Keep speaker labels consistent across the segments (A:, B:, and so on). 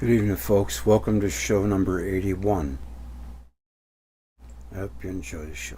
A: Good evening, folks. Welcome to show number 81. I hope you enjoy the show.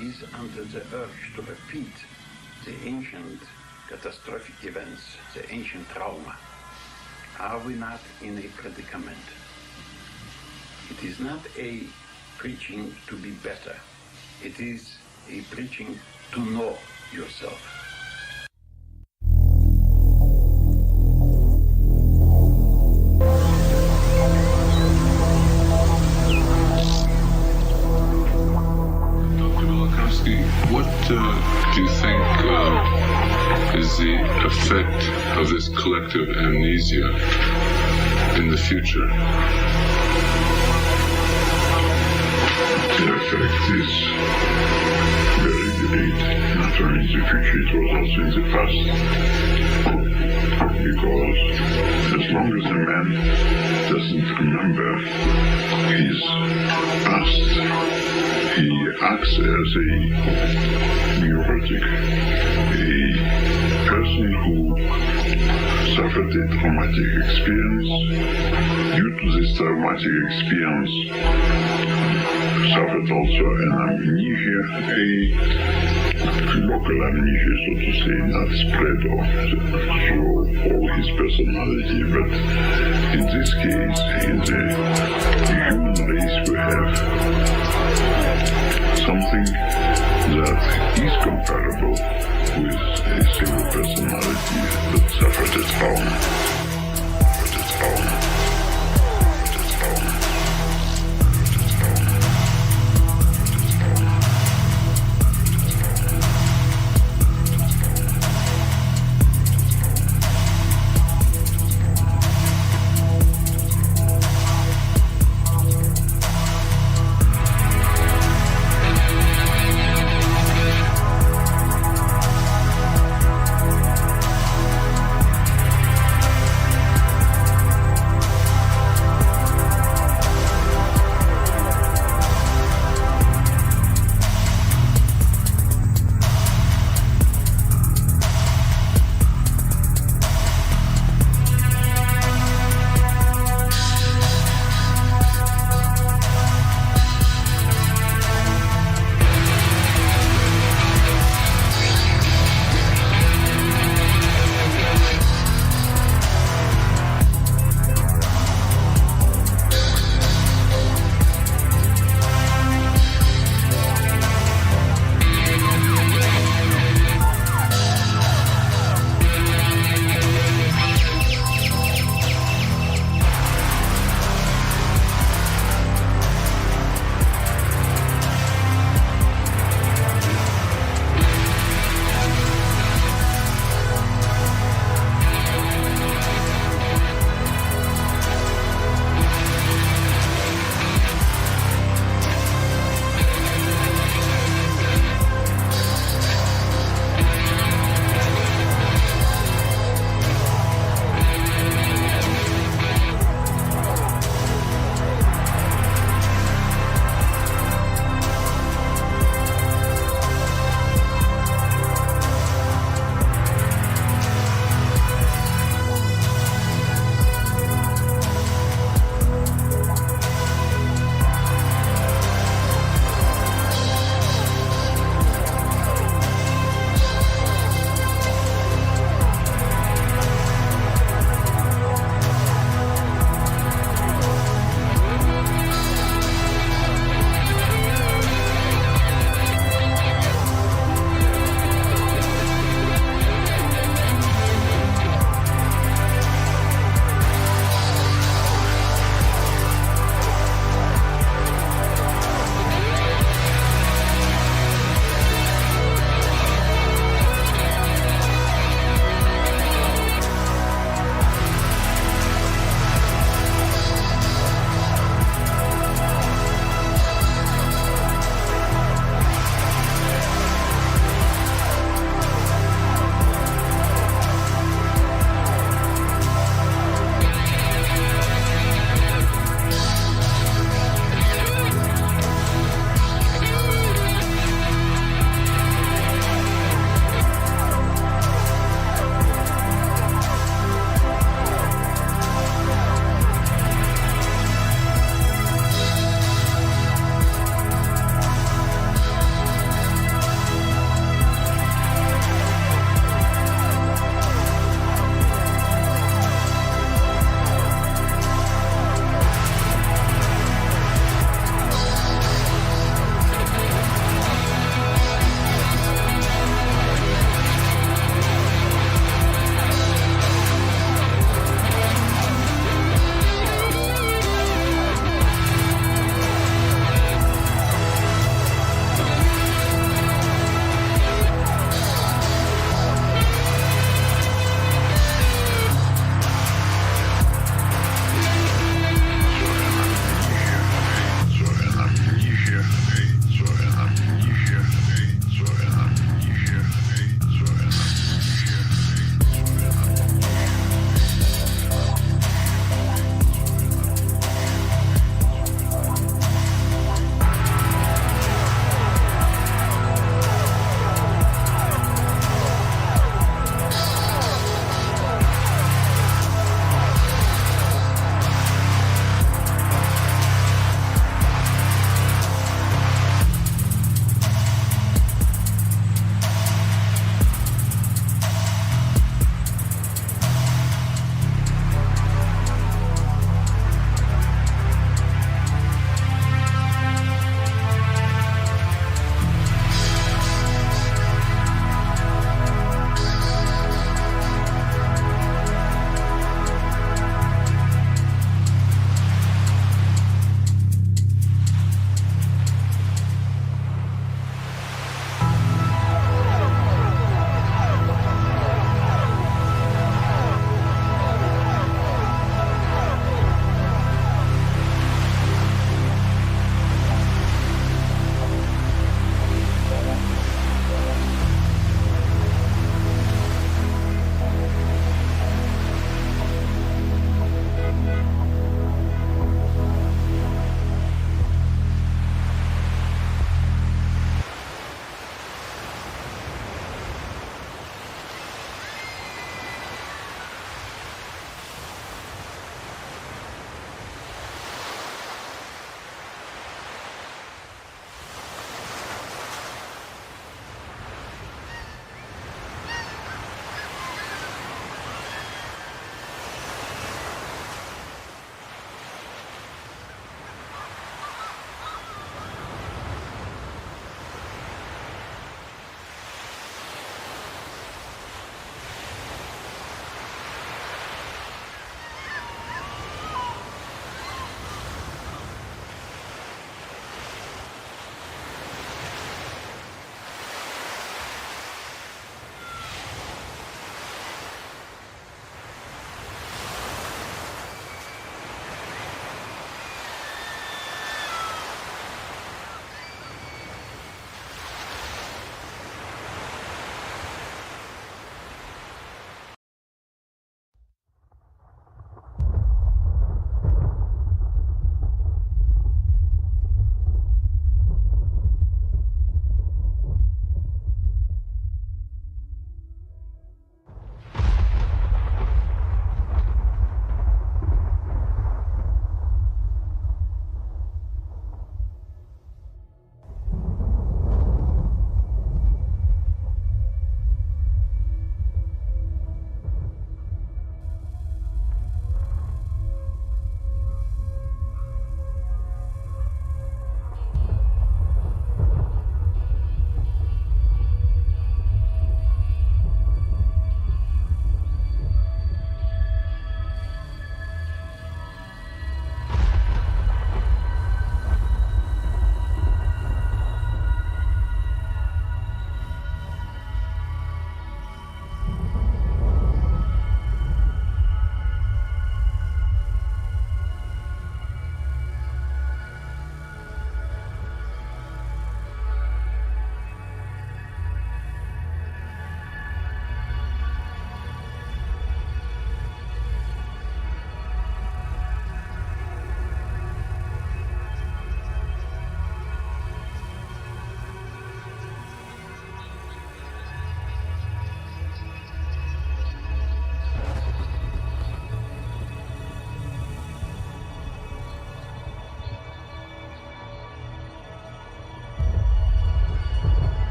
B: is under the urge to repeat the ancient catastrophic events, the ancient trauma. Are we not in a predicament? It is not a preaching to be better. It is a preaching to know yourself.
C: Dr. Velikovsky, what do you think is the effect of this collective amnesia in the future?
D: The effect is very great, not only in the future, it was also in the past. Because as long as a man doesn't remember his past, he acts as a neurotic, a person who suffered a traumatic experience. Due to this traumatic experience, suffered also an amnesia, a local amnesia, so to say, not spread through all his personality, but in this case, in the human race, we have something that is comparable with a single personality that suffered a trauma.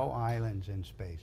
E: no islands in space.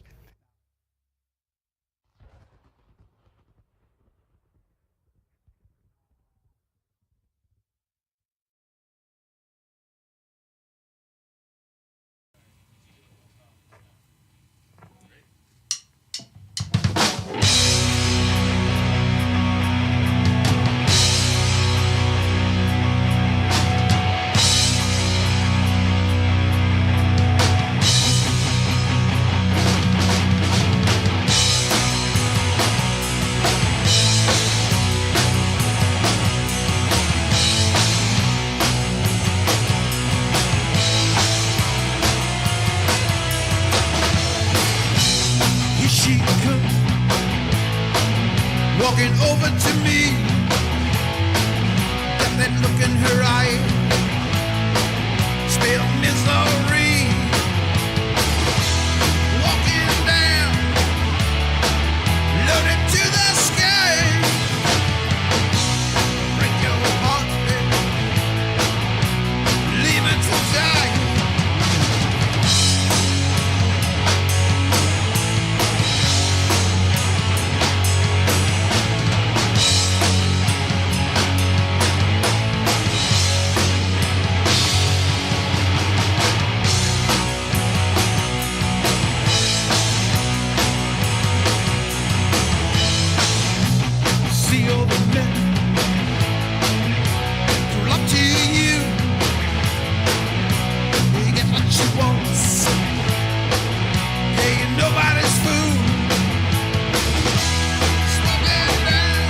F: She come walking over to me, got that look in her eye, spell misery. Walking down, loaded to the sky, break your heart, baby, leave it to die. See all the men who look to you. You get what you want. Yeah, you're nobody's fool. Smoking down.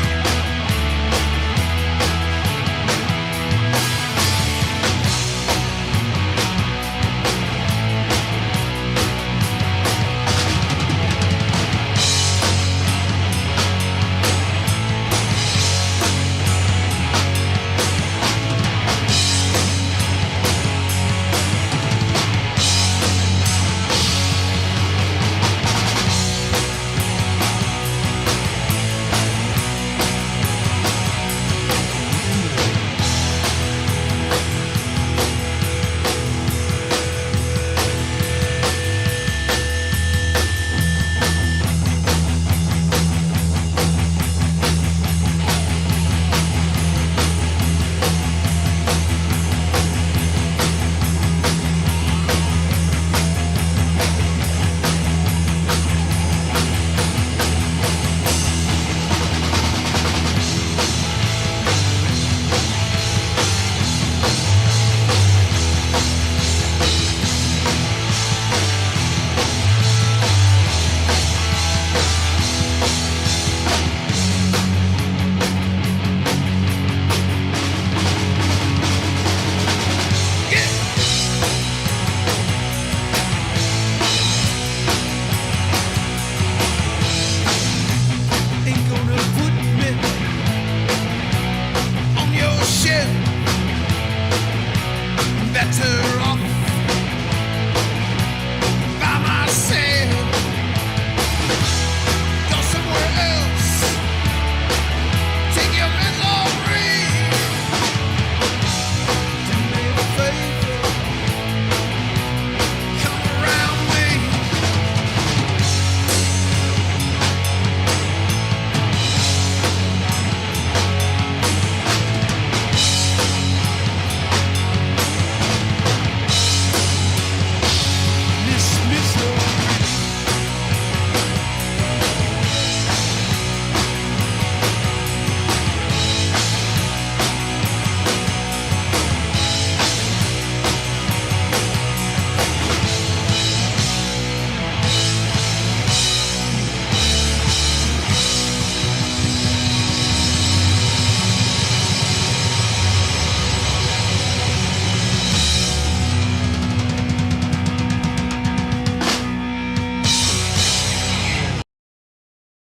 F: Ain't gonna put me on your shelf. Better off by myself. Go somewhere else. Take your misery. Do me a favor. Come around me.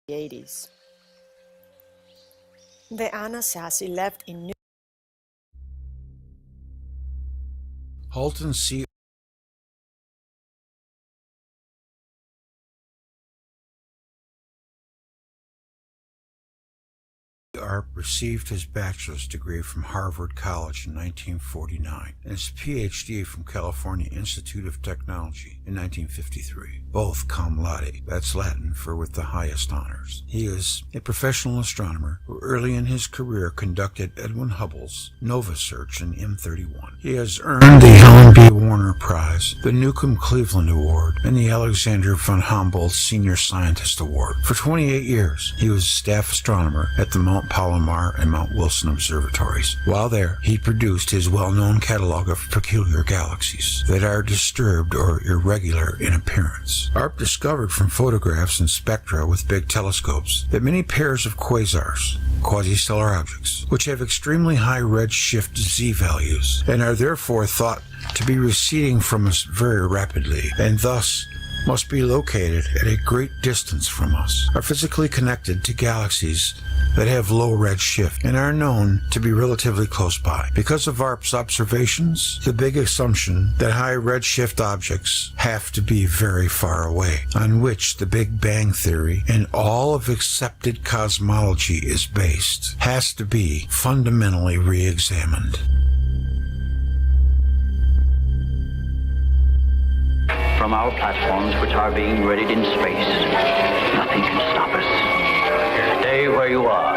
G: The 80s. The Anasazi left in New
A: Halton C. ARP received his bachelor's degree from Harvard College in 1949 and his PhD from California Institute of Technology in 1953, both cum laude, that's Latin for with the highest honors. He is a professional astronomer who early in his career conducted Edwin Hubble's NOVA search in M31. He has earned the Helen B. Warner Prize, the Newcomb Cleveland Award, and the Alexander von Humboldt Senior Scientist Award. For 28 years, he was staff astronomer at the Mount Palomar and Mount Wilson observatories. While there, he produced his well-known catalog of peculiar galaxies that are disturbed or irregular in appearance. ARP discovered from photographs and spectra with big telescopes that many pairs of quasars, quasi-stellar objects, which have extremely high redshift z-values and are therefore thought to be receding from us very rapidly and thus must be located at a great distance from us, are physically connected to galaxies that have low redshift and are known to be relatively close by. Because of ARP's observations, the big assumption that high redshift objects have to be very far away, on which the Big Bang Theory and all of accepted cosmology is based, has to be fundamentally re-examined.
E: From our platforms, which are being readied in space, nothing can stop us. Stay where you are.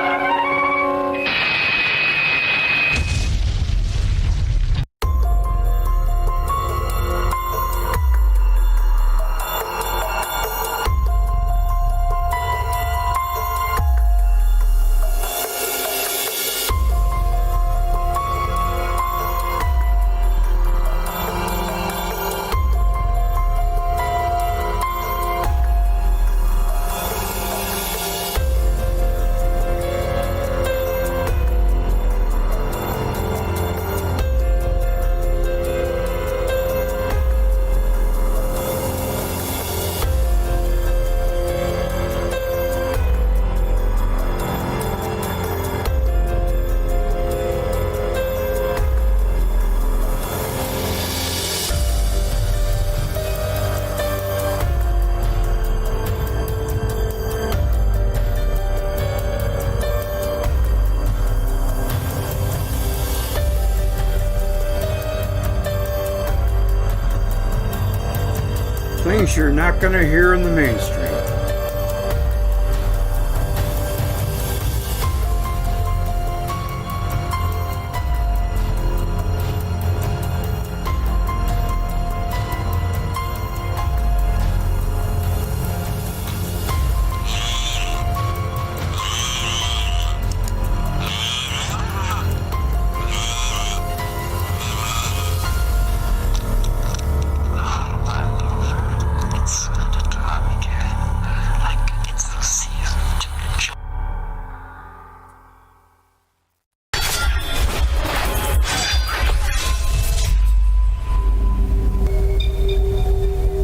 A: Things you're not going to hear in the mainstream.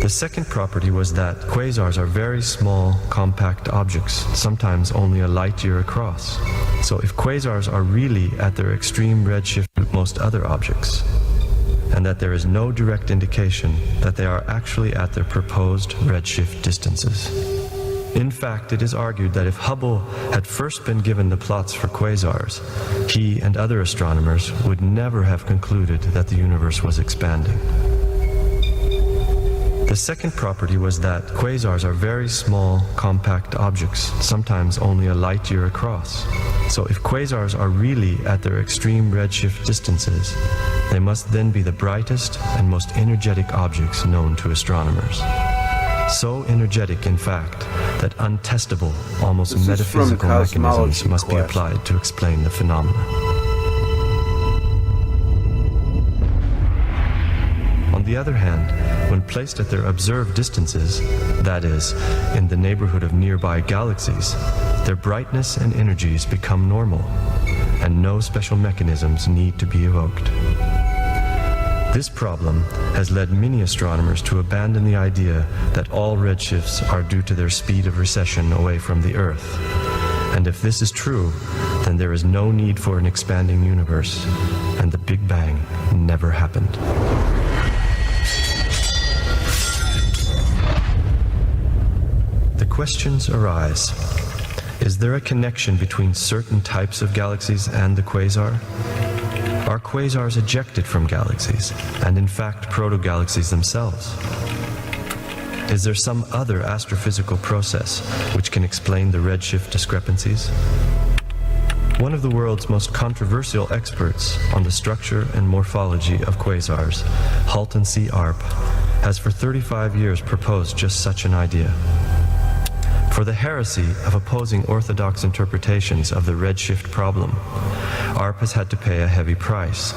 H: The second property was that quasars are very small, compact objects, sometimes only a light year across. So if quasars are really at their extreme redshift with most other objects, and that there is no direct indication that they are actually at their proposed redshift distances. In fact, it is argued that if Hubble had first been given the plots for quasars, he and other astronomers would never have concluded that the universe was expanding. The second property was that quasars are very small, compact objects, sometimes only a light year across. So if quasars are really at their extreme redshift distances, they must then be the brightest and most energetic objects known to astronomers. So energetic, in fact, that untestable, almost metaphysical mechanisms must be applied to explain the phenomena. On the other hand, when placed at their observed distances, that is, in the neighborhood of nearby galaxies, their brightness and energies become normal, and no special mechanisms need to be evoked. This problem has led many astronomers to abandon the idea that all redshifts are due to their speed of recession away from the Earth. And if this is true, then there is no need for an expanding universe, and the Big Bang never happened. Questions arise. Is there a connection between certain types of galaxies and the quasar? Are quasars ejected from galaxies, and in fact proto-galaxies themselves? Is there some other astrophysical process which can explain the redshift discrepancies? One of the world's most controversial experts on the structure and morphology of quasars, Halton C. Arp, has for 35 years proposed just such an idea. For the heresy of opposing orthodox interpretations of the redshift problem, Arp has had to pay a heavy price,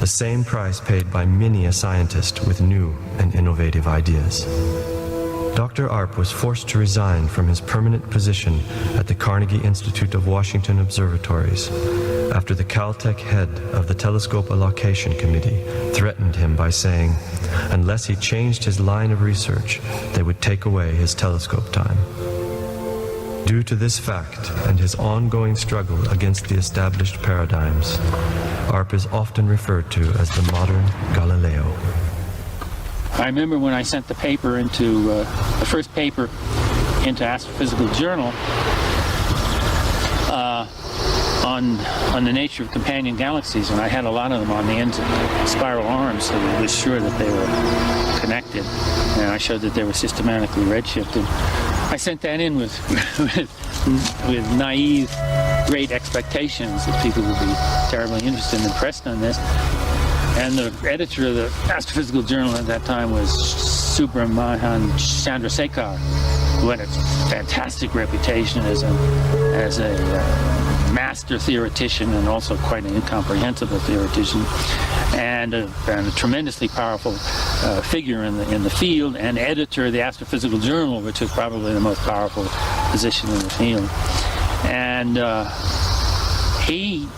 H: the same price paid by many a scientist with new and innovative ideas. Dr. Arp was forced to resign from his permanent position at the Carnegie Institute of Washington Observatories after the Caltech head of the Telescope Allocation Committee threatened him by saying, unless he changed his line of research, they would take away his telescope time. Due to this fact and his ongoing struggle against the established paradigms, Arp is often referred to as the modern Galileo.
I: I remember when I sent the paper into, the first paper into Astrophysical Journal on the nature of companion galaxies, and I had a lot of them on the ends of spiral arms, so I was sure that they were connected, and I showed that they were systematically redshifted. I sent that in with naive, great expectations that people would be terribly interested and impressed on this. And the editor of the Astrophysical Journal at that time was Subramanian Chandrasekhar, who had a fantastic reputation as a master theoretician and also quite an incomprehensible theoretician, and a tremendously powerful figure in the field, and editor of the Astrophysical Journal, which is probably the most powerful position in the field. And he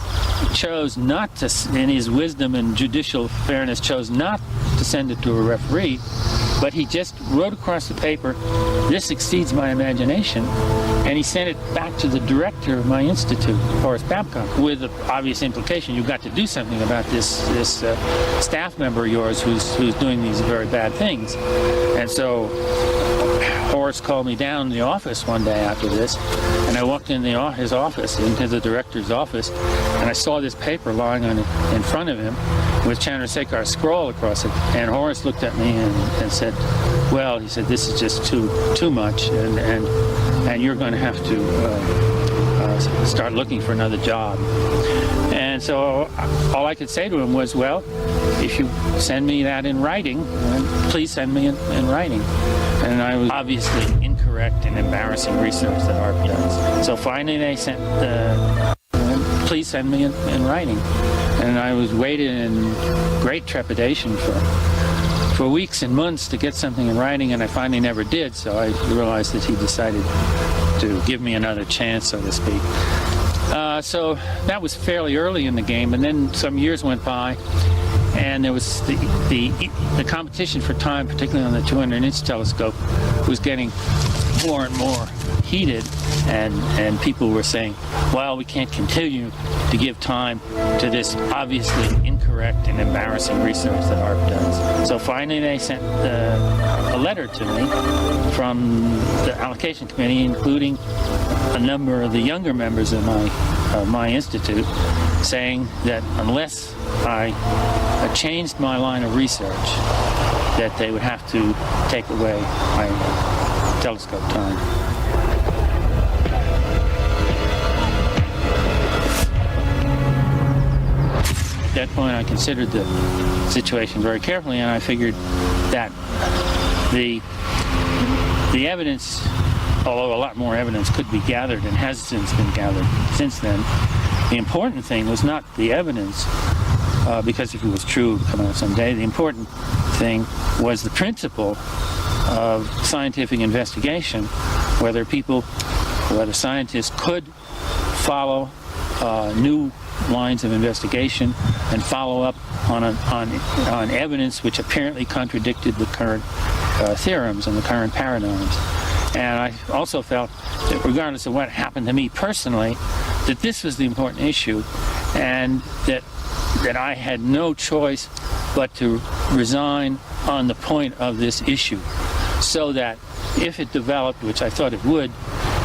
I: chose not to, in his wisdom and judicial fairness, chose not to send it to a referee, but he just wrote across the paper, "This exceeds my imagination," and he sent it back to the director of my institute, Horace Babcock, with the obvious implication, you've got to do something about this staff member of yours who's doing these very bad things. And so Horace called me down in the office one day after this, and I walked in his office, into the director's office, and I saw this paper lying in front of him with Chandrasekhar's scroll across it. And Horace looked at me and said, "Well," he said, "this is just too much, and you're going to have to start looking for another job." And so all I could say to him was, "Well, if you send me that in writing, please send me in writing." And I was obviously incorrect and embarrassing research that Arp does. So finally they sent, "Please send me in writing." And I was waiting in great trepidation for weeks and months to get something in writing, and I finally never did, so I realized that he decided to give me another chance, so to speak. So that was fairly early in the game, and then some years went by, and there was the competition for time, particularly on the 200-inch telescope, was getting more and more heated, and people were saying, well, we can't continue to give time to this obviously incorrect and embarrassing research that Arp does. So finally they sent a letter to me from the allocation committee, including a number of the younger members of my institute, saying that unless I changed my line of research, that they would have to take away my telescope time. At that point, I considered the situation very carefully, and I figured that the evidence, although a lot more evidence could be gathered and has since been gathered since then, the important thing was not the evidence, because if it was true, it would come out someday. The important thing was the principle of scientific investigation, whether scientists could follow new lines of investigation and follow up on evidence which apparently contradicted the current theorems and the current paradigms. And I also felt that regardless of what happened to me personally, that this was the important issue, and that I had no choice but to resign on the point of this issue, so that if it developed, which I thought it would,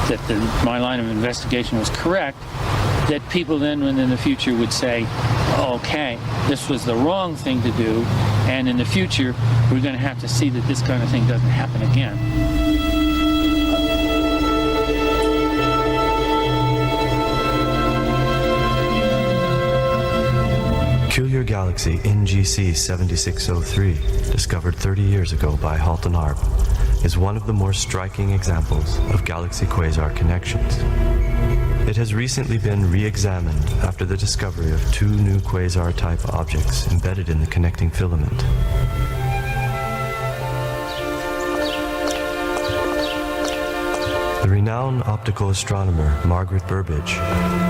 I: that my line of investigation was correct, that people then in the future would say, okay, this was the wrong thing to do, and in the future we're going to have to see that this kind of thing doesn't happen again.
H: Peculiar galaxy NGC 7603, discovered 30 years ago by Halton, is one of the more striking examples of galaxy-quasar connections. It has recently been re-examined after the discovery of 2 new quasar-type objects embedded in the connecting filament. The renowned optical astronomer Margaret Burbidge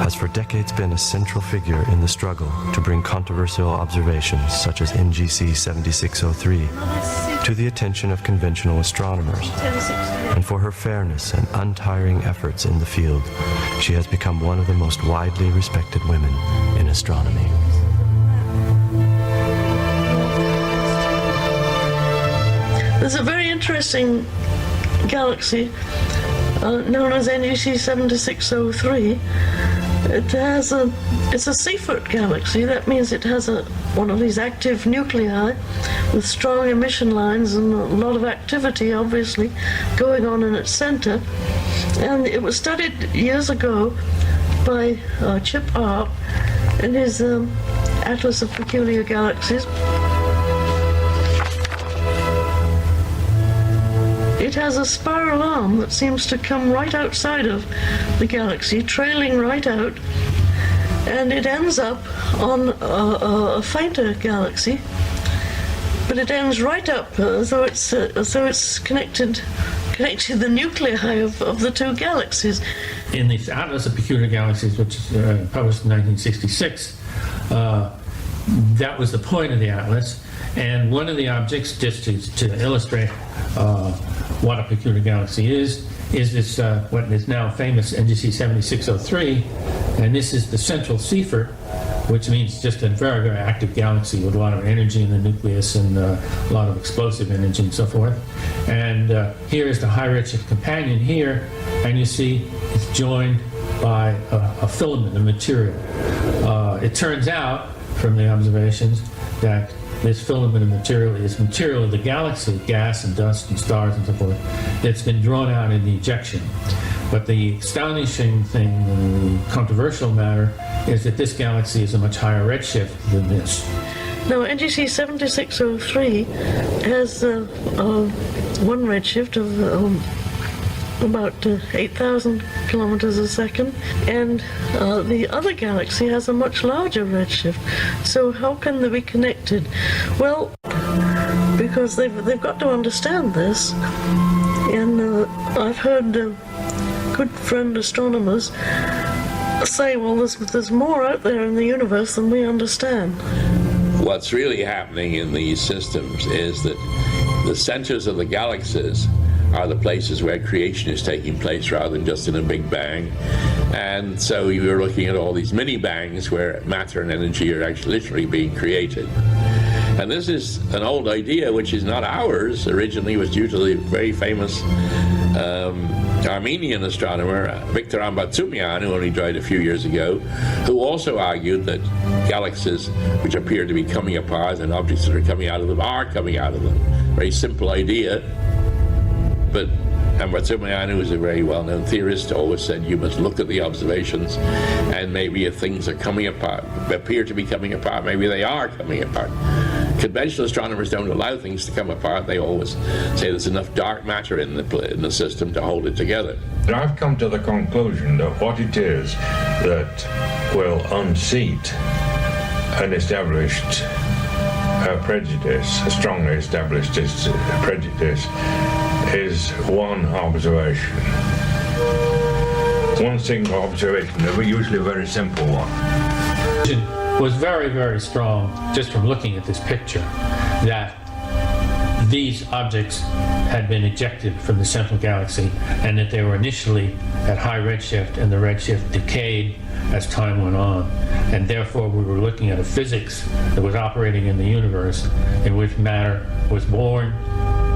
H: has for decades been a central figure in the struggle to bring controversial observations such as NGC 7603 to the attention of conventional astronomers. And for her fairness and untiring efforts in the field, she has become one of the most widely respected women in astronomy.
J: There's a very interesting galaxy known as NGC 7603. It's a Seyfert galaxy. That means it has one of these active nuclei with strong emission lines and a lot of activity, obviously, going on in its center. And it was studied years ago by Chip Arp in his Atlas of Peculiar Galaxies. It has a spiral arm that seems to come right outside of the galaxy, trailing right out, and it ends up on a fainter galaxy, but it ends right up, so it's connected the nuclei of the 2 galaxies.
I: In the Atlas of Peculiar Galaxies, which was published in 1966, that was the point of the atlas. And one of the objects, just to illustrate what a peculiar galaxy is this what is now famous NGC 7603, and this is the central Seyfert, which means just a very, very active galaxy with a lot of energy in the nucleus and a lot of explosive energy and so forth. And here is the high redshift companion here, and you see it's joined by a filament, a material. It turns out from the observations that this filament of material is material of the galaxy, gas and dust and stars and so forth, that's been drawn out in the ejection. But the astonishing thing, the controversial matter, is that this galaxy is a much higher redshift than this.
J: Now, NGC 7603 has one redshift of about 8,000 kilometers a second, and the other galaxy has a much larger redshift. So how can they be connected? Well, because they've got to understand this, and I've heard good friend astronomers say, well, there's more out there in the universe than we understand.
K: What's really happening in these systems is that the centers of the galaxies are the places where creation is taking place rather than just in a big bang. And so you're looking at all these mini bangs where matter and energy are actually literally being created. And this is an old idea which is not ours. Originally was due to the very famous Armenian astronomer Victor Ambatsumian, who only died a few years ago, who also argued that galaxies which appear to be coming apart and objects that are coming out of them are coming out of them. Very simple idea. But Ambatsumian, who was a very well-known theorist, always said you must look at the observations, and maybe if things are coming apart, appear to be coming apart, maybe they are coming apart. Conventional astronomers don't allow things to come apart. They always say there's enough dark matter in the system to hold it together.
L: I've come to the conclusion that what it is that will unseat an established prejudice, a strongly established prejudice, is one observation. One single observation, usually a very simple one.
I: Was very, very strong, just from looking at this picture, that these objects had been ejected from the central galaxy and that they were initially at high redshift, and the redshift decayed as time went on. And therefore we were looking at a physics that was operating in the universe in which matter was born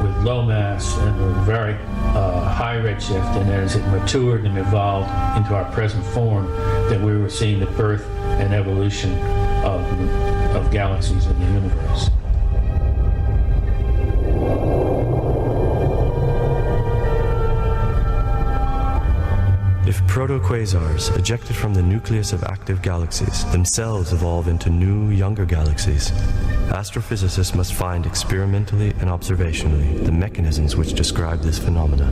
I: with low mass and with very high redshift, and as it matured and evolved into our present form, that we were seeing the birth and evolution of galaxies in the universe.
H: If proto-quasars ejected from the nucleus of active galaxies themselves evolve into new, younger galaxies, astrophysicists must find experimentally and observationally the mechanisms which describe this phenomena.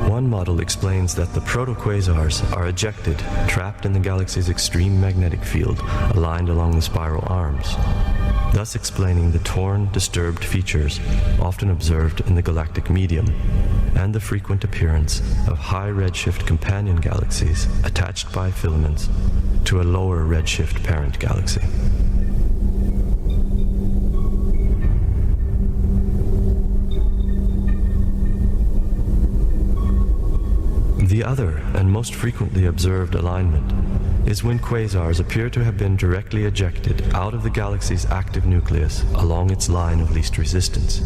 H: One model explains that the proto-quasars are ejected, trapped in the galaxy's extreme magnetic field, aligned along the spiral arms, thus explaining the torn, disturbed features often observed in the galactic medium, and the frequent appearance of high redshift companion galaxies attached by filaments to a lower redshift parent galaxy. The other and most frequently observed alignment is when quasars appear to have been directly ejected out of the galaxy's active nucleus along its line of least resistance,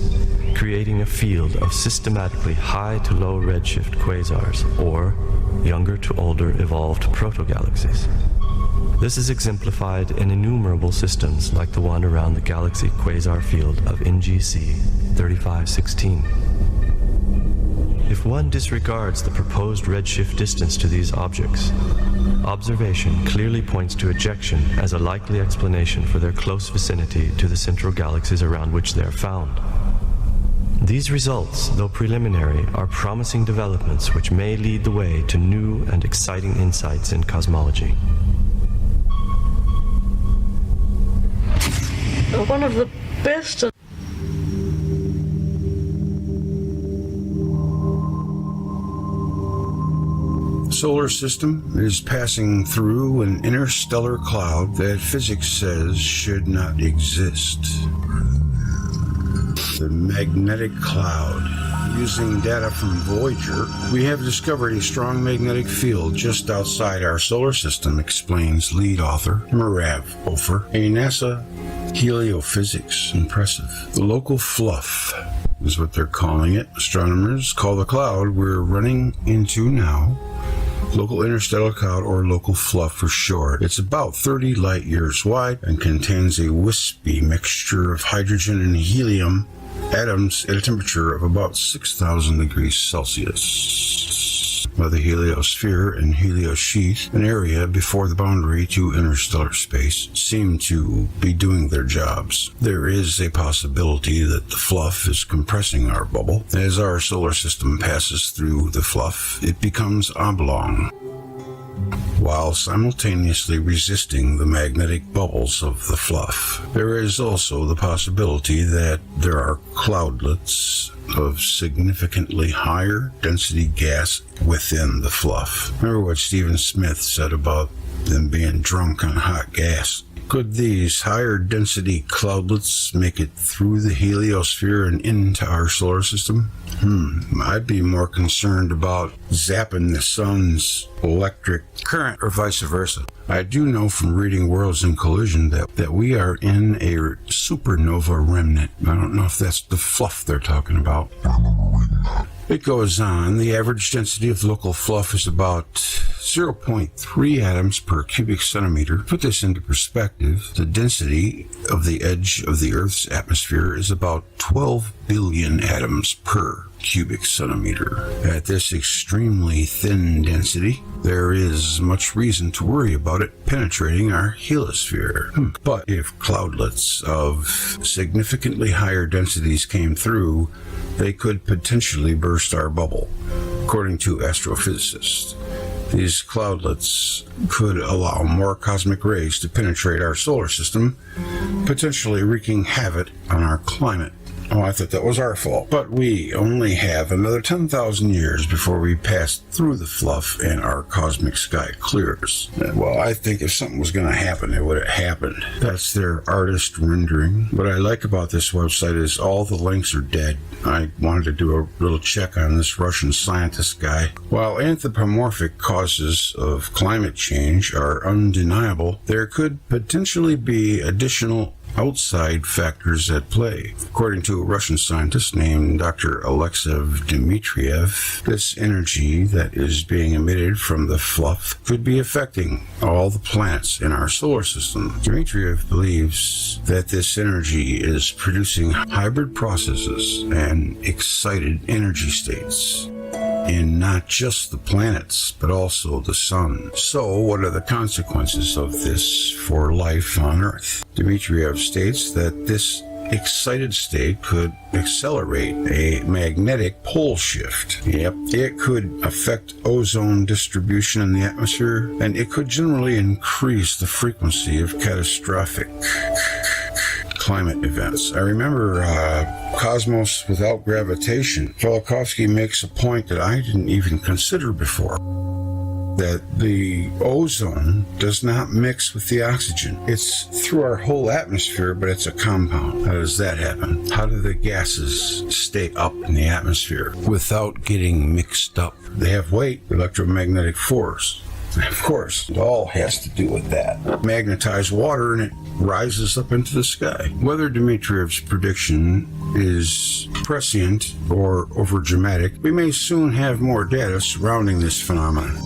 H: creating a field of systematically high to low redshift quasars, or younger to older evolved protogalaxies. This is exemplified in innumerable systems like the one around the galaxy quasar field of NGC 3516. If one disregards the proposed redshift distance to these objects, observation clearly points to ejection as a likely explanation for their close vicinity to the central galaxies around which they are found. These results, though preliminary, are promising developments which may lead the way to new and exciting insights in cosmology.
J: One of the best
A: Solar system is passing through an interstellar cloud that physics says should not exist. The magnetic cloud. Using data from Voyager, we have discovered a strong magnetic field just outside our solar system, explains lead author Merav Ofer, a NASA heliophysics. Impressive. The local fluff is what they're calling it. Astronomers call the cloud we're running into now local interstellar cloud, or local fluff for short. It's about 30 light years wide and contains a wispy mixture of hydrogen and helium atoms at a temperature of about 6,000 degrees Celsius. By the heliosphere and heliosheath, an area before the boundary to interstellar space, seem to be doing their jobs. There is a possibility that the fluff is compressing our bubble. As our solar system passes through the fluff, it becomes oblong, while simultaneously resisting the magnetic bubbles of the fluff. There is also the possibility that there are cloudlets of significantly higher density gas within the fluff. Remember what Stephen Smith said about them being drunk on hot gas? Could these higher density cloudlets make it through the heliosphere and into our solar system? I'd be more concerned about zapping the sun's electric current or vice versa. I do know from reading Worlds in Collision that we are in a supernova remnant. I don't know if that's the fluff they're talking about. It goes on. The average density of local fluff is about 0.3 atoms per cubic centimeter. To put this into perspective, the density of the edge of the Earth's atmosphere is about 12 billion atoms per cubic centimeter. At this extremely thin density, there is much reason to worry about it penetrating our heliosphere. But if cloudlets of significantly higher densities came through, they could potentially burst our bubble, according to astrophysicists. These cloudlets could allow more cosmic rays to penetrate our solar system, potentially wreaking havoc on our climate. Oh, I thought that was our fault. But we only have another 10,000 years before we pass through the fluff and our cosmic sky clears. Well, I think if something was going to happen, it would have happened. That's their artist rendering. What I like about this website is all the links are dead. I wanted to do a little check on this Russian scientist guy. While anthropomorphic causes of climate change are undeniable, there could potentially be additional outside factors at play. According to a Russian scientist named Dr. Alexey Dmitriev, this energy that is being emitted from the fluff could be affecting all the planets in our solar system. Dmitriev believes that this energy is producing hybrid processes and excited energy states in not just the planets, but also the sun. So, what are the consequences of this for life on Earth? Dmitriev states that this excited state could accelerate a magnetic pole shift. Yep, it could affect ozone distribution in the atmosphere, and it could generally increase the frequency of catastrophic climate events. I remember Cosmos Without Gravitation. Velikovsky makes a point that I didn't even consider before, that the ozone does not mix with the oxygen. It's through our whole atmosphere, but it's a compound. How does that happen? How do the gases stay up in the atmosphere without getting mixed up? They have weight, electromagnetic force. Of course, it all has to do with that. Magnetize water and it rises up into the sky. Whether Dmitriev's prediction is prescient or overdramatic, we may soon have more data surrounding this phenomenon.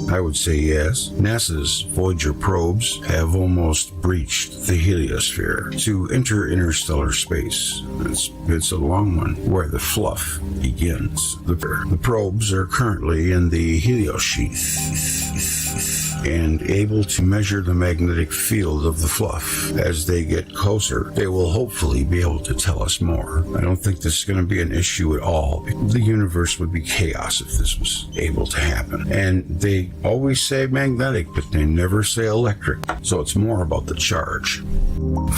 A: I would say yes. NASA's Voyager probes have almost breached the heliosphere to enter interstellar space. It's a long one, where the fluff begins. The probes are currently in the heliosheath and able to measure the magnetic field of the fluff. As they get closer, they will hopefully be able to tell us more. I don't think this is going to be an issue at all. The universe would be chaos if this was able to happen. And they always say magnetic, but they never say electric. So it's more about the charge.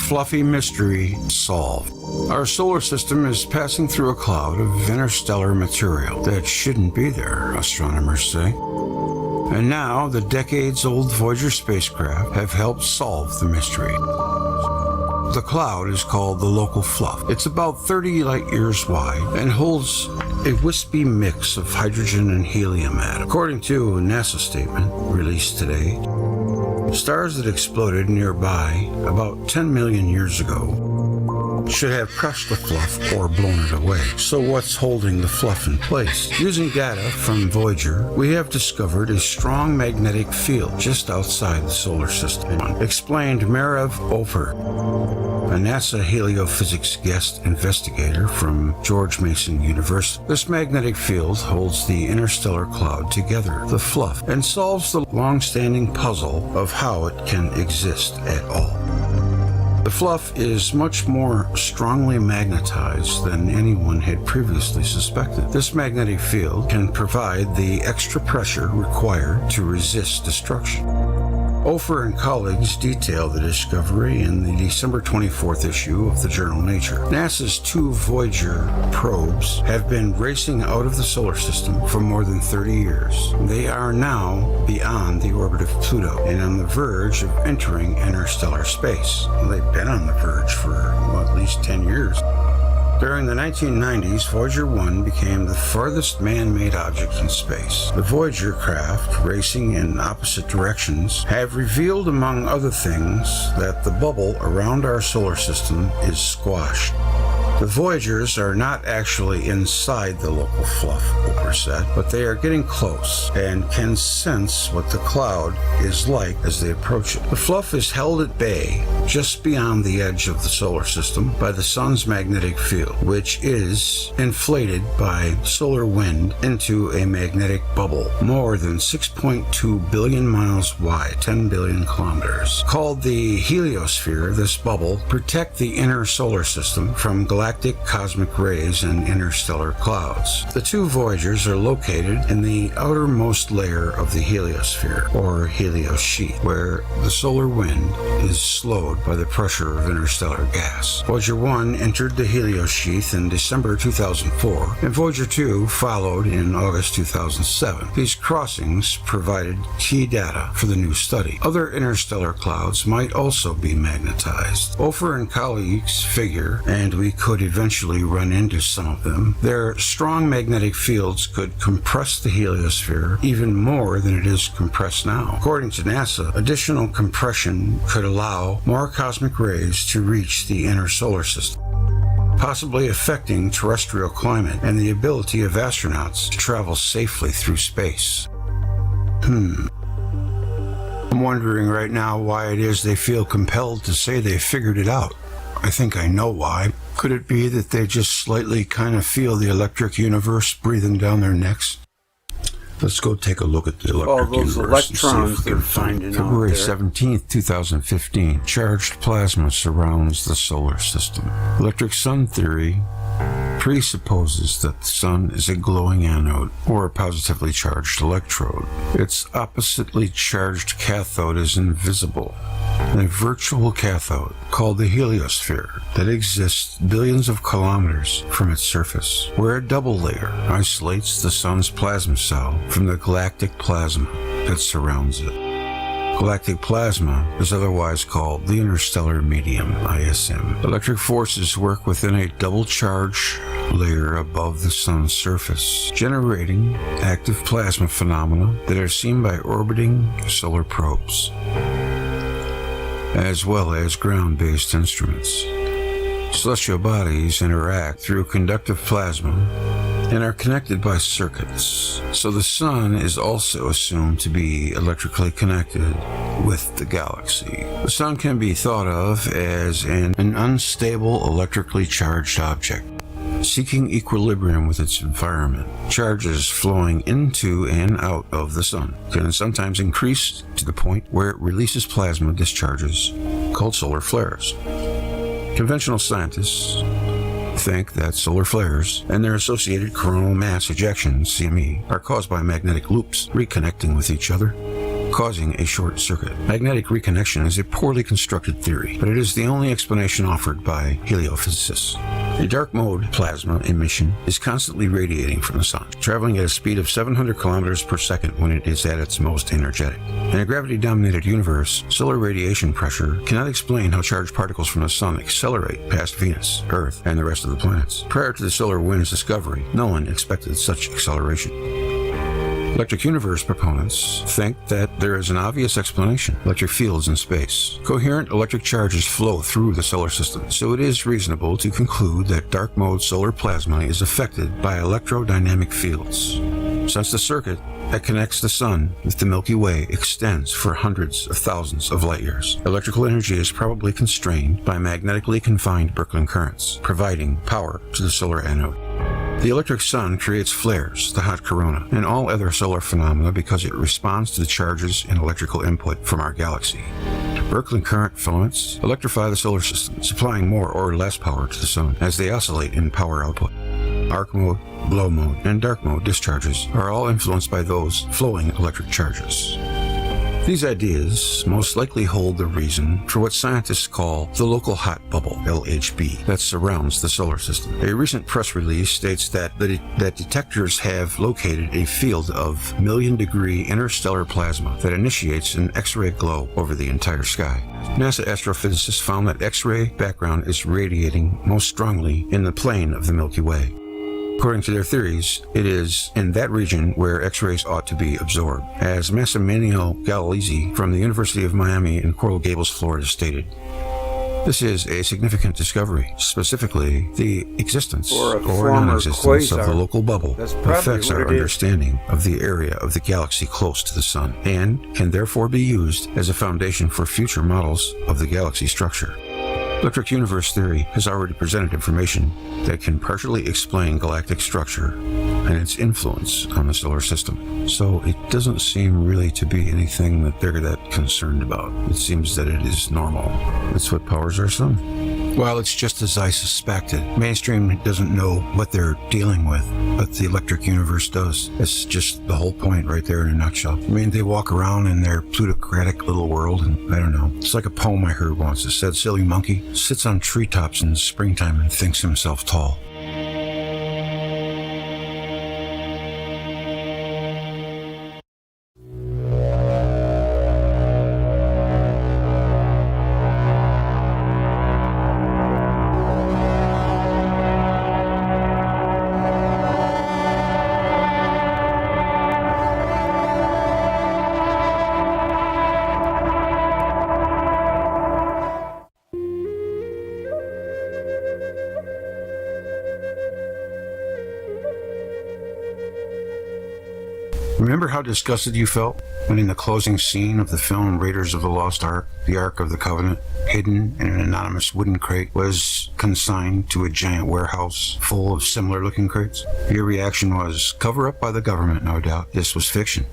A: Fluffy mystery solved. Our solar system is passing through a cloud of interstellar material that shouldn't be there, astronomers say. And now, the decades-old Voyager spacecraft have helped solve the mystery. The cloud is called the local fluff. It's about 30 light-years wide and holds a wispy mix of hydrogen and helium atoms. According to a NASA statement released today, stars that exploded nearby about 10 million years ago should have crushed the fluff or blown it away. So what's holding the fluff in place? Using data from Voyager, we have discovered a strong magnetic field just outside the solar system, explained Merev Ofer, a NASA heliophysics guest investigator from George Mason University. This magnetic field holds the interstellar cloud together, the fluff, and solves the long-standing puzzle of how it can exist at all. The fluff is much more strongly magnetized than anyone had previously suspected. This magnetic field can provide the extra pressure required to resist destruction. Ofer and colleagues detail the discovery in the December 24th issue of the journal Nature. NASA's 2 Voyager probes have been racing out of the solar system for more than 30 years. They are now beyond the orbit of Pluto and on the verge of entering interstellar space. They've been on the verge for at least 10 years. During the 1990s, Voyager 1 became the farthest man-made object in space. The Voyager craft, racing in opposite directions, have revealed, among other things, that the bubble around our solar system is squashed. The Voyagers are not actually inside the local fluff, Oprah said, but they are getting close and can sense what the cloud is like as they approach it. The fluff is held at bay just beyond the edge of the solar system by the sun's magnetic field, which is inflated by solar wind into a magnetic bubble more than 6.2 billion miles wide, 10 billion kilometers. Called the heliosphere, this bubble protects the inner solar system from galactic cosmic rays and interstellar clouds. The 2 Voyagers are located in the outermost layer of the heliosphere, or heliosheath, where the solar wind is slowed by the pressure of interstellar gas. Voyager 1 entered the heliosheath in December 2004, and Voyager 2 followed in August 2007. These crossings provided key data for the new study. Other interstellar clouds might also be magnetized. Ofer and colleagues figure, and we could would eventually run into some of them, their strong magnetic fields could compress the heliosphere even more than it is compressed now. According to NASA, additional compression could allow more cosmic rays to reach the inner solar system, possibly affecting terrestrial climate and the ability of astronauts to travel safely through space. I'm wondering right now why it is they feel compelled to say they figured it out. I think I know why. Could it be that they just slightly kind of feel the electric universe breathing down their necks? Let's go take a look at the electric
M: those
A: universe.
M: electrons they're finding out
A: February
M: there.
A: 17th, 2015, charged plasma surrounds the solar system. Electric sun theory presupposes that the sun is a glowing anode or a positively charged electrode. Its oppositely charged cathode is invisible. A virtual cathode, called the heliosphere, that exists billions of kilometers from its surface, where a double layer isolates the sun's plasma cell from the galactic plasma that surrounds it. Galactic plasma is otherwise called the interstellar medium, ISM. Electric forces work within a double charge layer above the sun's surface, generating active plasma phenomena that are seen by orbiting solar probes, as well as ground-based instruments. Celestial bodies interact through conductive plasma and are connected by circuits, so the sun is also assumed to be electrically connected with the galaxy. The sun can be thought of as an unstable electrically charged object, seeking equilibrium with its environment. Charges flowing into and out of the sun can sometimes increase to the point where it releases plasma discharges called solar flares. Conventional scientists think that solar flares and their associated coronal mass ejections, CME, are caused by magnetic loops reconnecting with each other, causing a short circuit. Magnetic reconnection is a poorly constructed theory, but it is the only explanation offered by heliophysicists. A dark mode plasma emission is constantly radiating from the sun, traveling at a speed of 700 kilometers per second when it is at its most energetic. In a gravity-dominated universe, solar radiation pressure cannot explain how charged particles from the sun accelerate past Venus, Earth, and the rest of the planets. Prior to the solar wind's discovery, no one expected such acceleration. Electric universe proponents think that there is an obvious explanation: electric fields in space. Coherent electric charges flow through the solar system, so it is reasonable to conclude that dark mode solar plasma is affected by electrodynamic fields. Since the circuit that connects the sun with the Milky Way extends for hundreds of thousands of light years, electrical energy is probably constrained by magnetically confined Birkeland currents, providing power to the solar anode. The electric sun creates flares, the hot corona, and all other solar phenomena because it responds to the charges and electrical input from our galaxy. Birkeland current filaments electrify the solar system, supplying more or less power to the sun as they oscillate in power output. Arc mode, glow mode, and dark mode discharges are all influenced by those flowing electric charges. These ideas most likely hold the reason for what scientists call the local hot bubble, LHB, that surrounds the solar system. A recent press release states that detectors have located a field of million-degree interstellar plasma that initiates an X-ray glow over the entire sky. NASA astrophysicists found that X-ray background is radiating most strongly in the plane of the Milky Way. According to their theories, it is in that region where X-rays ought to be absorbed. As Massimiliano Galeazzi from the University of Miami in Coral Gables, Florida stated, this is a significant discovery. Specifically, the existence or non-existence of the local bubble affects our understanding of the area of the galaxy close to the sun, and can therefore be used as a foundation for future models of the galaxy structure. Electric universe theory has already presented information that can partially explain galactic structure and its influence on the solar system. So it doesn't seem really to be anything that they're that concerned about. It seems that it is normal. That's what powers our sun. Well, it's just as I suspected. Mainstream doesn't know what they're dealing with, but the electric universe does. That's just the whole point right there in a nutshell. I mean, they walk around in their plutocratic little world, and I don't know. It's like a poem I heard once that said, silly monkey sits on treetops in springtime and thinks himself tall. Remember how disgusted you felt when in the closing scene of the film Raiders of the Lost Ark, the Ark of the Covenant, hidden in an anonymous wooden crate, was consigned to a giant warehouse full of similar-looking crates? Your reaction was, cover up by the government, no doubt. This was fiction.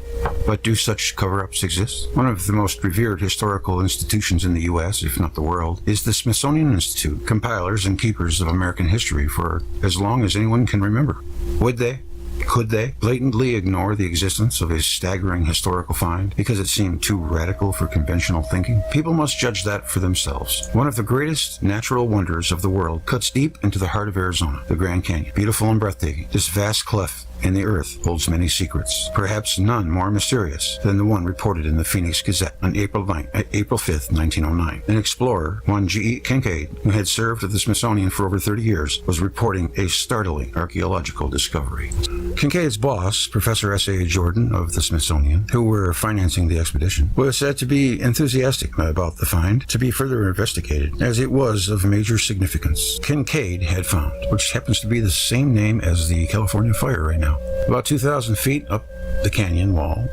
A: But do such cover-ups exist? One of the most revered historical institutions in the U.S., if not the world, is the Smithsonian Institute, compilers and keepers of American history for as long as anyone can remember. Would they? Could they blatantly ignore the existence of a staggering historical find because it seemed too radical for conventional thinking? People must judge that for themselves. One of the greatest natural wonders of the world cuts deep into the heart of Arizona, the Grand Canyon. Beautiful and breathtaking, this vast cleft in the earth holds many secrets, perhaps none more mysterious than the one reported in the Phoenix Gazette on April 5th, 1909. An explorer, one G.E. Kincaid, who had served at the Smithsonian for over 30 years, was reporting a startling archaeological discovery. Kincaid's boss, Professor S.A. Jordan of the Smithsonian, who were financing the expedition, was said to be enthusiastic about the find, to be further investigated, as it was of major significance. Kincaid had found, which happens to be the same name as the California fire right now, about 2,000 feet up the canyon wall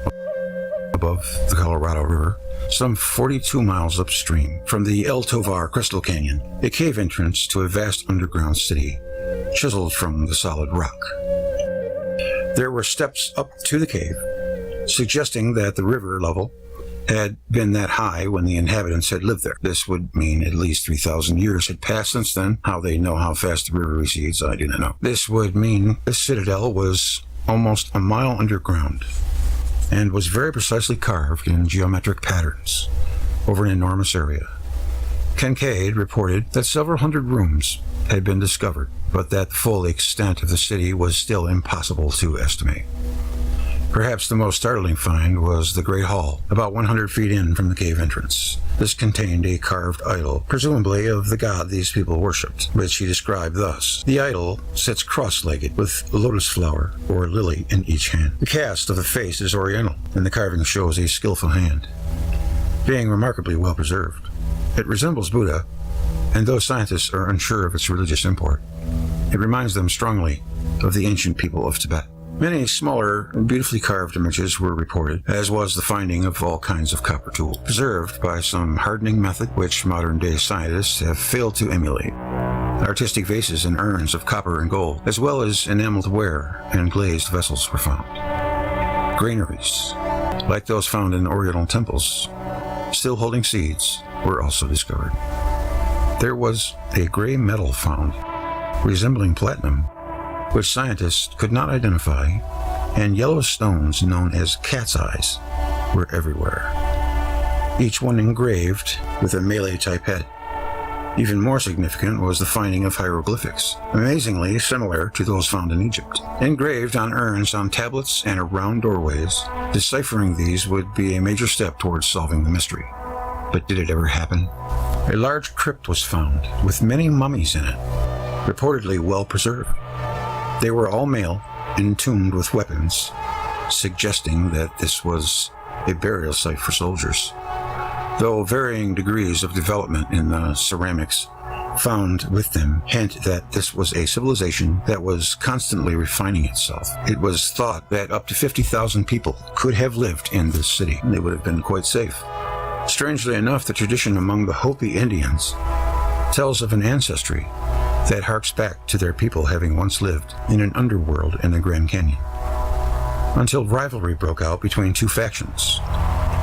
A: above the Colorado River, some 42 miles upstream from the El Tovar Crystal Canyon, a cave entrance to a vast underground city, chiseled from the solid rock. There were steps up to the cave, suggesting that the river level had been that high when the inhabitants had lived there. This would mean at least 3,000 years had passed since then. How they know how fast the river recedes, I do not know. This would mean the citadel was almost a mile underground and was very precisely carved in geometric patterns over an enormous area. Kincaid reported that several hundred rooms had been discovered, but that the full extent of the city was still impossible to estimate. Perhaps the most startling find was the Great Hall, about 100 feet in from the cave entrance. This contained a carved idol, presumably of the god these people worshipped, which he described thus. The idol sits cross-legged, with a lotus flower or lily in each hand. The cast of the face is oriental, and the carving shows a skillful hand, being remarkably well preserved. It resembles Buddha, and though scientists are unsure of its religious import, it reminds them strongly of the ancient people of Tibet. Many smaller, beautifully carved images were reported, as was the finding of all kinds of copper tools, preserved by some hardening method which modern-day scientists have failed to emulate. Artistic vases and urns of copper and gold, as well as enameled ware and glazed vessels were found. Granaries, like those found in Oriental temples, still holding seeds, were also discovered. There was a gray metal found, resembling platinum, which scientists could not identify, and yellow stones known as cat's eyes were everywhere, each one engraved with a Malay-type head. Even more significant was the finding of hieroglyphics, amazingly similar to those found in Egypt, engraved on urns on tablets and around doorways. Deciphering these would be a major step towards solving the mystery. But did it ever happen? A large crypt was found, with many mummies in it, reportedly well preserved. They were all male, entombed with weapons, suggesting that this was a burial site for soldiers. Though varying degrees of development in the ceramics found with them hint that this was a civilization that was constantly refining itself. It was thought that up to 50,000 people could have lived in this city. They would have been quite safe. Strangely enough, the tradition among the Hopi Indians tells of an ancestry that harks back to their people having once lived in an underworld in the Grand Canyon, until rivalry broke out between two factions.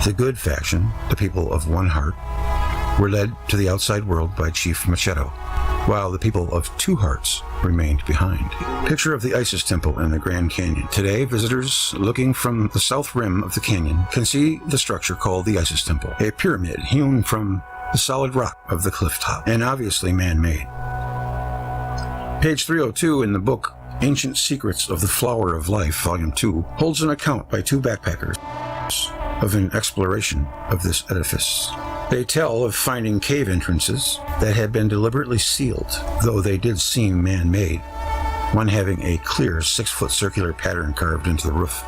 A: The good faction, the people of one heart, were led to the outside world by Chief Machado, while the people of two hearts remained behind. Picture of the Isis Temple in the Grand Canyon. Today, visitors looking from the south rim of the canyon can see the structure called the Isis Temple, a pyramid hewn from the solid rock of the cliff top, and obviously man-made. Page 302 in the book Ancient Secrets of the Flower of Life, Volume 2, holds an account by two backpackers of an exploration of this edifice. They tell of finding cave entrances that had been deliberately sealed, though they did seem man-made, one having a clear 6-foot circular pattern carved into the roof.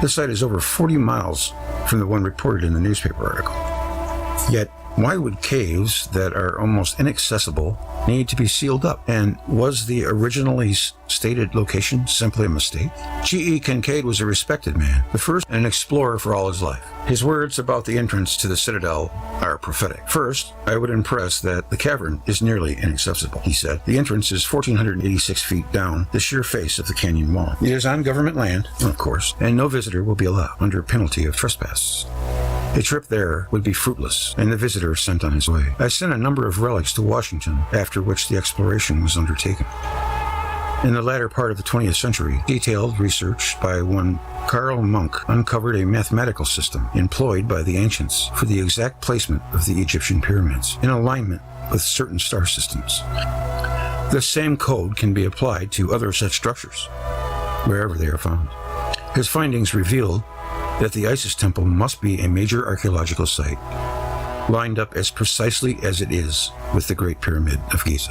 A: This site is over 40 miles from the one reported in the newspaper article. Yet, why would caves that are almost inaccessible need to be sealed up? And was the originally stated location simply a mistake? G.E. Kincaid was a respected man, the first an explorer for all his life. His words about the entrance to the citadel are prophetic. First, I would impress that the cavern is nearly inaccessible, he said. The entrance is 1,486 feet down the sheer face of the canyon wall. It is on government land, of course, and no visitor will be allowed under penalty of trespass. A trip there would be fruitless, and the visitor sent on his way. I sent a number of relics to Washington, after which the exploration was undertaken. In the latter part of the 20th century, detailed research by one Carl Munk uncovered a mathematical system employed by the ancients for the exact placement of the Egyptian pyramids in alignment with certain star systems. This same code can be applied to other such structures, wherever they are found. His findings revealed that the Isis temple must be a major archaeological site, lined up as precisely as it is with the Great Pyramid of Giza.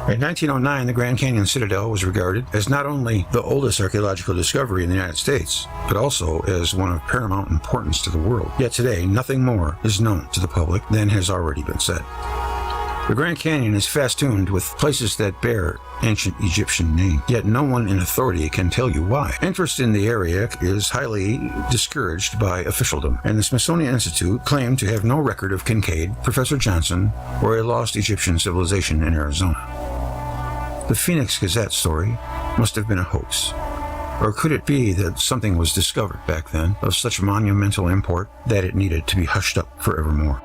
A: In 1909, the Grand Canyon Citadel was regarded as not only the oldest archaeological discovery in the United States, but also as one of paramount importance to the world. Yet today, nothing more is known to the public than has already been said. The Grand Canyon is festooned with places that bear ancient Egyptian names, yet no one in authority can tell you why. Interest in the area is highly discouraged by officialdom, and the Smithsonian Institute claimed to have no record of Kincaid, Professor Johnson, or a lost Egyptian civilization in Arizona. The Phoenix Gazette story must have been a hoax. Or could it be that something was discovered back then of such monumental import that it needed to be hushed up forevermore?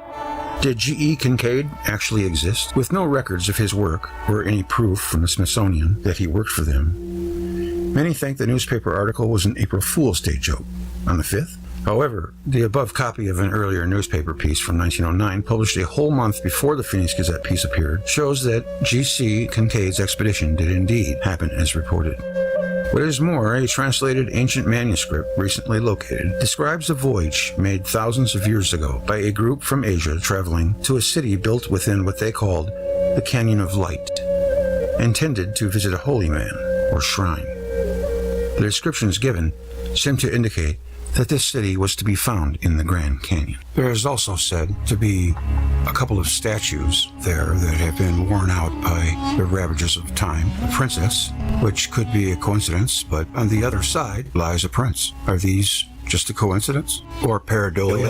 A: Did G.E. Kincaid actually exist? With no records of his work or any proof from the Smithsonian that he worked for them, many think the newspaper article was an April Fool's Day joke on the 5th. However, the above copy of an earlier newspaper piece from 1909, published a whole month before the Phoenix Gazette piece appeared, shows that G.C. Kincaid's expedition did indeed happen as reported. What is more, a translated ancient manuscript recently located describes a voyage made thousands of years ago by a group from Asia traveling to a city built within what they called the Canyon of Light, intended to visit a holy man or shrine. The descriptions given seem to indicate that this city was to be found in the Grand Canyon. There is also said to be a couple of statues there that have been worn out by the ravages of time. A princess, which could be a coincidence, but on the other side lies a prince. Are these just a coincidence? Or pareidolia?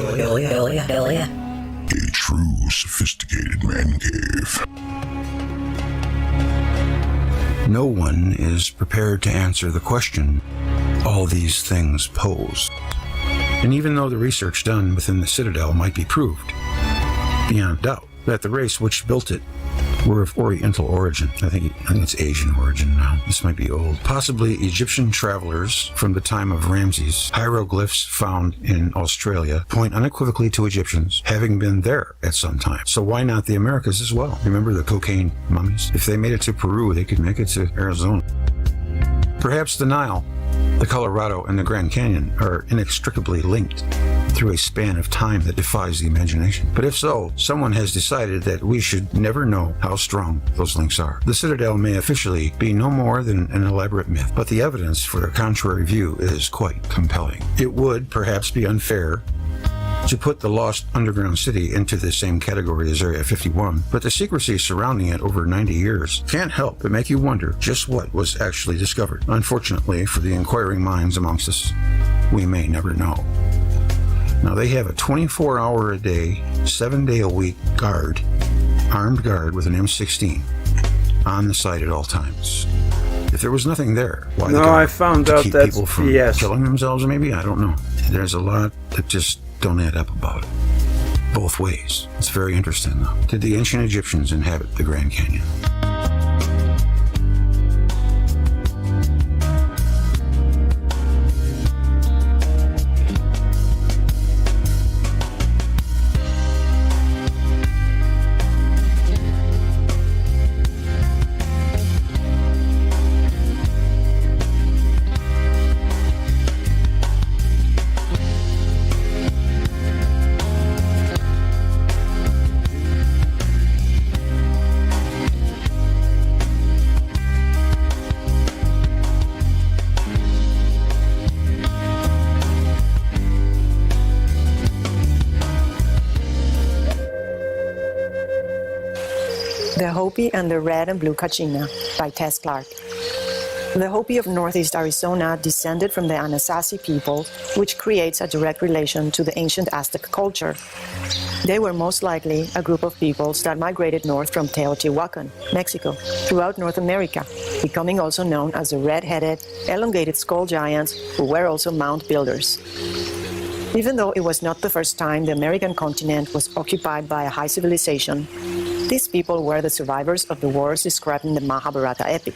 D: A true sophisticated man cave.
A: No one is prepared to answer the question all these things pose. And even though the research done within the Citadel might be proved, beyond doubt, that the race which built it were of Oriental origin. I think it's Asian origin now. This might be old. Possibly Egyptian travelers from the time of Ramses. Hieroglyphs found in Australia point unequivocally to Egyptians having been there at some time. So why not the Americas as well? Remember the cocaine mummies? If they made it to Peru, they could make it to Arizona. Perhaps the Nile, the Colorado, and the Grand Canyon are inextricably linked through a span of time that defies the imagination. But if so, someone has decided that we should never know how strong those links are. The Citadel may officially be no more than an elaborate myth, but the evidence for the contrary view is quite compelling. It would perhaps be unfair to put the lost underground city into the same category as Area 51, but the secrecy surrounding it over 90 years can't help but make you wonder just what was actually discovered. Unfortunately, for the inquiring minds amongst us, we may never know. Now, they have a 24-hour-a-day, 7-day-a-week guard, armed guard with an M16 on the site at all times. If there was nothing there, why the guard?
M: I found
A: to
M: out
A: keep
M: that's
A: people from killing themselves, maybe? I don't know. There's a lot that just don't add up about it. Both ways. It's very interesting, though. Did the ancient Egyptians inhabit the Grand Canyon?
G: The Hopi and the Red and Blue Kachina by Tess Clark. The Hopi of northeast Arizona descended from the Anasazi people, which creates a direct relation to the ancient Aztec culture. They were most likely a group of peoples that migrated north from Teotihuacan, Mexico, throughout North America, becoming also known as the red-headed, elongated skull giants, who were also mound builders. Even though it was not the first time the American continent was occupied by a high civilization, these people were the survivors of the wars described in the Mahabharata epic.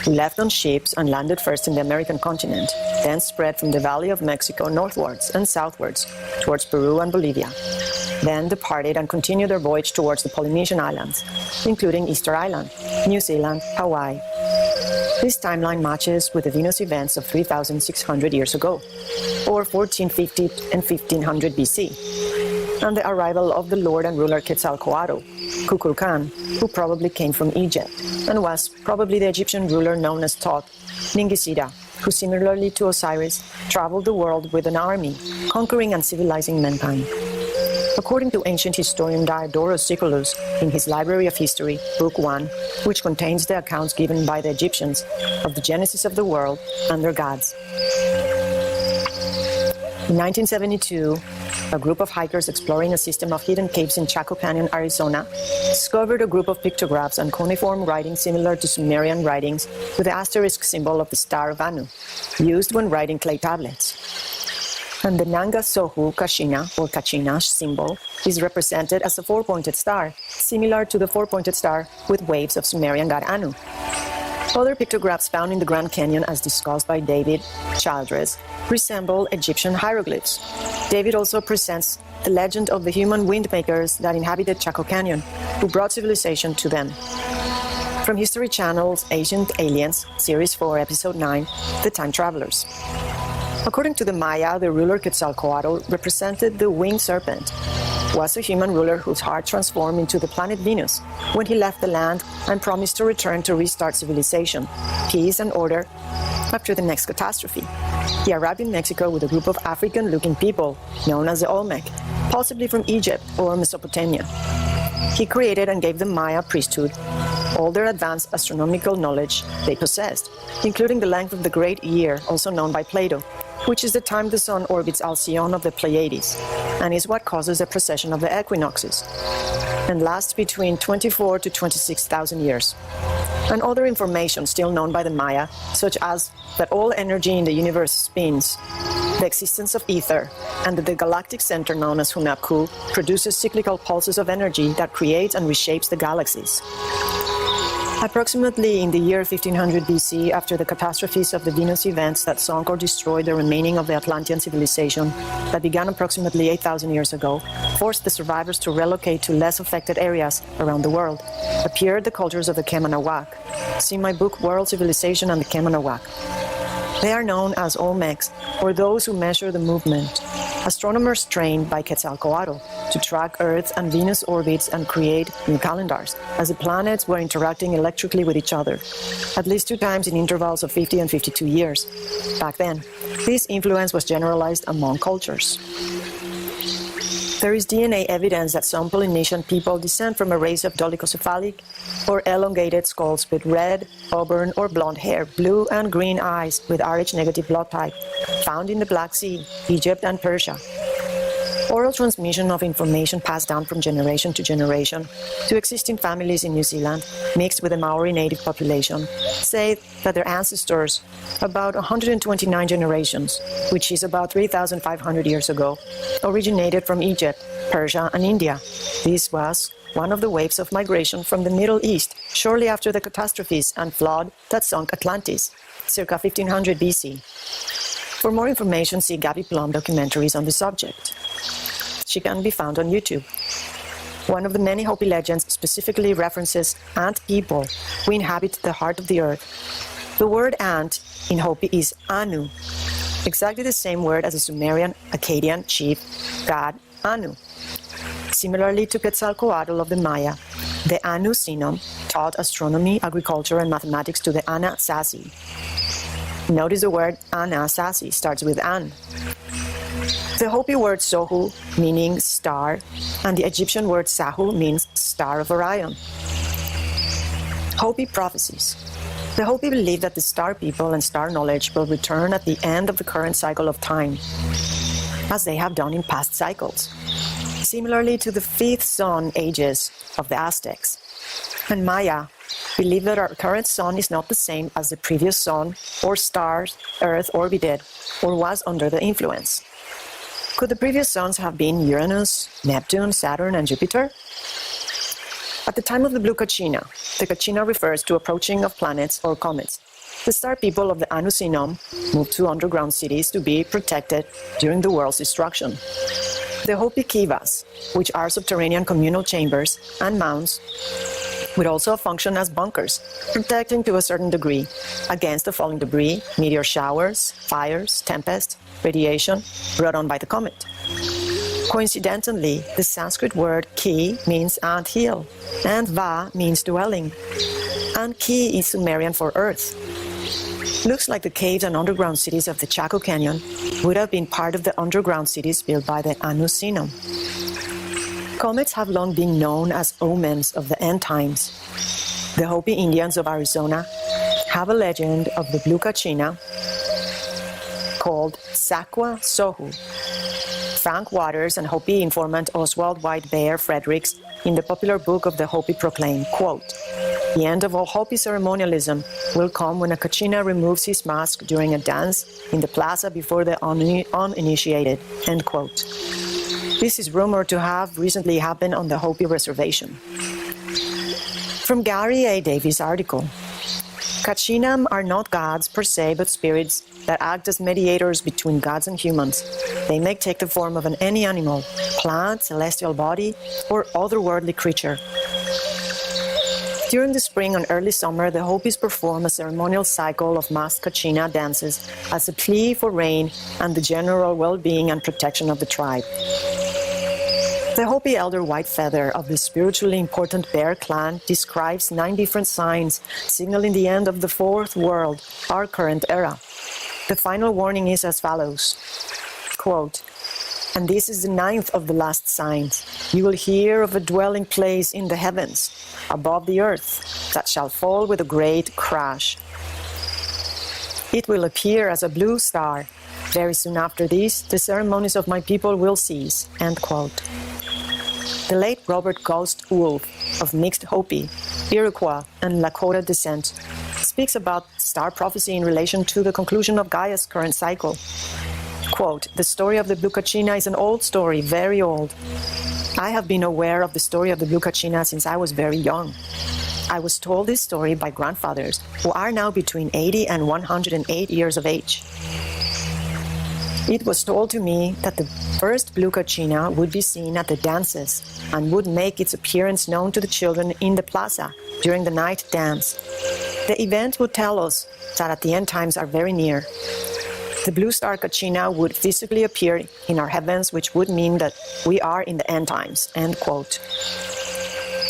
G: We left on ships and landed first in the American continent, then spread from the Valley of Mexico northwards and southwards towards Peru and Bolivia. Then departed and continued their voyage towards the Polynesian Islands, including Easter Island, New Zealand, Hawaii. This timeline matches with the Venus events of 3,600 years ago, or 1450 and 1500 BC, and the arrival of the Lord and ruler Quetzalcoatl, Kukulkan, who probably came from Egypt, and was probably the Egyptian ruler known as Thoth, Ningisida, who similarly to Osiris, traveled the world with an army, conquering and civilizing mankind. According to ancient historian Diodorus Siculus, in his Library of History, Book 1, which contains the accounts given by the Egyptians of the genesis of the world and their gods. In 1972, a group of hikers exploring a system of hidden caves in Chaco Canyon, Arizona, discovered a group of pictographs and cuneiform writings similar to Sumerian writings with the asterisk symbol of the star of Anu, used when writing clay tablets. And the Nanga Sohu Kachina, or Kachina symbol, is represented as a four-pointed star, similar to the four-pointed star with waves of Sumerian god Anu. Other pictographs found in the Grand Canyon, as discussed by David Childress, resemble Egyptian hieroglyphs. David also presents the legend of the human windmakers that inhabited Chaco Canyon, who brought civilization to them. From History Channel's Ancient Aliens, Series 4, Episode 9, The Time Travelers. According to the Maya, the ruler Quetzalcoatl represented the winged serpent, was a human ruler whose heart transformed into the planet Venus when he left the land and promised to return to restart civilization, peace and order after the next catastrophe. He arrived in Mexico with a group of African-looking people known as the Olmec, possibly from Egypt or Mesopotamia. He created and gave the Maya priesthood all their advanced astronomical knowledge they possessed, including the length of the great year, also known by Plato, which is the time the sun orbits Alcyone of the Pleiades, and is what causes the precession of the equinoxes, and lasts between 24 to 26,000 years. And other information still known by the Maya, such as that all energy in the universe spins, the existence of ether, and that the galactic center known as Hunahku produces cyclical pulses of energy that creates and reshapes the galaxies. Approximately in the year 1500 BC, after the catastrophes of the Venus events that sunk or destroyed the remaining of the Atlantean civilization that began approximately 8,000 years ago, forced the survivors to relocate to less affected areas around the world, appeared the cultures of the Kemanawak. See my book World Civilization and the Kemanawak. They are known as Olmecs, or those who measure the movement, astronomers trained by Quetzalcoatl to track Earth and Venus orbits and create new calendars, as the planets were interacting electrically with each other, at least 2 times in intervals of 50 and 52 years. Back then, this influence was generalized among cultures. There is DNA evidence that some Polynesian people descend from a race of dolichocephalic or elongated skulls with red, auburn, or blonde hair, blue and green eyes with Rh-negative blood type, found in the Black Sea, Egypt, and Persia. Oral transmission of information passed down from generation to generation to existing families in New Zealand, mixed with the Maori native population, say that their ancestors, about 129 generations, which is about 3,500 years ago, originated from Egypt, Persia, and India. This was one of the waves of migration from the Middle East shortly after the catastrophes and flood that sunk Atlantis, circa 1500 BC. For more information, see Gabby Plum documentaries on the subject. She can be found on YouTube. One of the many Hopi legends specifically references ant people who inhabit the heart of the earth. The word ant in Hopi is Anu, exactly the same word as the Sumerian Akkadian chief god Anu. Similarly to Quetzalcoatl of the Maya, the Anu Sinom taught astronomy, agriculture, and mathematics to the Anasazi. Notice the word Anasazi starts with An. The Hopi word Sohu, meaning star, and the Egyptian word Sahu means star of Orion. Hopi prophecies. The Hopi believe that the star people and star knowledge will return at the end of the current cycle of time, as they have done in past cycles, similarly to the fifth sun ages of the Aztecs. And Maya believe that our current sun is not the same as the previous sun or stars Earth orbited or was under the influence. Could the previous suns have been Uranus, Neptune, Saturn, and Jupiter? At the time of the Blue Kachina, the Kachina refers to approaching of planets or comets. The star people of the Anusinum moved to underground cities to be protected during the world's destruction. The Hopi Kivas, which are subterranean communal chambers and mounds, would also function as bunkers, protecting to a certain degree against the falling debris, meteor showers, fires, tempests, radiation brought on by the comet. Coincidentally, the Sanskrit word ki means ant-hill, and va means dwelling, and ki is Sumerian for earth. Looks like the caves and underground cities of the Chaco Canyon would have been part of the underground cities built by the Anusinum. Comets have long been known as omens of the end times. The Hopi Indians of Arizona have a legend of the Blue Kachina called Sakwa Sohu. Frank Waters and Hopi informant Oswald White Bear Fredericks in the popular book of the Hopi proclaim, quote, "The end of all Hopi ceremonialism will come when a Kachina removes his mask during a dance in the plaza before the uninitiated," end quote. This is rumored to have recently happened on the Hopi reservation. From Gary A. Davies' article, Kachinam are not gods per se, but spirits that act as mediators between gods and humans. They may take the form of any animal, plant, celestial body, or otherworldly creature. During the spring and early summer, the Hopis perform a ceremonial cycle of masked Kachina dances as a plea for rain and the general well-being and protection of the tribe. The Hopi elder White Feather of the spiritually important Bear clan describes 9 different signs signaling the end of the fourth world, our current era. The final warning is as follows, quote, "And this is the 9th of the last signs. You will hear of a dwelling place in the heavens, above the earth, that shall fall with a great crash. It will appear as a blue star. Very soon after this, the ceremonies of my people will cease," end quote. The late Robert Ghost Wolf of mixed Hopi, Iroquois, and Lakota descent speaks about star prophecy in relation to the conclusion of Gaia's current cycle. Quote, "The story of the Blue Kachina is an old story, very old. I have been aware of the story of the Blue Kachina since I was very young. I was told this story by grandfathers who are now between 80 and 108 years of age. It was told to me that the first Blue Kachina would be seen at the dances and would make its appearance known to the children in the plaza during the night dance. The event would tell us that at the end times are very near. The blue star Kachina would physically appear in our heavens, which would mean that we are in the end times," end quote.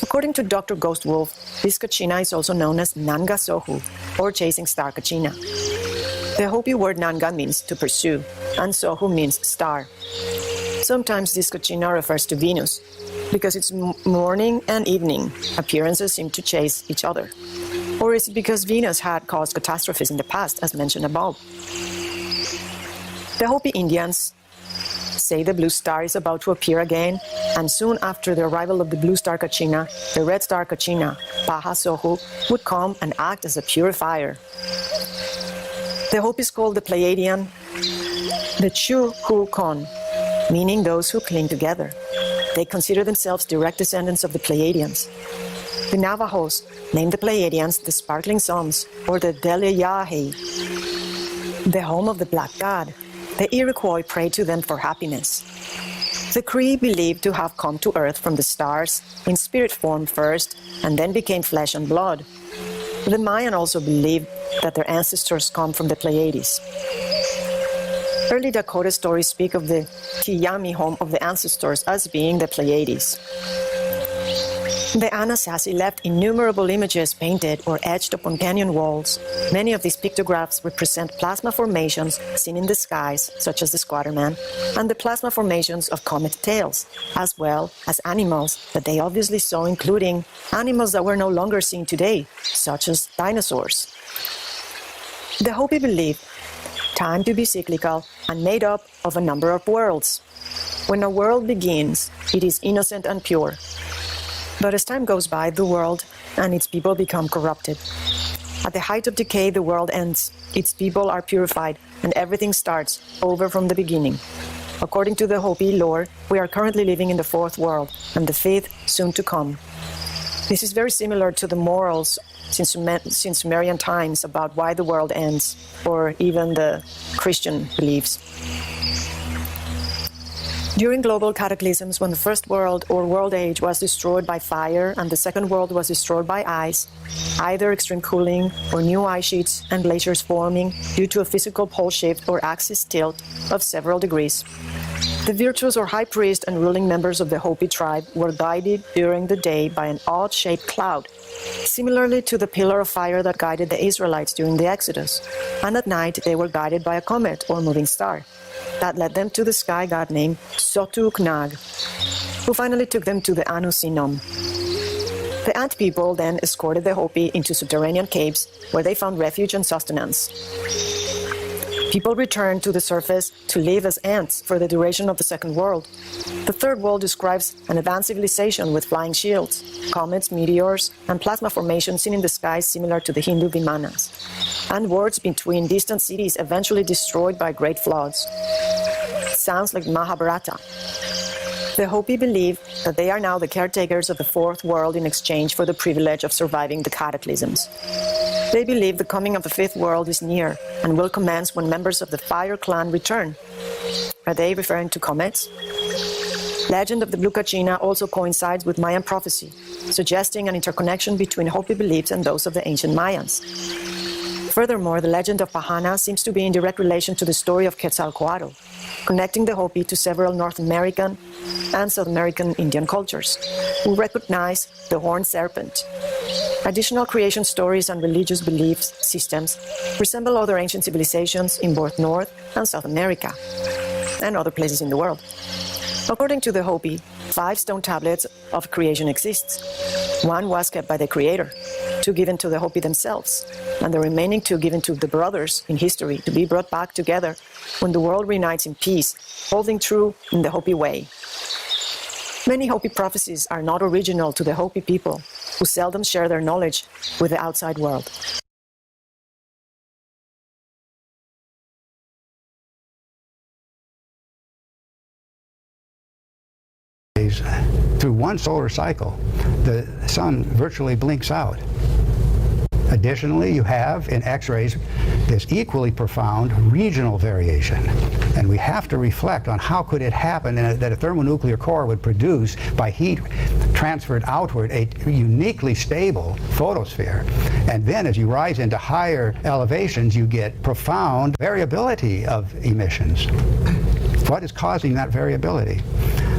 G: According to Dr. Ghost Wolf, this Kachina is also known as Nanga Sohu, or chasing star Kachina. The Hopi word Nanga means to pursue, and Sohu means star. Sometimes this Kachina refers to Venus, because its morning and evening appearances seem to chase each other. Or is it because Venus had caused catastrophes in the past, as mentioned above? The Hopi Indians say the blue star is about to appear again, and soon after the arrival of the blue star Kachina, the red star Kachina, Paha Sohu, would come and act as a purifier. The Hopis call the Pleiadian the Chu Hu Kon, meaning those who cling together. They consider themselves direct descendants of the Pleiadians. The Navajos name the Pleiadians the Sparkling Suns, or the Deleyahe, the home of the Black God. The Iroquois pray to them for happiness. The Cree believed to have come to earth from the stars in spirit form first, and then became flesh and blood. The Mayan also believed that their ancestors come from the Pleiades. Early Dakota stories speak of the Tiyami home of the ancestors as being the Pleiades. The Anasazi left innumerable images painted or etched upon canyon walls. Many of these pictographs represent plasma formations seen in the skies, such as the Squatterman, and the plasma formations of comet tails, as well as animals that they obviously saw, including animals that were no longer seen today, such as dinosaurs. The Hopi believed time to be cyclical and made up of a number of worlds. When a world begins, it is innocent and pure. But as time goes by, the world and its people become corrupted. At the height of decay, the world ends, its people are purified, and everything starts over from the beginning. According to the Hopi lore, we are currently living in the fourth world, and the fifth soon to come. This is very similar to the morals since Sumerian times about why the world ends, or even the Christian beliefs. During global cataclysms, when the first world or world age was destroyed by fire and the second world was destroyed by ice, either extreme cooling or new ice sheets and glaciers forming due to a physical pole shift or axis tilt of several degrees, the virtuous or high priest and ruling members of the Hopi tribe were guided during the day by an odd-shaped cloud, similarly to the pillar of fire that guided the Israelites during the Exodus, and at night they were guided by a comet or moving star that led them to the sky god named Sotuknag, who finally took them to the Anu Sinom. The ant people then escorted the Hopi into subterranean caves where they found refuge and sustenance. People returned to the surface to live as ants for the duration of the second world. The third world describes an advanced civilization with flying shields, comets, meteors, and plasma formations seen in the skies similar to the Hindu Vimanas, and wars between distant cities eventually destroyed by great floods. Sounds like Mahabharata. The Hopi believe that they are now the caretakers of the fourth world in exchange for the privilege of surviving the cataclysms. They believe the coming of the fifth world is near and will commence when members of the Fire Clan return. Are they referring to comets? Legend of the Blue Kachina also coincides with Mayan prophecy, suggesting an interconnection between Hopi beliefs and those of the ancient Mayans. Furthermore, the legend of Pahana seems to be in direct relation to the story of Quetzalcoatl, connecting the Hopi to several North American and South American Indian cultures, who recognize the horned serpent. Additional creation stories and religious belief systems resemble other ancient civilizations in both North and South America, and other places in the world. According to the Hopi, 5 stone tablets of creation exist. 1 was kept by the Creator, 2 given to the Hopi themselves, and the remaining 2 given to the brothers in history to be brought back together when the world reunites in peace, holding true in the Hopi way. Many Hopi prophecies are not original to the Hopi people, who seldom share their knowledge with the outside world.
M: Through one solar cycle, the sun virtually blinks out. Additionally, you have in X-rays this equally profound regional variation. And we have to reflect on how could it happen that a thermonuclear core would produce, by heat transferred outward, a uniquely stable photosphere. And then as you rise into higher elevations, you get profound variability of emissions. What is causing that variability?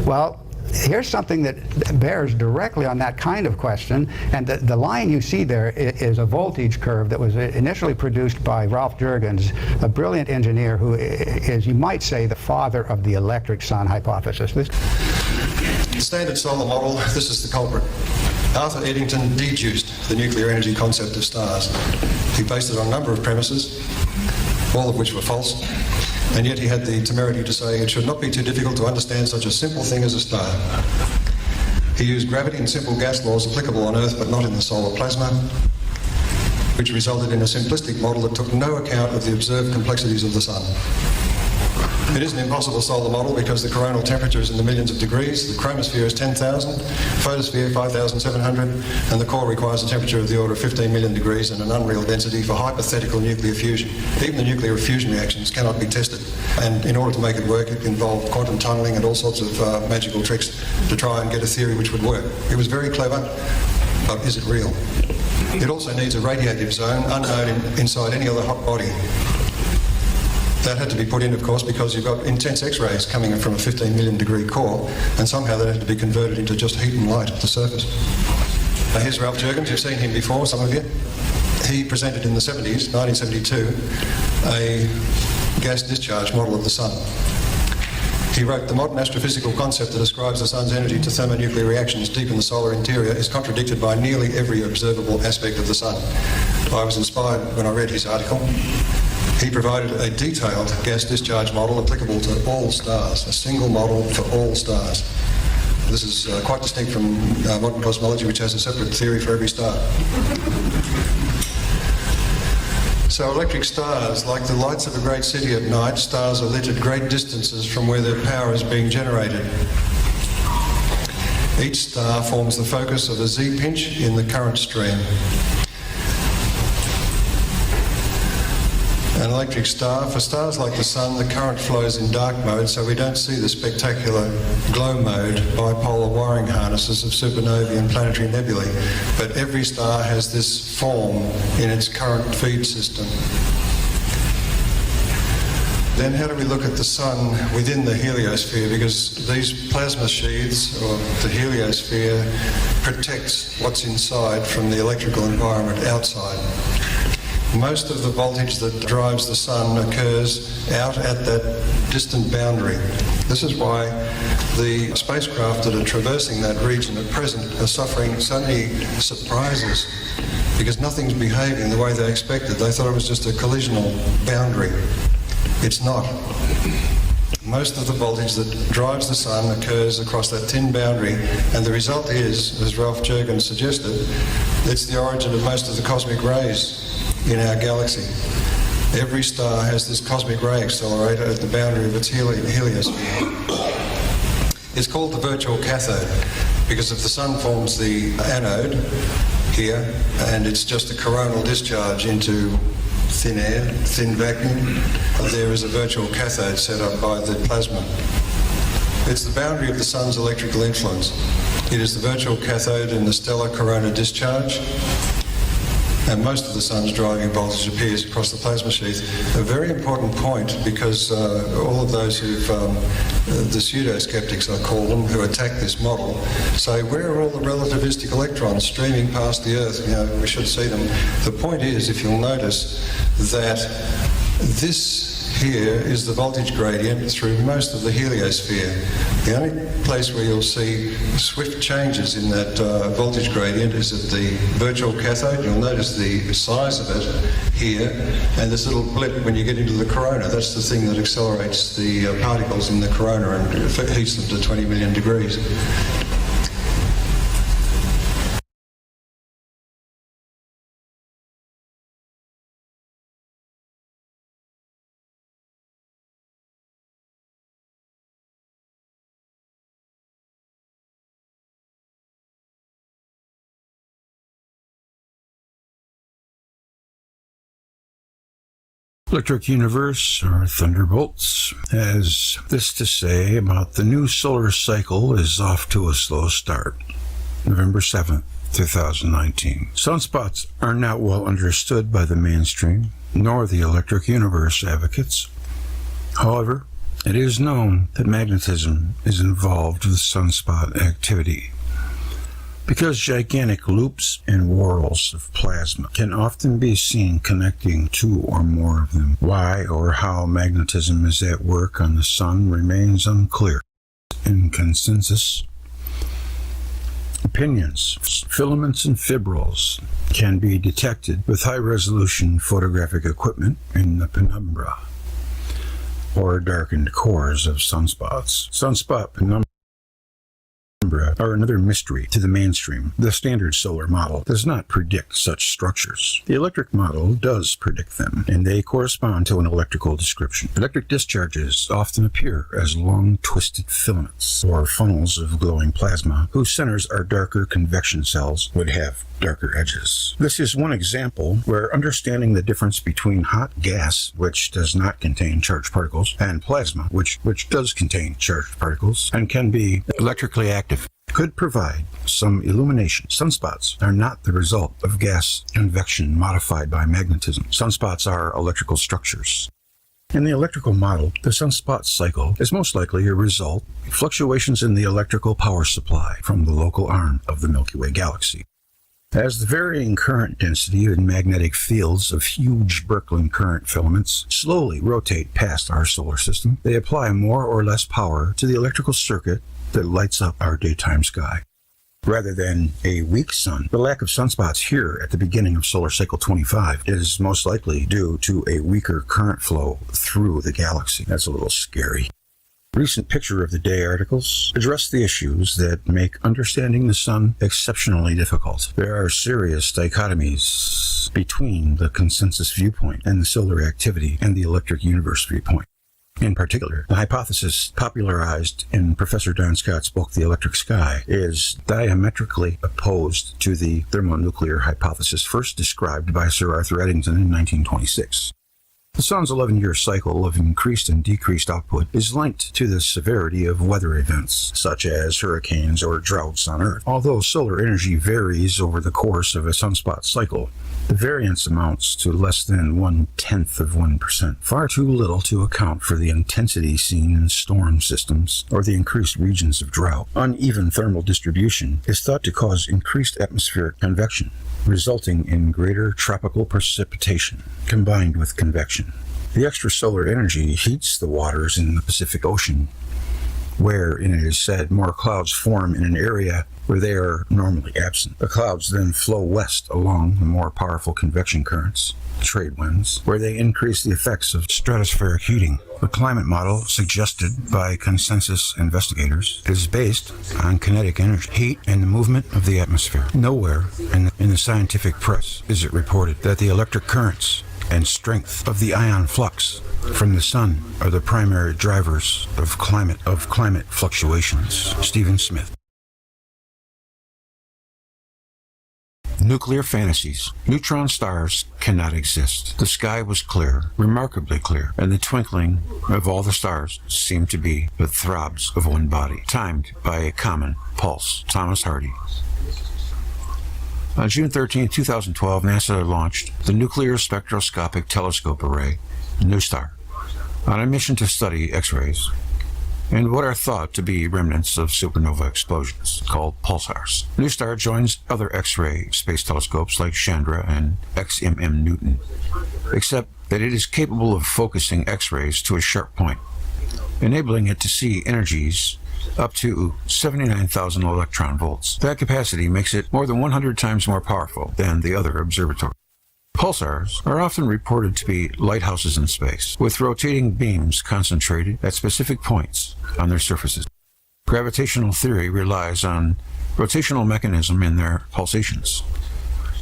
M: Well, here's something that bears directly on that kind of question, and the line you see there is a voltage curve that was initially produced by Ralph Jurgens, a brilliant engineer who is, you might say, the father of the electric sun hypothesis.
N: The standard solar model, this is the culprit. Arthur Eddington deduced the nuclear energy concept of stars. He based it on a number of premises, all of which were false. And yet he had the temerity to say it should not be too difficult to understand such a simple thing as a star. He used gravity and simple gas laws applicable on Earth but not in the solar plasma, which resulted in a simplistic model that took no account of the observed complexities of the sun. It is an impossible solar model because the coronal temperature is in the millions of degrees, the chromosphere is 10,000, photosphere 5,700, and the core requires a temperature of the order of 15 million degrees and an unreal density for hypothetical nuclear fusion. Even the nuclear fusion reactions cannot be tested, and in order to make it work, it involved quantum tunneling and all sorts of magical tricks to try and get a theory which would work. It was very clever, but is it real? It also needs a radiative zone unknown inside any other hot body. That had to be put in, of course, because you've got intense X-rays coming from a 15 million degree core, and somehow that had to be converted into just heat and light at the surface. Here's Ralph Jurgens. You've seen him before, some of you. He presented in the 70s, 1972, a gas discharge model of the sun. He wrote, "The modern astrophysical concept that ascribes the sun's energy to thermonuclear reactions deep in the solar interior is contradicted by nearly every observable aspect of the sun." I was inspired when I read his article. He provided a detailed gas discharge model applicable to all stars, a single model for all stars. This is quite distinct from modern cosmology, which has a separate theory for every star. So electric stars, like the lights of a great city at night, stars are lit at great distances from where their power is being generated. Each star forms the focus of a Z-pinch in the current stream. An electric star, for stars like the sun, the current flows in dark mode, so we don't see the spectacular glow mode bipolar wiring harnesses of supernovae and planetary nebulae. But every star has this form in its current feed system. Then how do we look at the sun within the heliosphere? Because these plasma sheaths, or the heliosphere, protects what's inside from the electrical environment outside. Most of the voltage that drives the sun occurs out at that distant boundary. This is why the spacecraft that are traversing that region at present are suffering so many surprises, because nothing's behaving the way they expected. They thought it was just a collisional boundary. It's not. Most of the voltage that drives the sun occurs across that thin boundary, and the result is, as Ralph Jurgens suggested, it's the origin of most of the cosmic rays in our galaxy. Every star has this cosmic ray accelerator at the boundary of its heliosphere. It's called the virtual cathode because if the sun forms the anode here, and it's just a coronal discharge into thin air, thin vacuum, there is a virtual cathode set up by the plasma. It's the boundary of the sun's electrical influence. It is the virtual cathode in the stellar corona discharge, and most of the sun's driving voltage appears across the plasma sheath. A very important point, because all of those who've, the pseudo-skeptics I call them, who attack this model, say, where are all the relativistic electrons streaming past the Earth? You know, we should see them. The point is, if you'll notice, that this here is the voltage gradient through most of the heliosphere. The only place where you'll see swift changes in that voltage gradient is at the virtual cathode. You'll notice the size of it here, and this little blip when you get into the corona. That's the thing that accelerates the particles in the corona and heats them to 20 million degrees.
A: Electric Universe, or Thunderbolts, has this to say about the new solar cycle is off to a slow start. November 7th, 2019. Sunspots are not well understood by the mainstream, nor the Electric Universe advocates. However, it is known that magnetism is involved with sunspot activity, because gigantic loops and whorls of plasma can often be seen connecting two or more of them. Why or how magnetism is at work on the sun remains unclear. In consensus opinions, filaments and fibrils can be detected with high-resolution photographic equipment in the penumbra, or darkened cores of sunspots. Sunspot penumbra are another mystery to the mainstream. The standard solar model does not predict such structures. The electric model does predict them, and they correspond to an electrical description. Electric discharges often appear as long, twisted filaments, or funnels of glowing plasma, whose centers are darker convection cells would have darker edges. This is one example where understanding the difference between hot gas, which does not contain charged particles, and plasma, which does contain charged particles and can be electrically active, could provide some illumination. Sunspots are not the result of gas convection modified by magnetism. Sunspots are electrical structures. In the electrical model, the sunspot cycle is most likely a result of fluctuations in the electrical power supply from the local arm of the Milky Way galaxy. As the varying current density and magnetic fields of huge Birkeland current filaments slowly rotate past our solar system, they apply more or less power to the electrical circuit that lights up our daytime sky. Rather than a weak sun, the lack of sunspots here at the beginning of solar cycle 25 is most likely due to a weaker current flow through the galaxy. That's a little scary. Recent Picture of the Day articles address the issues that make understanding the sun exceptionally difficult. There are serious dichotomies between the consensus viewpoint and the solar activity and the electric universe viewpoint. In particular, the hypothesis popularized in Professor Don Scott's book, The Electric Sky, is diametrically opposed to the thermonuclear hypothesis first described by Sir Arthur Eddington in 1926. The sun's 11-year cycle of increased and decreased output is linked to the severity of weather events, such as hurricanes or droughts on Earth. Although solar energy varies over the course of a sunspot cycle, the variance amounts to less than 0.1%, far too little to account for the intensity seen in storm systems or the increased regions of drought. Uneven thermal distribution is thought to cause increased atmospheric convection, resulting in greater tropical precipitation combined with convection. The extra solar energy heats the waters in the Pacific Ocean, wherein it is said more clouds form in an area where they are normally absent. The clouds then flow west along the more powerful convection currents, trade winds, where they increase the effects of stratospheric heating. The climate model suggested by consensus investigators is based on kinetic energy, heat, and the movement of the atmosphere. Nowhere in the scientific press is it reported that the electric currents and strength of the ion flux from the sun are the primary drivers of climate fluctuations. Stephen Smith. Nuclear fantasies. Neutron stars cannot exist. The sky was clear, remarkably clear, and the twinkling of all the stars seemed to be the throbs of one body, timed by a common pulse. Thomas Hardy. On June 13, 2012, NASA launched the Nuclear Spectroscopic Telescope Array, NuSTAR, on a mission to study X-rays and what are thought to be remnants of supernova explosions, called pulsars. NuSTAR joins other X-ray space telescopes like Chandra and XMM Newton, except that it is capable of focusing X-rays to a sharp point, enabling it to see energies up to 79,000 electron volts. That capacity makes it more than 100 times more powerful than the other observatories. Pulsars are often reported to be lighthouses in space, with rotating beams concentrated at specific points on their surfaces. Gravitational theory relies on rotational mechanism in their pulsations.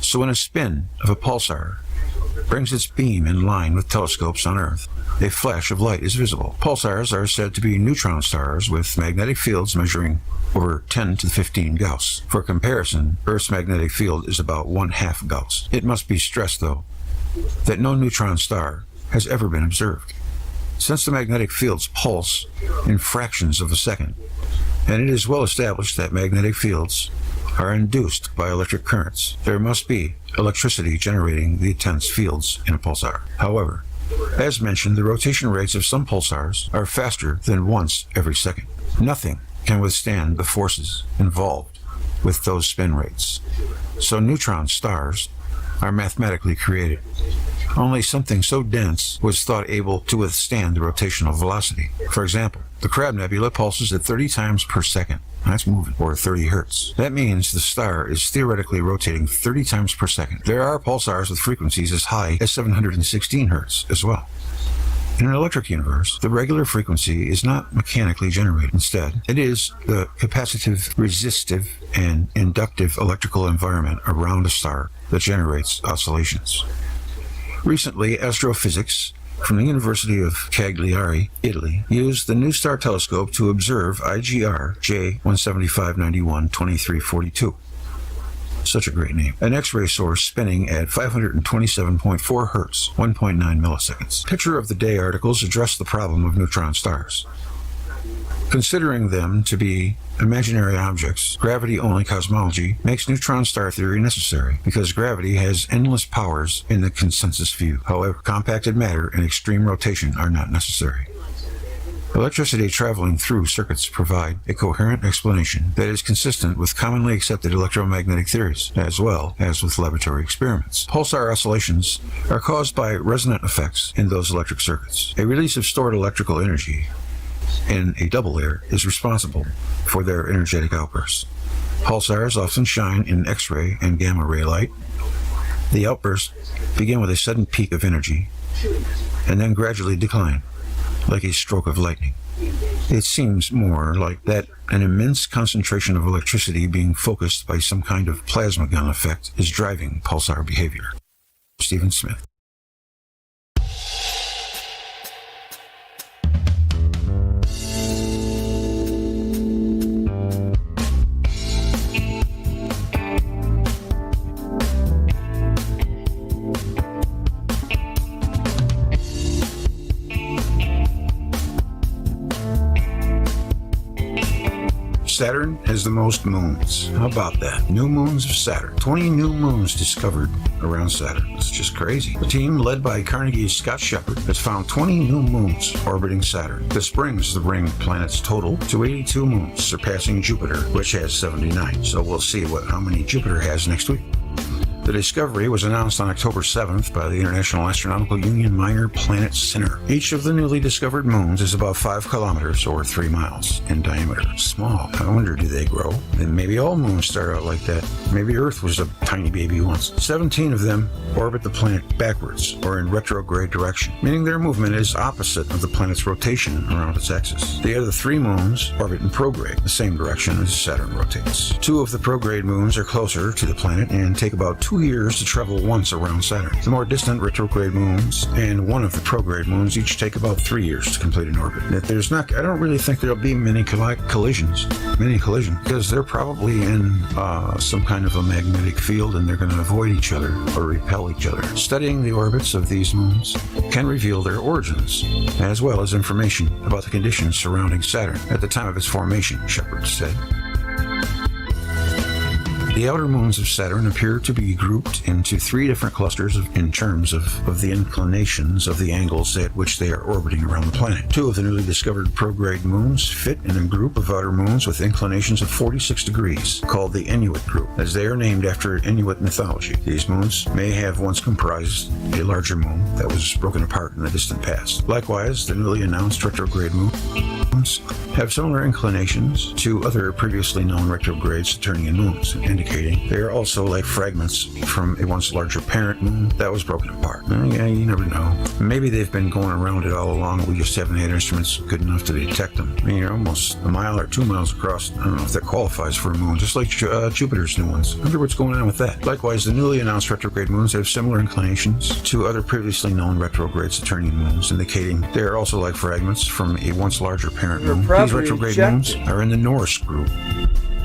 A: So when a spin of a pulsar brings its beam in line with telescopes on Earth, a flash of light is visible. Pulsars are said to be neutron stars with magnetic fields measuring over 10 to the 15 Gauss. For comparison, Earth's magnetic field is about 1/2 Gauss. It must be stressed, though, that no neutron star has ever been observed. Since the magnetic fields pulse in fractions of a second, and it is well established that magnetic fields are induced by electric currents, there must be electricity generating the intense fields in a pulsar. However, as mentioned, the rotation rates of some pulsars are faster than once every second. Nothing can withstand the forces involved with those spin rates. So neutron stars are mathematically created. Only something so dense was thought able to withstand the rotational velocity. For example, the Crab Nebula pulses at 30 times per second. That's moving, or 30 hertz. That means the star is theoretically rotating 30 times per second. There are pulsars with frequencies as high as 716 hertz as well. In an electric universe, the regular frequency is not mechanically generated. Instead, it is the capacitive, resistive, and inductive electrical environment around a star that generates oscillations. Recently, astrophysics from the University of Cagliari, Italy, used the NuSTAR telescope to observe IGR J17591-2342. Such a great name. An X-ray source spinning at 527.4 hertz, 1.9 milliseconds. Picture of the Day articles address the problem of neutron stars. Considering them to be imaginary objects, gravity-only cosmology makes neutron star theory necessary because gravity has endless powers in the consensus view. However, compacted matter and extreme rotation are not necessary. Electricity traveling through circuits provide a coherent explanation that is consistent with commonly accepted electromagnetic theories, as well as with laboratory experiments. Pulsar oscillations are caused by resonant effects in those electric circuits. A release of stored electrical energy in a double layer is responsible for their energetic outbursts. Pulsars often shine in X-ray and gamma ray light. The outbursts begin with a sudden peak of energy and then gradually decline, like a stroke of lightning. It seems more like that an immense concentration of electricity being focused by some kind of plasma gun effect is driving pulsar behavior. Stephen Smith. Saturn has the most moons. How about that? New moons of Saturn. 20 new moons discovered around Saturn. It's just crazy. The team, led by Carnegie's Scott Shepard, has found 20 new moons orbiting Saturn. This brings the ring planet's total to 82 moons, surpassing Jupiter, which has 79. So we'll see how many Jupiter has next week. The discovery was announced on October 7th by the International Astronomical Union Minor Planet Center. Each of the newly discovered moons is about 5 kilometers or 3 miles in diameter. Small. I wonder, do they grow? Then maybe all moons start out like that. Maybe Earth was a tiny baby once. 17 of them orbit the planet backwards or in retrograde direction, meaning their movement is opposite of the planet's rotation around its axis. The other 3 moons orbit in prograde, the same direction as Saturn rotates. 2 of the prograde moons are closer to the planet and take about 2 years to travel once around Saturn. The more distant retrograde moons and one of the prograde moons each take about 3 years to complete an orbit. I don't really think there'll be many collisions, because they're probably in some kind of a magnetic field and they're going to avoid each other or repel each other. Studying the orbits of these moons can reveal their origins, as well as information about the conditions surrounding Saturn at the time of its formation, Shepard said. The outer moons of Saturn appear to be grouped into 3 different clusters in terms of the inclinations of the angles at which they are orbiting around the planet. 2 of the newly discovered prograde moons fit in a group of outer moons with inclinations of 46 degrees, called the Inuit group, as they are named after Inuit mythology. These moons may have once comprised a larger moon that was broken apart in the distant past. Likewise, the newly announced retrograde moons have similar inclinations to other previously known retrograde Saturnian moons, indicating they are also like fragments from a once larger parent moon that was broken apart. Yeah, you never know. Maybe they've been going around it all along. We just haven't had instruments good enough to detect them. I mean, you're almost a mile or 2 miles across. I don't know if that qualifies for a moon, just like Jupiter's new ones. I wonder what's going on with that. Likewise, the newly announced retrograde moons have similar inclinations to other previously known retrograde Saturnian moons, indicating they are also like fragments from a once larger parent moon. These retrograde moons are in the Norse group.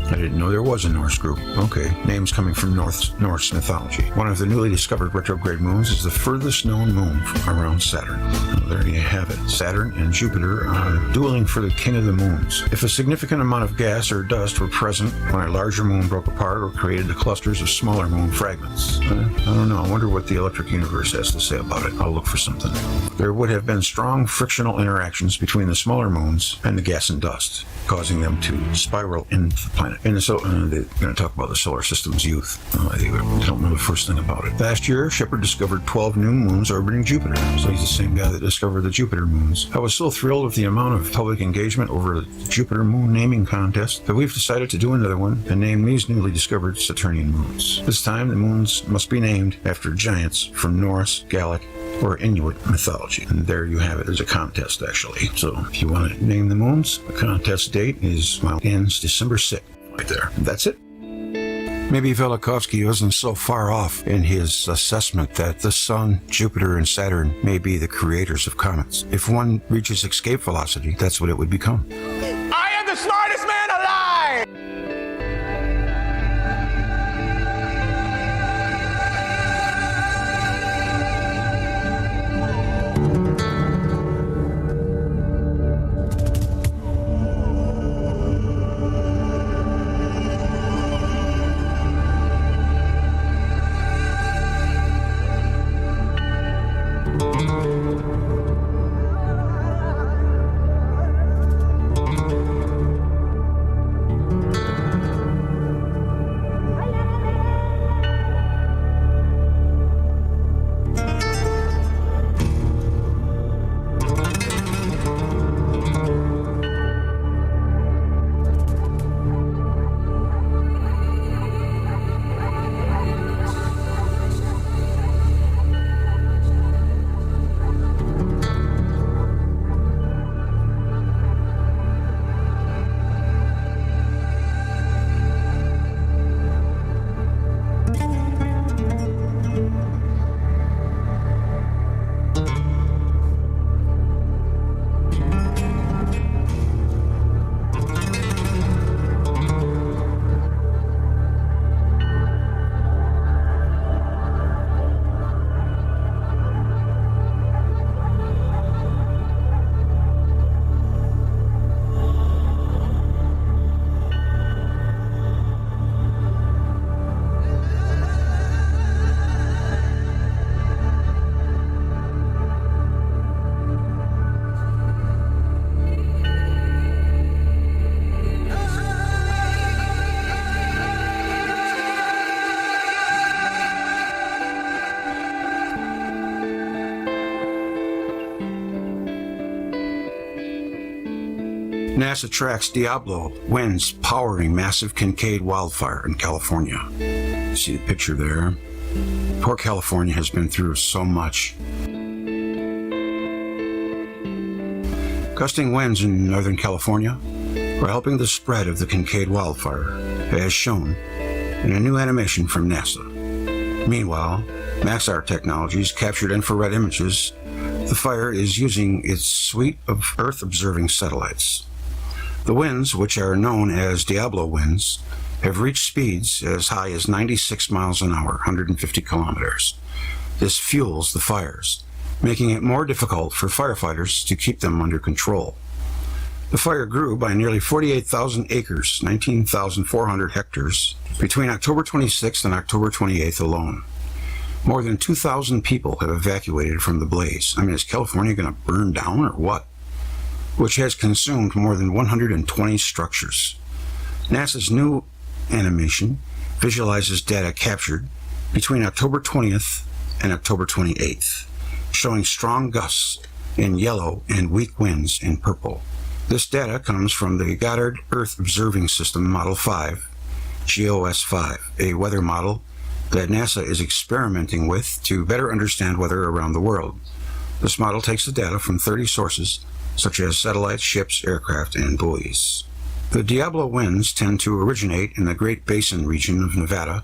A: I didn't know there was a Norse group. Okay, names coming from Norse mythology. One of the newly discovered retrograde moons is the furthest known moon around Saturn. Well, there you have it. Saturn and Jupiter are dueling for the king of the moons. If a significant amount of gas or dust were present when a larger moon broke apart or created the clusters of smaller moon fragments, I don't know. I wonder what the electric universe has to say about it. I'll look for something. There would have been strong frictional interactions between the smaller moons and the gas and dust, causing them to spiral into the planet. And they're going to talk about the solar system's youth. They don't know the first thing about it. Last year, Shepard discovered 12 new moons orbiting Jupiter. So he's the same guy that discovered the Jupiter moons. I was so thrilled with the amount of public engagement over the Jupiter moon naming contest that we've decided to do another one and name these newly discovered Saturnian moons. This time, the moons must be named after giants from Norse, Gallic, or Inuit mythology. And there you have it. There's a contest, actually. So if you want to name the moons, the contest date ends December 6th. Right there. That's it. Maybe Velikovsky wasn't so far off in his assessment that the Sun, Jupiter, and Saturn may be the creators of comets. If one reaches escape velocity, that's what it would become.
F: I am the smartest man alive!
A: NASA tracks Diablo winds powering massive Kincaid wildfire in California. See the picture there? Poor California has been through so much. Gusting winds in Northern California are helping the spread of the Kincaid wildfire, as shown in a new animation from NASA. Meanwhile, QUASAR Technologies captured infrared images. The fire is using its suite of Earth-observing satellites. The winds, which are known as Diablo winds, have reached speeds as high as 96 miles an hour, 150 kilometers. This fuels the fires, making it more difficult for firefighters to keep them under control. The fire grew by nearly 48,000 acres, 19,400 hectares, between October 26th and October 28th alone. More than 2,000 people have evacuated from the blaze. I mean, is California going to burn down or what? Which has consumed more than 120 structures. NASA's new animation visualizes data captured between October 20th and October 28th, showing strong gusts in yellow and weak winds in purple. This data comes from the Goddard Earth Observing System Model 5, GOS-5, a weather model that NASA is experimenting with to better understand weather around the world. This model takes the data from 30 sources, such as satellites, ships, aircraft, and buoys. The Diablo winds tend to originate in the Great Basin region of Nevada.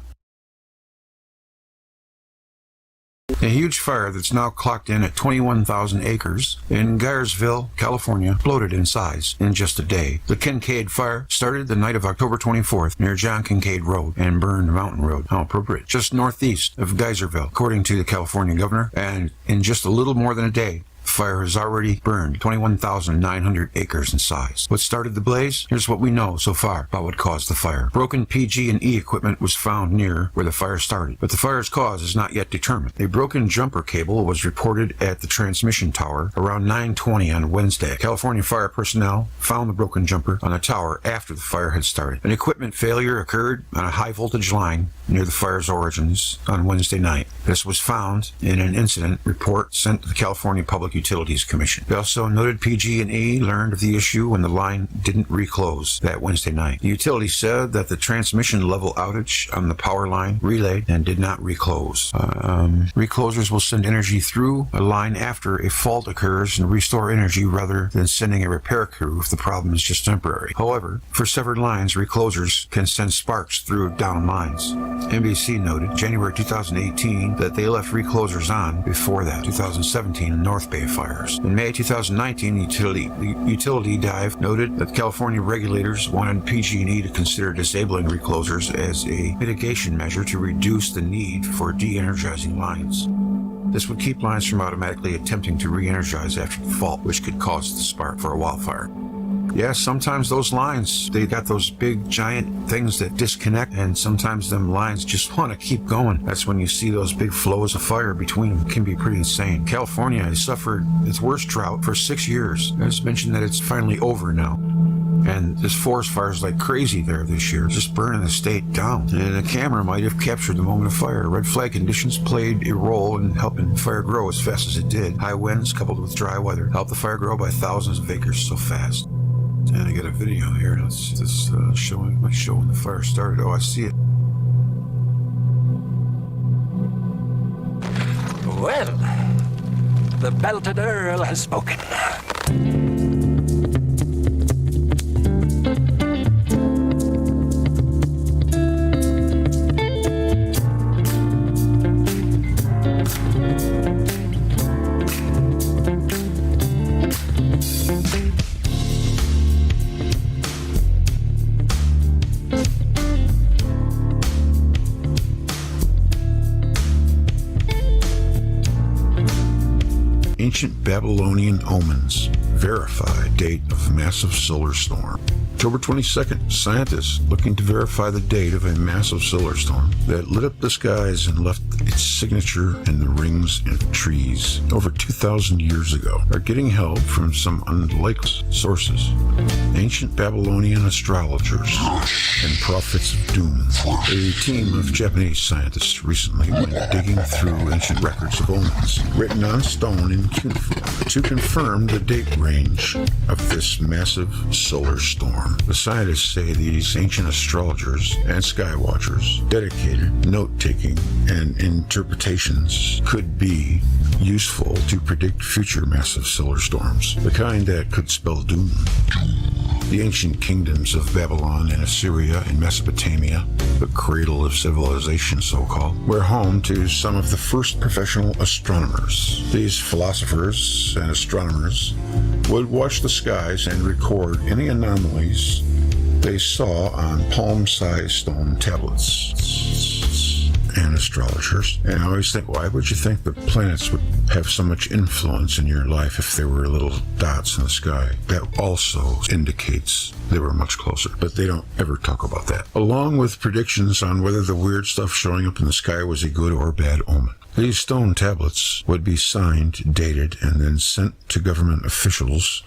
A: A huge fire that's now clocked in at 21,000 acres in Gyersville, California, exploded in size in just a day. The Kincaid fire started the night of October 24th near John Kincaid Road and burned Mountain Road, how appropriate, just northeast of Geyserville, according to the California governor, and in just a little more than a day, the fire has already burned 21,900 acres in size. What started the blaze? Here's what we know so far about what caused the fire. Broken PG&E equipment was found near where the fire started, but the fire's cause is not yet determined. A broken jumper cable was reported at the transmission tower around 9:20 on Wednesday. California fire personnel found the broken jumper on the tower after the fire had started. An equipment failure occurred on a high-voltage line near the fire's origins on Wednesday night. This was found in an incident report sent to the California Public Utilities Commission. They also noted PG&E learned of the issue when the line didn't reclose that Wednesday night. The utility said that the transmission level outage on the power line relayed and did not reclose. Reclosers will send energy through a line after a fault occurs and restore energy rather than sending a repair crew if the problem is just temporary. However, for severed lines, reclosers can send sparks through down lines. NBC noted January 2018 that they left reclosers on before that, 2017 North Bay fires. In May 2019, the utility dive noted that California regulators wanted PG&E to consider disabling reclosers as a mitigation measure to reduce the need for de-energizing lines. This would keep lines from automatically attempting to re-energize after the fault, which could cause the spark for a wildfire. Yeah, sometimes those lines, they got those big giant things that disconnect, and sometimes them lines just want to keep going. That's when you see those big flows of fire between them. It can be pretty insane. California has suffered its worst drought for 6 years. It's mentioned that it's finally over now. And this forest fire is like crazy there this year, just burning the state down. And a camera might have captured the moment of fire. Red flag conditions played a role in helping the fire grow as fast as it did. High winds coupled with dry weather helped the fire grow by thousands of acres so fast. And I got a video here. That's showing when the fire started. Oh, I see it.
O: Well, the belted Earl has spoken.
A: Ancient Babylonian omens verify date of massive solar storm. October 22nd, scientists looking to verify the date of a massive solar storm that lit up the skies and left its signature in the rings and trees over 2,000 years ago are getting help from some unlikely sources. Ancient Babylonian astrologers and prophets of doom. A team of Japanese scientists recently went digging through ancient records of omens written on stone in cuneiform to confirm the date range of this massive solar storm. The scientists say these ancient astrologers and skywatchers' dedicated note-taking and interpretations could be useful to predict future massive solar storms, the kind that could spell doom. The ancient kingdoms of Babylon and Assyria and Mesopotamia, the cradle of civilization so-called, were home to some of the first professional astronomers. These philosophers and astronomers would watch the skies and record any anomalies they saw on palm-sized stone tablets. And astrologers. And I always think, why would you think the planets would have so much influence in your life if they were little dots in the sky? That also indicates they were much closer, but they don't ever talk about that. Along with predictions on whether the weird stuff showing up in the sky was a good or bad omen. These stone tablets would be signed, dated, and then sent to government officials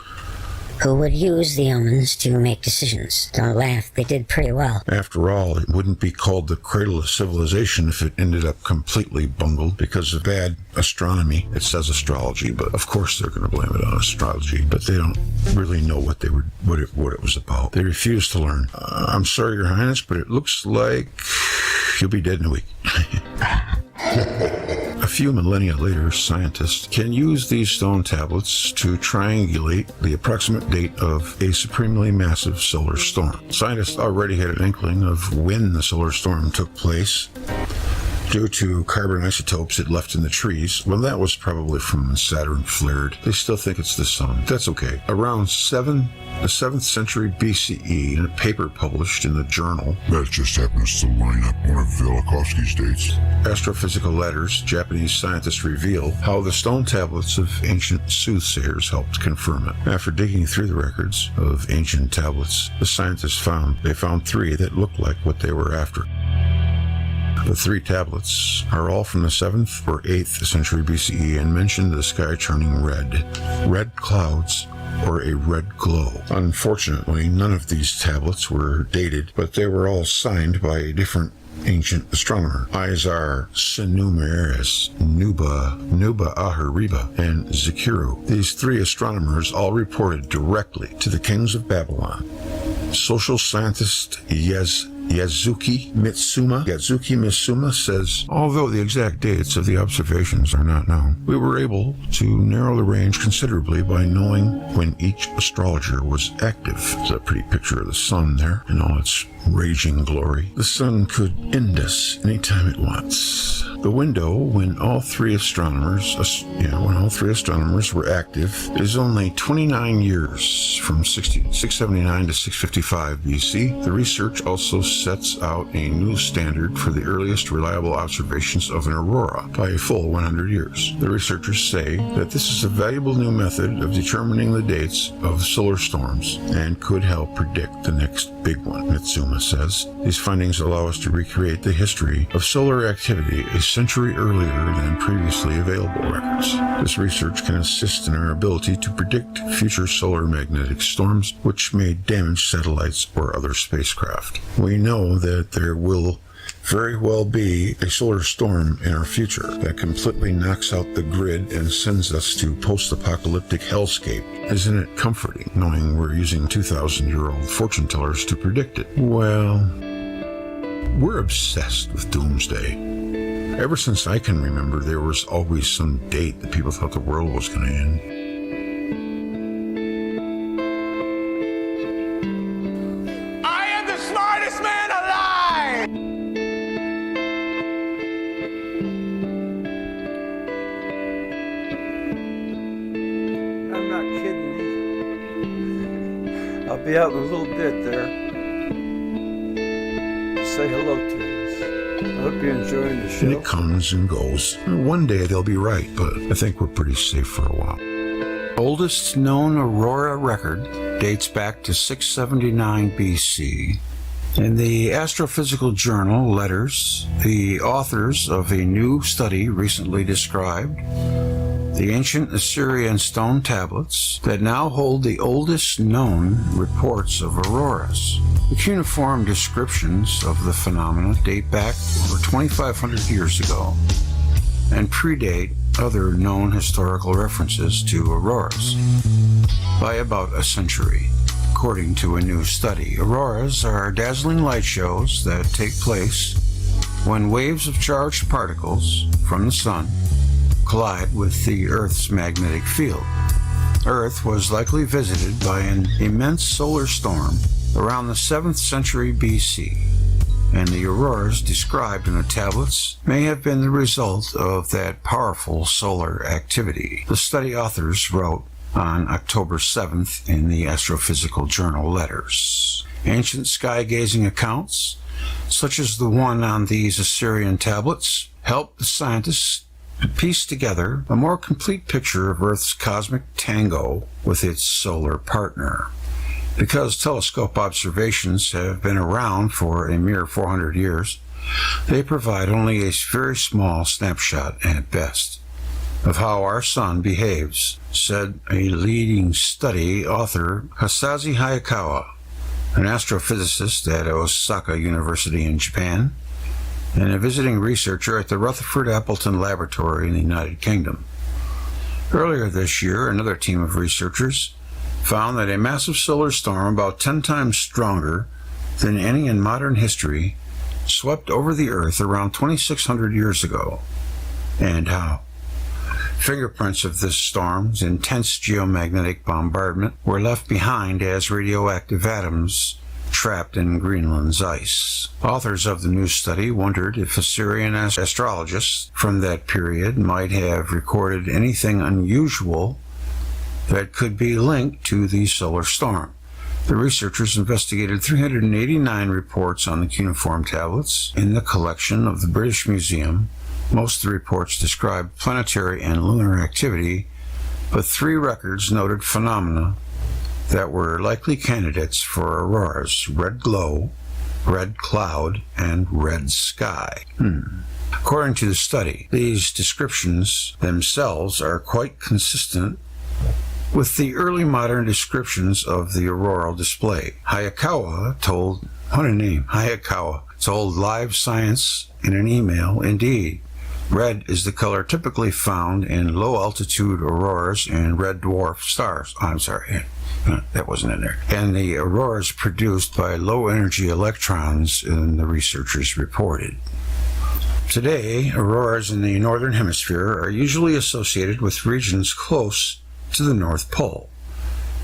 P: who would use the omens to make decisions. Don't laugh, they did pretty well.
A: After all, it wouldn't be called the cradle of civilization if it ended up completely bungled because of bad astronomy. It says astrology, but of course they're going to blame it on astrology, but they don't really know what it was about. They refuse to learn. I'm sorry, Your Highness, but it looks like you'll be dead in a week. A few millennia later, scientists can use these stone tablets to triangulate the approximate date of a supremely massive solar storm. Scientists already had an inkling of when the solar storm took place due to carbon isotopes it left in the trees. Well, that was probably from when Saturn flared. They still think it's the sun. That's okay. Around the 7th century BCE, in a paper published in the journal
D: that just happens to line up one of Velikovsky's dates,
A: Astrophysical Letters, Japanese scientists reveal how the stone tablets of ancient soothsayers helped confirm it. After digging through the records of ancient tablets, the scientists found 3 that looked like what they were after. The 3 tablets are all from the 7th or 8th century BCE and mention the sky turning red, red clouds, or a red glow. Unfortunately, none of these tablets were dated, but they were all signed by a different ancient astronomer, Izar Senumeres, Nuba Ahariba, and Zikiru. These 3 astronomers all reported directly to the kings of Babylon. Social scientist Yazuki Mitsuma says, although the exact dates of the observations are not known, we were able to narrow the range considerably by knowing when each astrologer was active. There's a pretty picture of the sun there in all its raging glory. The sun could end us anytime it wants. The window when all 3 astronomers were active is only 29 years, from 679 to 655 BC. The research also sets out a new standard for the earliest reliable observations of an aurora by a full 100 years. The researchers say that this is a valuable new method of determining the dates of solar storms and could help predict the next big one, Mitsuma says. These findings allow us to recreate the history of solar activity a century earlier than previously available records. This research can assist in our ability to predict future solar magnetic storms which may damage satellites or other spacecraft. We know that there will very well be a solar storm in our future that completely knocks out the grid and sends us to post-apocalyptic hellscape. Isn't it comforting knowing we're using 2,000-year-old fortune tellers to predict it? Well, we're obsessed with doomsday. Ever since I can remember, there was always some date that people thought the world was going to end.
F: I am the smartest man alive!
Q: I'm not kidding you. I'll be out in a little bit there. Say hello to us. I hope you're enjoying the show.
A: And it comes and goes. One day they'll be right, but I think we're pretty safe for a while. Oldest known aurora record dates back to 679 BC. In the Astrophysical Journal Letters, the authors of a new study recently described the ancient Assyrian stone tablets that now hold the oldest known reports of auroras. The cuneiform descriptions of the phenomena date back over 2,500 years ago and predate other known historical references to auroras by about a century. According to a new study, auroras are dazzling light shows that take place when waves of charged particles from the sun collide with the Earth's magnetic field. Earth was likely visited by an immense solar storm around the 7th century BC, and the auroras described in the tablets may have been the result of that powerful solar activity. The study authors wrote on October 7th in the Astrophysical Journal Letters. Ancient sky-gazing accounts, such as the one on these Assyrian tablets, helped the scientists to piece together a more complete picture of Earth's cosmic tango with its solar partner. Because telescope observations have been around for a mere 400 years, they provide only a very small snapshot at best of how our sun behaves, said a leading study author Hasashi Hayakawa, an astrophysicist at Osaka University in Japan, and a visiting researcher at the Rutherford Appleton Laboratory in the United Kingdom. Earlier this year, another team of researchers found that a massive solar storm about 10 times stronger than any in modern history swept over the Earth around 2,600 years ago. And how? Fingerprints of this storm's intense geomagnetic bombardment were left behind as radioactive atoms trapped in Greenland's ice. Authors of the new study wondered if Assyrian astrologists from that period might have recorded anything unusual that could be linked to the solar storm. The researchers investigated 389 reports on the cuneiform tablets in the collection of the British Museum. Most of the reports described planetary and lunar activity, but 3 records noted phenomena that were likely candidates for auroras: red glow, red cloud, and red sky. According to the study, these descriptions themselves are quite consistent with the early modern descriptions of the auroral display. Hayakawa told Live Science in an email, indeed, red is the color typically found in low-altitude auroras and red dwarf stars. I'm sorry, that wasn't in there. And the auroras produced by low-energy electrons, the researchers reported. Today, auroras in the northern hemisphere are usually associated with regions close to the North Pole,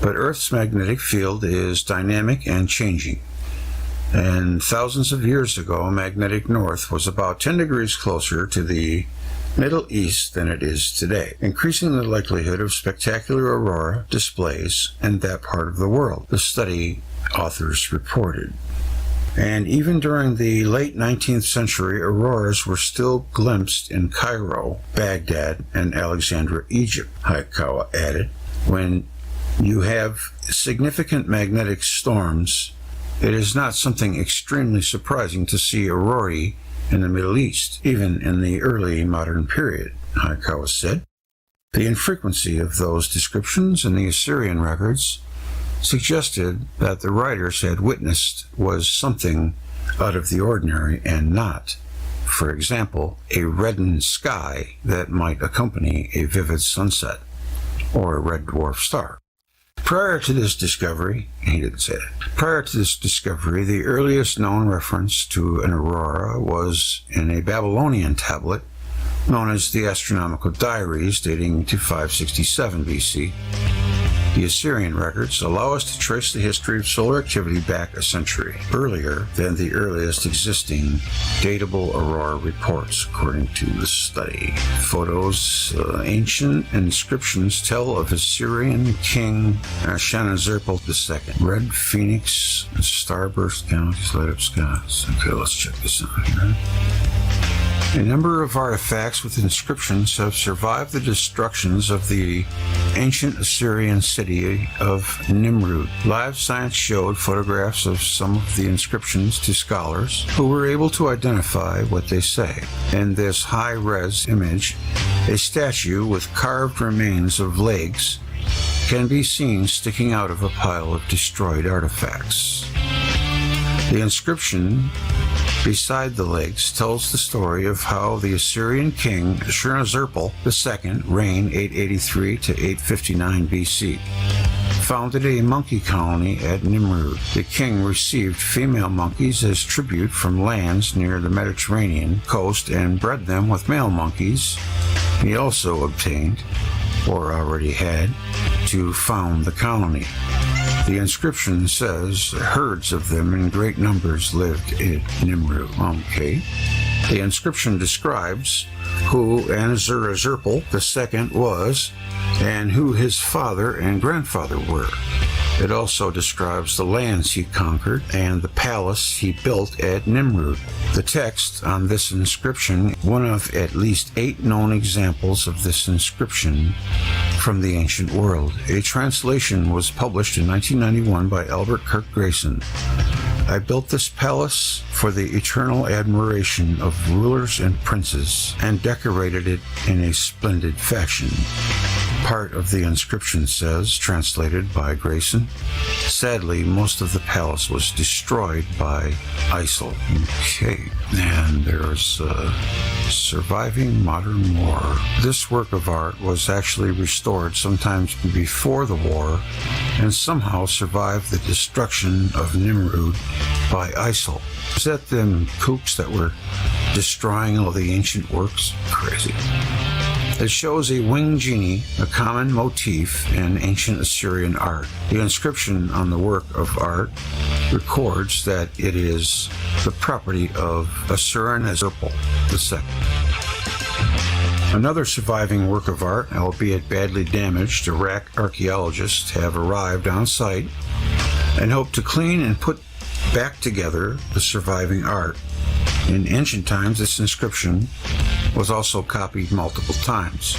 A: but Earth's magnetic field is dynamic and changing. And thousands of years ago, magnetic north was about 10 degrees closer to the Middle East than it is today, increasing the likelihood of spectacular aurora displays in that part of the world, the study authors reported. And even during the late 19th century, auroras were still glimpsed in Cairo, Baghdad, and Alexandria, Egypt, Hayakawa added. When you have significant magnetic storms, it is not something extremely surprising to see aurorae in the Middle East, even in the early modern period, Hayakawa said. The infrequency of those descriptions in the Assyrian records suggested that the writers had witnessed was something out of the ordinary and not, for example, a reddened sky that might accompany a vivid sunset or a red dwarf star. Prior to this discovery, he didn't say that. Prior to this discovery, the earliest known reference to an aurora was in a Babylonian tablet known as the Astronomical Diaries, dating to 567 BC. The Assyrian records allow us to trace the history of solar activity back a century earlier than the earliest existing datable aurora reports, according to the study. Photos, ancient inscriptions tell of Assyrian king Shanazerpal II. Red phoenix, starburst galaxies light up skies. Okay, let's check this out here. A number of artifacts with inscriptions have survived the destructions of the ancient Assyrian city of Nimrud. Live science showed photographs of some of the inscriptions to scholars who were able to identify what they say. In this high-res image, a statue with carved remains of legs can be seen sticking out of a pile of destroyed artifacts. The inscription beside the legs tells the story of how the Assyrian king Ashurnazirpal II reigned 883 to 859 BC. Founded a monkey colony at Nimrud. The king received female monkeys as tribute from lands near the Mediterranean coast and bred them with male monkeys. He also obtained, or already had, to found the colony. The inscription says herds of them in great numbers lived in Nimrud. Okay. The inscription describes who Ashurnazirpal II was and who his father and grandfather were. It also describes the lands he conquered and the palace he built at Nimrud. The text on this inscription, one of at least 8 known examples of this inscription from the ancient world. A translation was published in 1991 by Albert Kirk Grayson. I built this palace for the eternal admiration of rulers and princes, and decorated it in a splendid fashion. Part of the inscription says, translated by Grayson, sadly, most of the palace was destroyed by ISIL. Okay, and there's surviving modern war. This work of art was actually restored sometimes before the war, and somehow survived the destruction of Nimrud by ISIL. Is that them kooks that were destroying all the ancient works? Crazy. It shows a winged genie, a common motif in ancient Assyrian art. The inscription on the work of art records that it is the property of Ashurnazirpal II. Another surviving work of art, albeit badly damaged, Iraq archaeologists have arrived on site and hope to clean and put back together the surviving art. In ancient times, this inscription was also copied multiple times.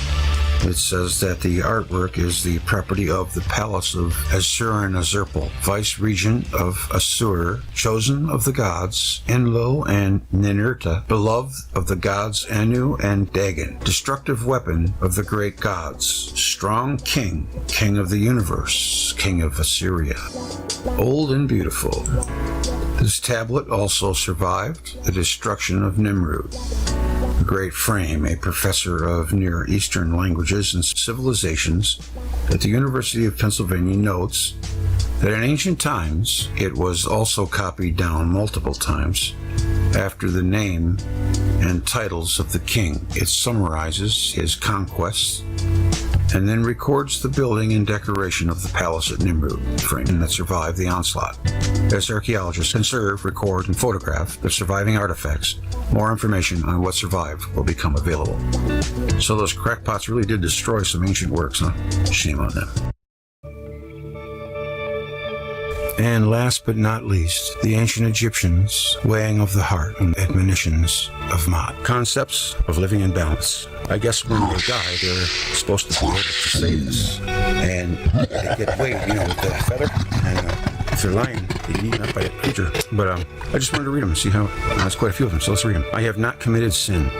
A: It says that the artwork is the property of the palace of Ashurnazirpal, vice-regent of Assur, chosen of the gods, Enlil and Ninurta, beloved of the gods Anu and Dagon, destructive weapon of the great gods, strong king, king of the universe, king of Assyria, old and beautiful. This tablet also survived the destruction of Nimrud. A great frame, a professor of Near Eastern languages and civilizations at the University of Pennsylvania, notes that in ancient times it was also copied down multiple times after the name and titles of the king. It summarizes his conquests and then records the building and decoration of the palace at Nimrud, frame that survived the onslaught. As archaeologists conserve, record, and photograph the surviving artifacts, more information on what survived will become available. So those crackpots really did destroy some ancient works, huh? Shame on them. And last but not least, the ancient Egyptians' weighing of the heart and admonitions of Ma'at. Concepts of living in balance. I guess when they die, they're supposed to be able to say this. And they get weighed, with the feather. And if they're lying, they get eaten up by a creature. But I just wanted to read them and see how. There's quite a few of them, so let's read them. I have not committed sin.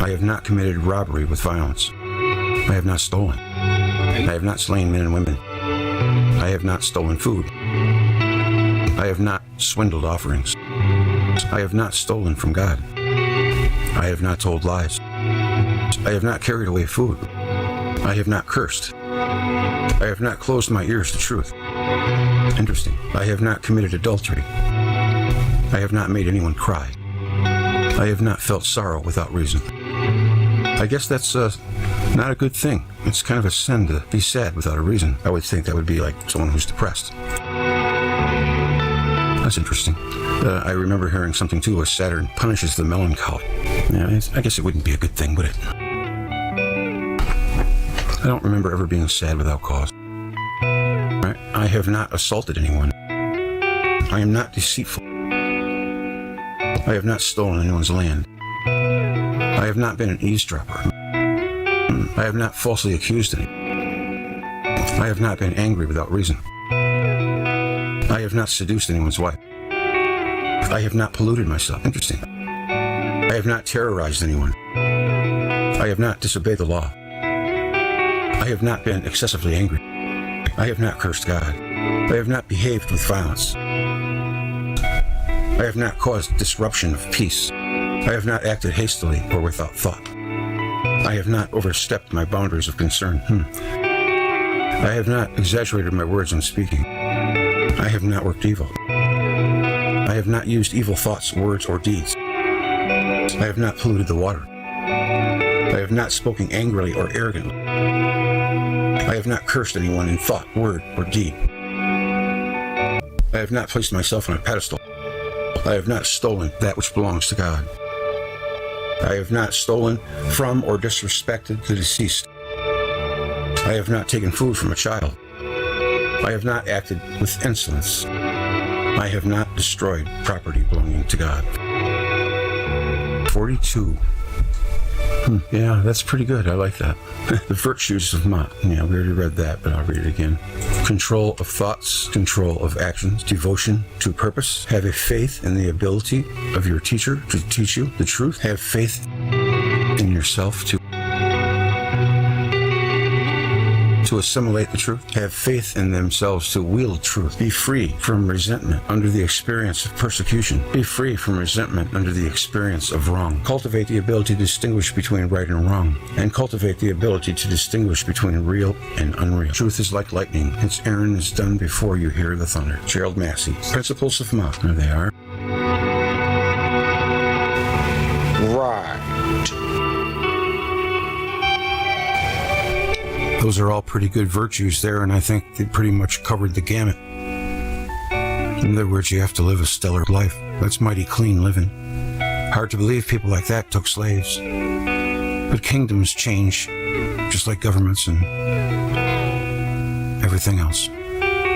A: I have not committed robbery with violence. I have not stolen. I have not slain men and women. I have not stolen food. I have not swindled offerings. I have not stolen from God. I have not told lies. I have not carried away food. I have not cursed. I have not closed my ears to truth. Interesting. I have not committed adultery. I have not made anyone cry. I have not felt sorrow without reason. I guess that's not a good thing. It's kind of a sin to be sad without a reason. I would think that would be like someone who's depressed. That's interesting. I remember hearing something too where Saturn punishes the melancholy. Yeah, I guess it wouldn't be a good thing, would it? I don't remember ever being sad without cause. I have not assaulted anyone. I am not deceitful. I have not stolen anyone's land. I have not been an eavesdropper. I have not falsely accused anyone. I have not been angry without reason. I have not seduced anyone's wife. I have not polluted myself. Interesting. I have not terrorized anyone. I have not disobeyed the law. I have not been excessively angry. I have not cursed God. I have not behaved with violence. I have not caused disruption of peace. I have not acted hastily or without thought. I have not overstepped my boundaries of concern. I have not exaggerated my words when speaking. I have not worked evil. I have not used evil thoughts, words, or deeds. I have not polluted the water. I have not spoken angrily or arrogantly. I have not cursed anyone in thought, word, or deed. I have not placed myself on a pedestal. I have not stolen that which belongs to God. I have not stolen from or disrespected the deceased. I have not taken food from a child. I have not acted with insolence. I have not destroyed property belonging to God. 42. Yeah, that's pretty good. I like that. The virtues of Mott. Yeah, we already read that, but I'll read it again. Control of thoughts, control of actions, devotion to purpose. Have a faith in the ability of your teacher to teach you the truth. Have faith in yourself to assimilate the truth. Have faith in themselves to wield truth. Be free from resentment under the experience of persecution. Be free from resentment under the experience of wrong. Cultivate the ability to distinguish between right and wrong, and cultivate the ability to distinguish between real and unreal. Truth is like lightning. Its errand is done before you hear the thunder. Gerald Massey. Principles of Mott. There they are.
R: Right.
A: Those are all pretty good virtues there, and I think they pretty much covered the gamut. In other words, you have to live a stellar life. That's mighty clean living. Hard to believe people like that took slaves. But kingdoms change, just like governments and everything else.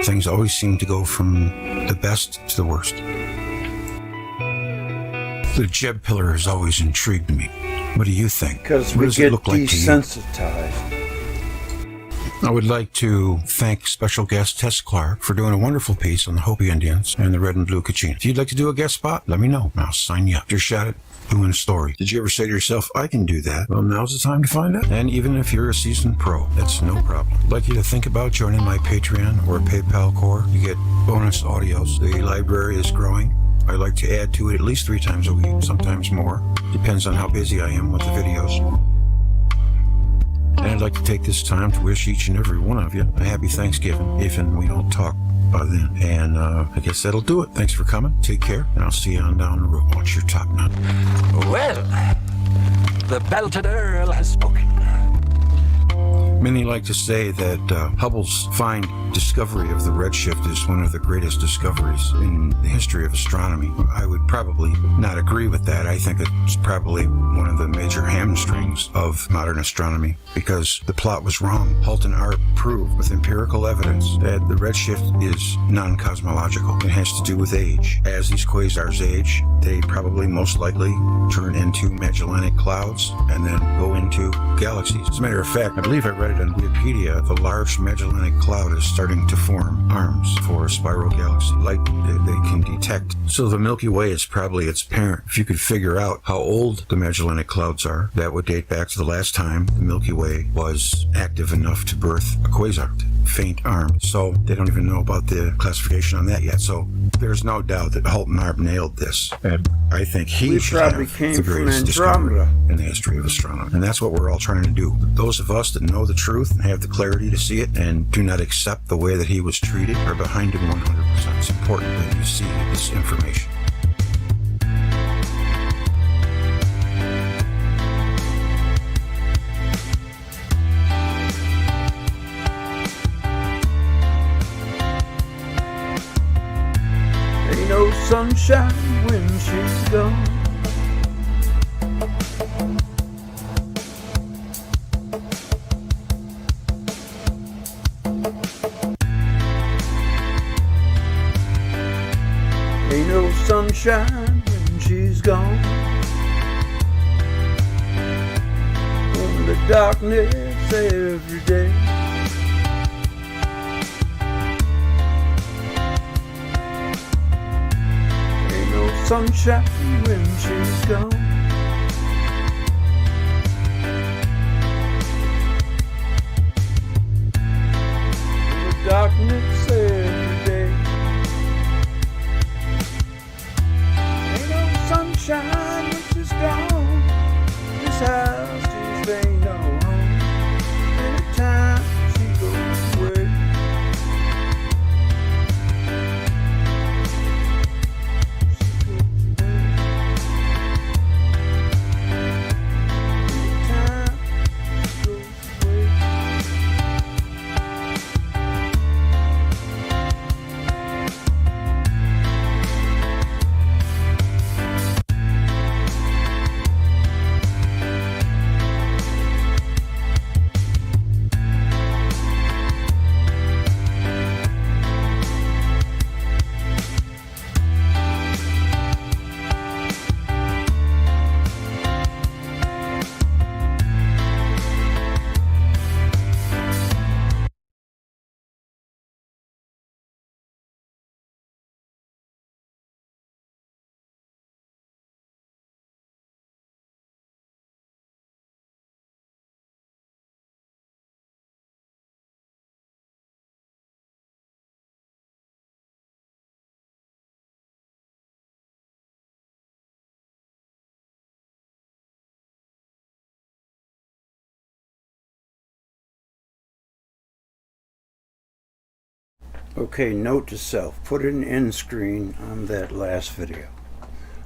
A: Things always seem to go from the best to the worst. The Jeb pillar has always intrigued me. What do you think?
Q: Because
A: what
Q: we
A: does
Q: get
A: it look like
Q: desensitized.
A: I would like to thank special guest Tess Clark for doing a wonderful piece on the Hopi Indians and the red and blue Kachina. If you'd like to do a guest spot, let me know. I'll sign you up. Your shot at doing a story. Did you ever say to yourself, I can do that? Well, now's the time to find out. And even if you're a seasoned pro, that's no problem. I'd like you to think about joining my Patreon or PayPal core. You get bonus audios. The library is growing. I like to add to it at least 3 times a week, sometimes more. Depends on how busy I am with the videos. And I'd like to take this time to wish each and every one of you a happy Thanksgiving, even we don't talk by then. And I guess that'll do it. Thanks for coming. Take care, and I'll see you on down the road. Watch your top now.
O: Well, the belted Earl has spoken.
A: Many like to say that Hubble's fine discovery of the redshift is one of the greatest discoveries in the history of astronomy. I would probably not agree with that. I think it's probably one of the major hamstrings of modern astronomy because the plot was wrong. Halton Art proved with empirical evidence that the redshift is non-cosmological. It has to do with age. As these quasars age, they probably most likely turn into Magellanic clouds and then go into galaxies. As a matter of fact, I believe I read it on Wikipedia, the large Magellanic cloud is starting to form arms for a spiral galaxy, light they can detect. So the Milky Way is probably its parent. If you could figure out how old the Magellanic clouds are, that would date back to the last time the Milky Way was active enough to birth a quasar, faint arm. So they don't even know about the classification on that yet. So there's no doubt that Halton Arp nailed this. And I think he should have the greatest discovery in the history of astronomy. And that's what we're all trying to do. Those of us that know the truth and have the clarity to see it and do not accept the way that he was treated are behind him 100%. It's important that you see this information.
Q: Ain't no sunshine when she's gone. Ain't no sunshine when she's she's gone. In the darkness every day. Ain't no sunshine when she's gone. In the darkness every day. Ain't no sunshine when she's gone. This house just ain't no home. Anytime she goes away. Okay, note to self, put an end screen on that last video.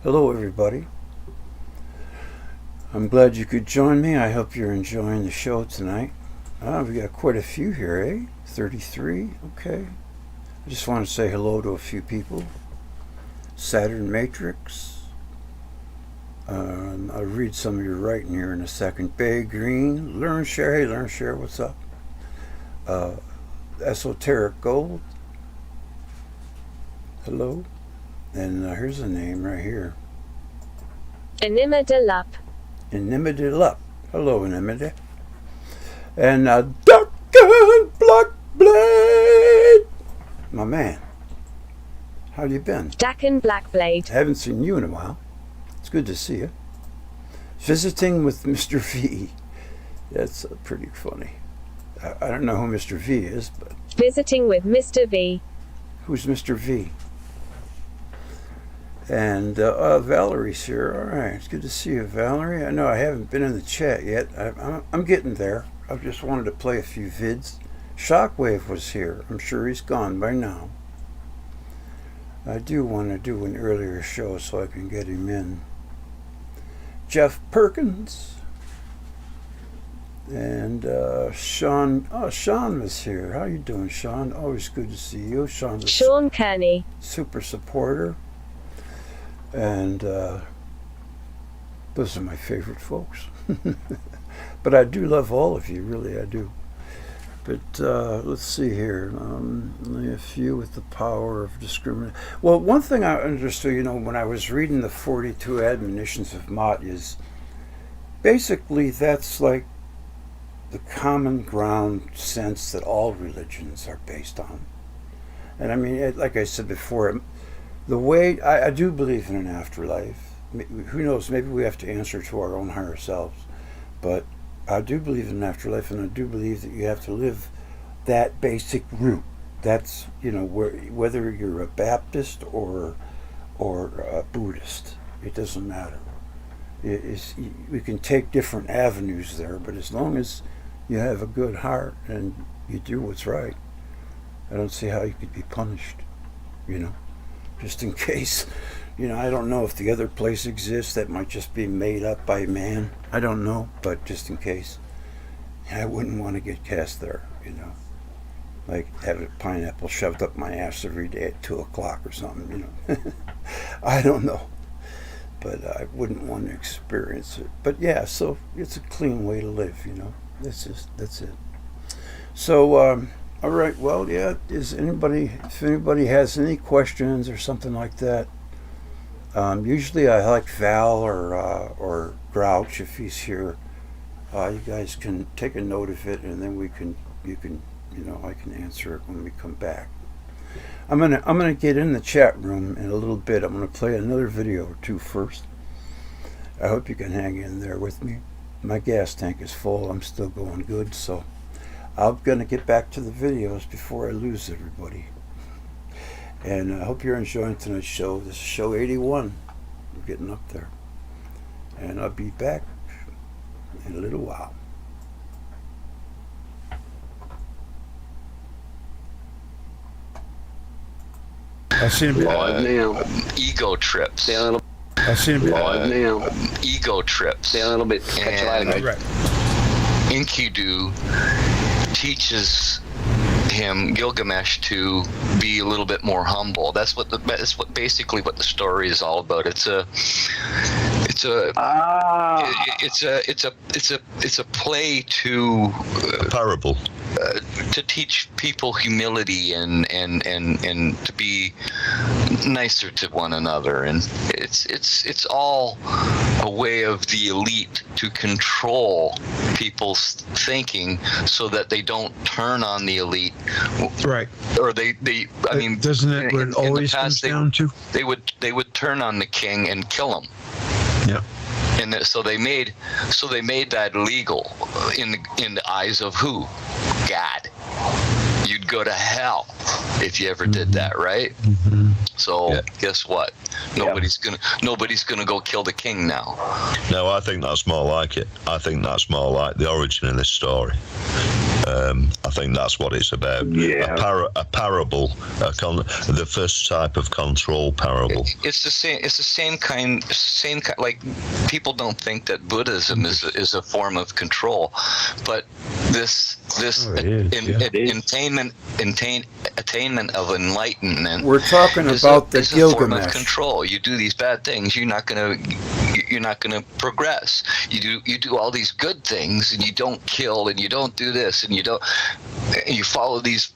Q: Hello everybody. I'm glad you could join me. I hope you're enjoying the show tonight. We got quite a few here, eh? 33, okay. I just want to say hello to a few people. Saturn Matrix. I'll read some of your writing here in a second. Bay Green, Learn Share, hey Learn Share, what's up? Esoteric Gold. Hello. And here's a name right here.
S: Enima de Lup.
Q: Enima de Lup. Hello, Enima. And Duncan Black Blade. My man. How you been?
S: Dakin Blackblade.
Q: Haven't seen you in a while. It's good to see you. Visiting with Mr. V. That's pretty funny. I don't know who Mr. V is, but...
S: Visiting with Mr. V.
Q: Who's Mr. V? And Valerie's here. All right, it's good to see you, Valerie. I know I haven't been in the chat yet. I'm getting there. I just wanted to play a few vids. Shockwave was here. I'm sure he's gone by now. I do want to do an earlier show so I can get him in. Jeff Perkins. And Sean. Oh, Sean was here. How you doing, Sean? Always good to see you.
S: Sean Kearney.
Q: Super supporter. And those are my favorite folks. But I do love all of you, really I do. But let's see here. Only a few with the power of discrimination. Well, one thing I understood, you know, when I was reading the 42 admonitions of Mott is basically that's like the common ground sense that all religions are based on. And I mean, like I said before, the way I do believe in an afterlife. Who knows, maybe we have to answer to our own higher selves. But I do believe in an afterlife, and I do believe that you have to live that basic route. That's, you know, whether you're a Baptist or a Buddhist, it doesn't matter. We can take different avenues there, but as long as you have a good heart and you do what's right, I don't see how you could be punished, you know, just in case. You know, I don't know if the other place exists. That might just be made up by man. I don't know, but just in case. I wouldn't want to get cast there, you know. Like have a pineapple shoved up my ass every day at 2 o'clock or something, you know. I don't know. But I wouldn't want to experience it. But yeah, so it's a clean way to live, you know. That's it. So, all right, well, yeah, if anybody has any questions or something like that, Usually I like Val or Grouch if he's here. You guys can take a note of it, and then I can answer it when we come back. I'm gonna get in the chat room in a little bit. I'm gonna play another video or two first. I hope you can hang in there with me. My gas tank is full. I'm still going good, so I'm gonna get back to the videos before I lose everybody. And I hope you're enjoying tonight's show. This is show 81. We're getting up there. And I'll be back in a little while.
A: I see him
T: live now. Ego trips. Stay a little.
A: I see him
T: live now. Ego trips. Stay a little bit. Catch you later,
A: right.
T: Enkidu teaches him, Gilgamesh, to be a little bit more humble. That's basically what the story is all about. It's a play to
U: a parable
T: to teach people humility and to be nicer to one another, and it's all a way of the elite to control people's thinking so that they don't turn on the elite.
A: Right.
T: Or they I mean,
A: doesn't it what it always comes down to?
T: They would turn on the king and kill him.
A: Yeah.
T: And so they made that illegal in the eyes of who? God. You'd go to hell if you ever did that, right?
A: Mm-hmm.
T: So guess what? Nobody's gonna go kill the king now.
U: No, I think that's more like it. I think that's more like the origin of this story. I think that's what it's about.
T: Yeah.
U: A parable, the first type of control parable.
T: It's the same kind. Like, people don't think that Buddhism is a form of control, but this attainment of enlightenment.
Q: We're talking about the
T: Gilgamesh. A form of
Q: Gilgamesh.
T: Control. You do these bad things, you're not gonna progress. You do all these good things, and you don't kill, and you don't do this, and you follow these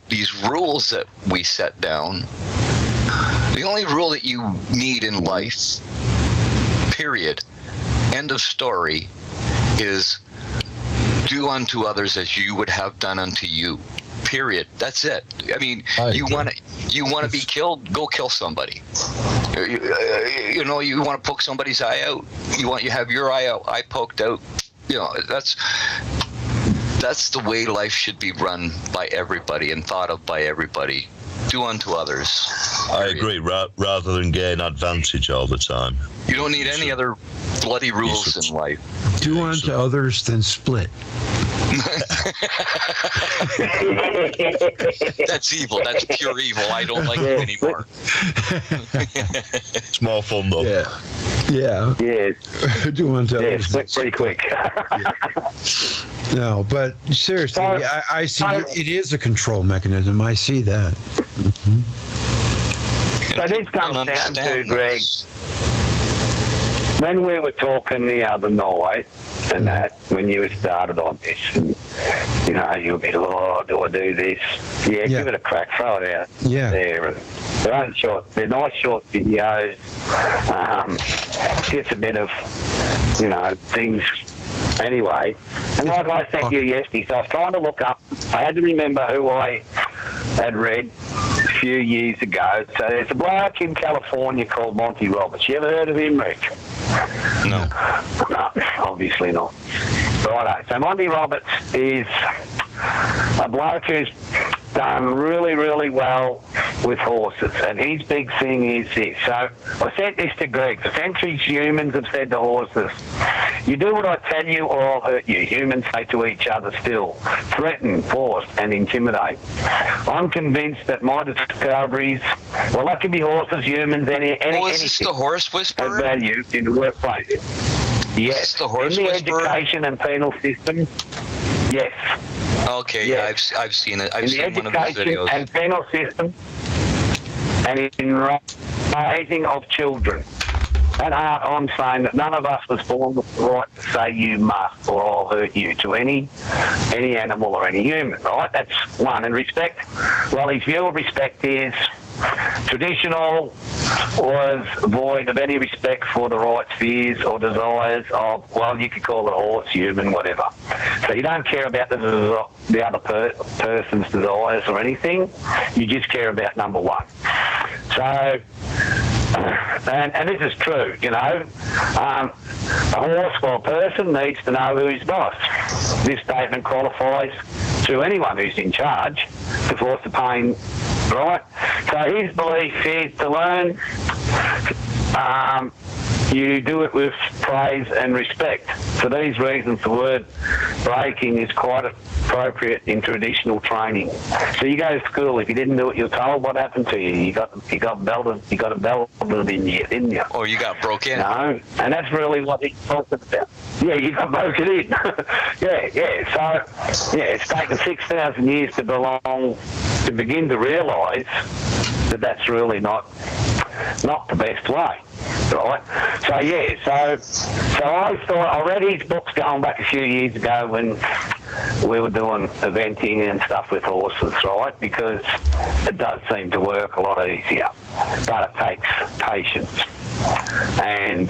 T: rules that we set down. The only rule that you need in life, period, end of story, is do unto others as you would have done unto you. Period. That's it. I mean, you want to be killed? Go kill somebody. You want to poke somebody's eye out? You have your eye poked out? That's the way life should be run by everybody and thought of by everybody. Do unto others.
U: I agree. Rather than gain advantage all the time.
T: You don't need any other bloody rules in life.
A: Do unto others, then split.
T: That's evil. That's pure evil. I don't like it anymore.
U: It's more fun though.
A: Yeah. Do unto
V: others.
A: Pretty quick. No, but seriously, I see it is a control mechanism. I see that. Mm-hmm.
V: So this comes down to, Greg, when we were talking the other night, and that, when you started on this, and, you'll be, do I do this? Yeah, give it a crack, throw it out there. They're nice short videos, just a bit of, things. Anyway, and like I said to you yesterday, so I was trying to look up, I had to remember who I had read a few years ago. So there's a bloke in California called Monty Roberts. You ever heard of him, Rick?
T: No.
V: No, obviously not. Righto. So Monty Roberts is a bloke who's done really, really well with horses, and his big thing is this. So I said this to Greg. For centuries, humans have said to horses, you do what I tell you or I'll hurt you. Humans say to each other still, threaten, force, and intimidate. I'm convinced that my discoveries, well, that could be horses, humans, anything.
T: Is this the horse whisperer?
V: Of value in the workplace. Yes.
T: The horse
V: in the
T: whisperer?
V: education and penal system, yes.
T: Okay, yeah, I've seen it. I've seen one of his videos.
V: In the education and penal system, and in raising of children. And I'm saying that none of us was born with the right to say you must or I'll hurt you to any animal or any human, right? That's one. And respect, well, his view of respect is traditional, was void of any respect for the rights, fears, or desires of, well, you could call it a horse, human, whatever. So you don't care about the other person's desires or anything. You just care about number one. So, and this is true, you know. A horse or a person needs to know who his boss. This statement qualifies to anyone who's in charge to force the pain, right? So his belief is to learn, you do it with praise and respect. For these reasons, the word breaking is quite appropriate in traditional training. So you go to school, if you didn't do what you were told, what happened to you? You got belted in you, didn't you?
T: Or you got broke in.
V: No, and that's really what he's talking about. Yeah, you got broken in. yeah. So, yeah, it's taken 6,000 years to begin to realise that that's really not the best way, right? So yeah, so I thought I read his books going back a few years ago when we were doing eventing and stuff with horses, right? Because it does seem to work a lot easier, but it takes patience. And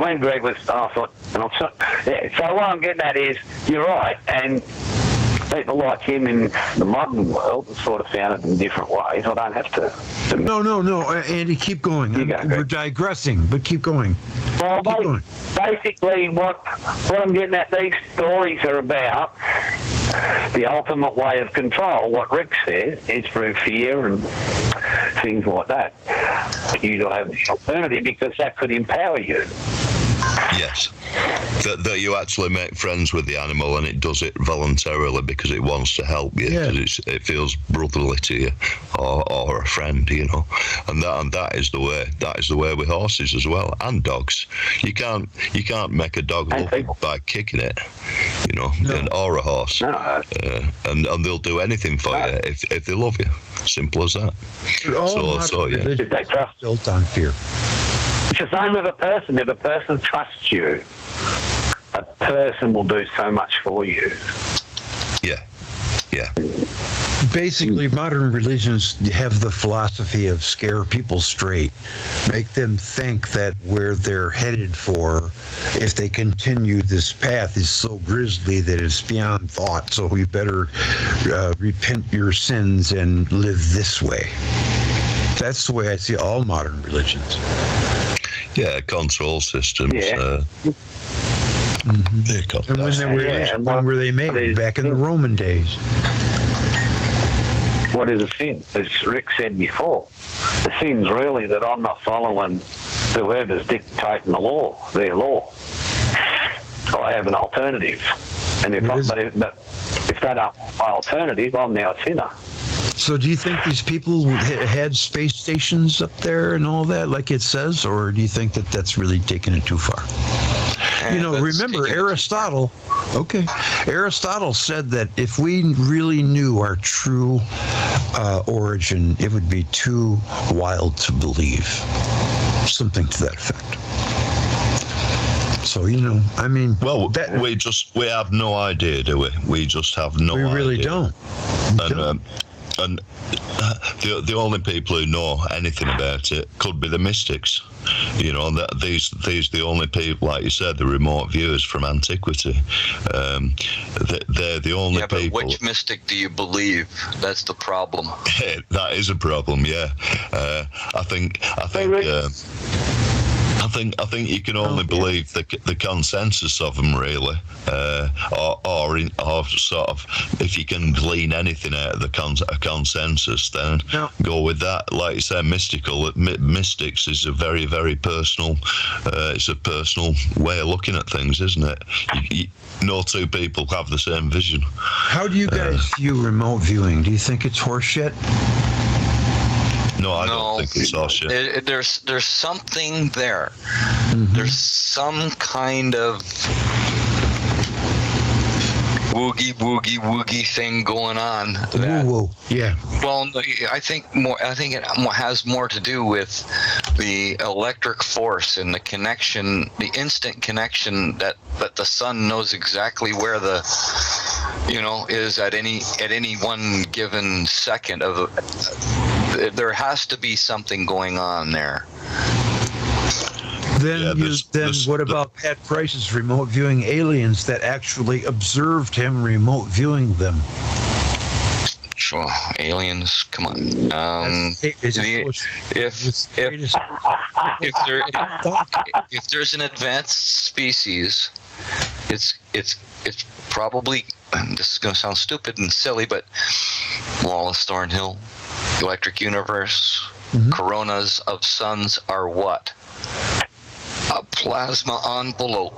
V: when Greg was, I thought, so what I'm getting at is, you're right, and people like him in the modern world have sort of found it in different ways. I don't have to.
A: No, Andy, keep going. We're digressing, but keep going.
V: Well, basically, what I'm getting at, these stories are about the ultimate way of control. What Rick says is through fear and things like that. You don't have the alternative because that could empower you.
U: Yes. That you actually make friends with the animal and it does it voluntarily because it wants to help you, because it feels brotherly to you, or a friend, you know. And that is the way. That is the way with horses as well, and dogs. You can't make a dog love you by kicking it, you know, or a horse. No. And they'll do anything for you if they love you. Simple as that. So yeah.
V: They trust
A: built on fear.
V: It's the same with a person. If a person trusts you, a person will do so much for you.
U: Yeah.
A: Basically, modern religions have the philosophy of scare people straight, make them think that where they're headed for, if they continue this path, is so grisly that it's beyond thought. So we better repent your sins and live this way. That's the way I see all modern religions.
U: Yeah, control systems.
V: Yeah.
A: And when were they made? Back in the Roman days.
V: What is a sin? As Rick said before, the sin's really that I'm not following whoever's dictating the law, their law. I have an alternative. And if that are my alternative, I'm now a sinner.
A: So do you think these people had space stations up there and all that, like it says, or do you think that that's really taking it too far? You know, remember Aristotle. Okay, Aristotle said that if we really knew our true origin, it would be too wild to believe. Something to that effect. So, you know, I mean...
U: Well, we have no idea, do we? We just have no idea.
A: We really don't.
U: And the only people who know anything about it could be the mystics, you know. That these the only people, like you said, the remote viewers from antiquity. They're the only people.
T: Which mystic do you believe? That's the problem.
U: That is a problem. Yeah, I think you can only believe the consensus of them, really, or sort of, if you can glean anything out of a consensus, then go with that. Like you say, mystics is a very, very personal. It's a personal way of looking at things, isn't it? No two people have the same vision.
A: How do you guys view remote viewing? Do you think it's horseshit?
U: No, I don't think it's all shit.
T: There's something there. There's some kind of woogie thing going on.
A: Woo. Yeah.
T: Well, I think it has more to do with the electric force and the connection, the instant connection that the sun knows exactly where the, you know, is at any one given second of there has to be something going on there.
A: Then, what about Pat Price's remote viewing aliens that actually observed him remote viewing them?
T: Sure, aliens. Come on. If there's an advanced species, it's probably. This is going to sound stupid and silly, but Wallace Thornhill, Electric Universe, coronas of suns are what? A plasma envelope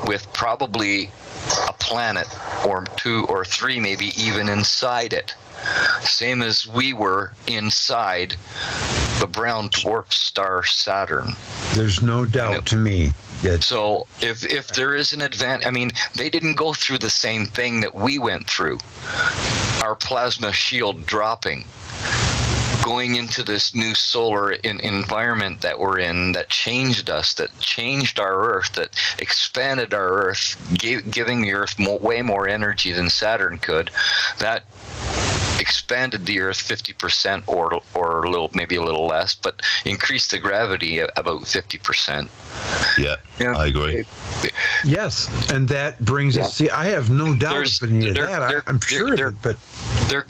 T: with probably a planet or 2 or 3 maybe even inside it. Same as we were inside the brown dwarf star Saturn.
A: There's no doubt to me.
T: So if there is an advance, I mean, they didn't go through the same thing that we went through. Our plasma shield dropping, going into this new solar environment that we're in, that changed us, that changed our Earth, that expanded our Earth, giving the Earth way more energy than Saturn could. That expanded the Earth 50% or a little, maybe a little less, but increased the gravity about 50%.
U: Yeah, I agree.
A: Yes, and that brings us. See, I have no doubt in any of that. I'm sure of it, but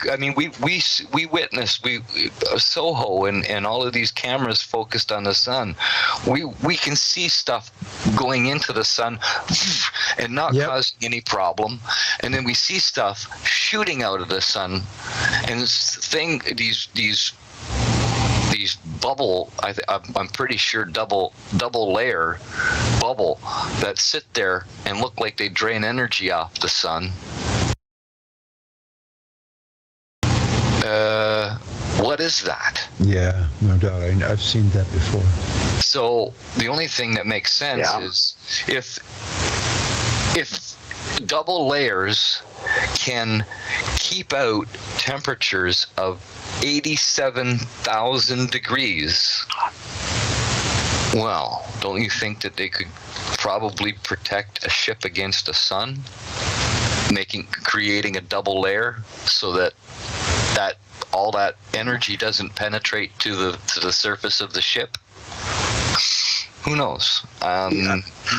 T: I mean, we witnessed Soho and all of these cameras focused on the sun. We can see stuff going into the sun and not causing any problem, and then we see stuff shooting out of the sun, and these bubble, I'm pretty sure double layer bubble that sit there and look like they drain energy off the sun. What is that?
A: Yeah, no doubt. I've seen that before.
T: So the only thing that makes sense is if double layers can keep out temperatures of 87,000 degrees, well, don't you think that they could probably protect a ship against the sun, creating a double layer so that all that energy doesn't penetrate to the surface of the ship? Who knows?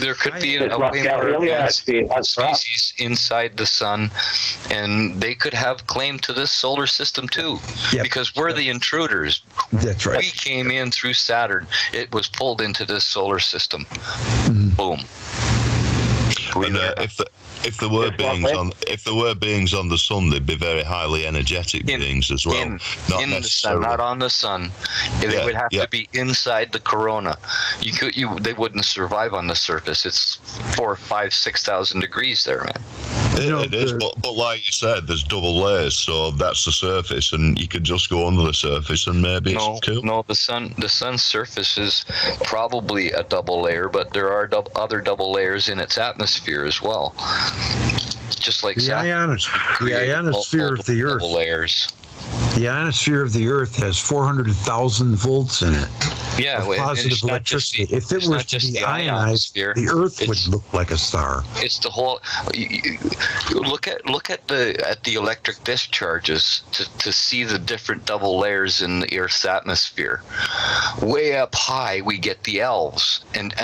T: There could be a way more advanced species inside the sun, and they could have claim to this solar system too, because we're the intruders.
A: That's right.
T: We came in through Saturn. It was pulled into this solar system. Boom.
U: And if there were beings on the sun, they'd be very highly energetic beings as well.
T: In the sun, not on the sun. They would have to be inside the corona. They wouldn't survive on the surface. It's 4,000, 5,000, 6,000 degrees there, man.
U: It is, but like you said, there's double layers, so that's the surface, and you could just go under the surface, and maybe it's cool.
T: No, the sun's surface is probably a double layer, but there are other double layers in its atmosphere as well. Just like
A: the ionosphere of the Earth.
T: Layers.
A: The ionosphere of the Earth has 400,000 volts in it.
T: Yeah,
A: positive electricity. If it was to be ionized, the Earth would look like a star.
T: It's the whole. Look at the electric discharges to see the different double layers in the Earth's atmosphere. Way up high, we get the elves, and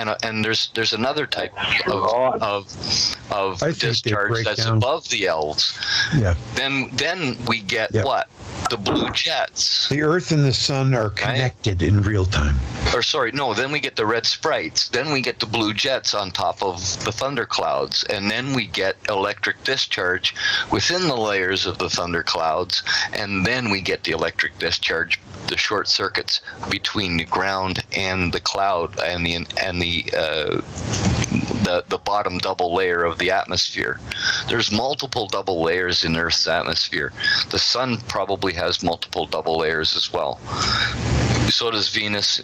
T: there's another type of discharge that's above the elves.
A: Yeah.
T: Then we get what? The blue jets.
A: The Earth and the sun are connected in real time.
T: Then we get the red sprites. Then we get the blue jets on top of the thunderclouds. And then we get electric discharge within the layers of the thunderclouds. And then we get the electric discharge, the short circuits between the ground and the cloud and the bottom double layer of the atmosphere. There's multiple double layers in Earth's atmosphere. The sun probably has multiple double layers as well. So does Venus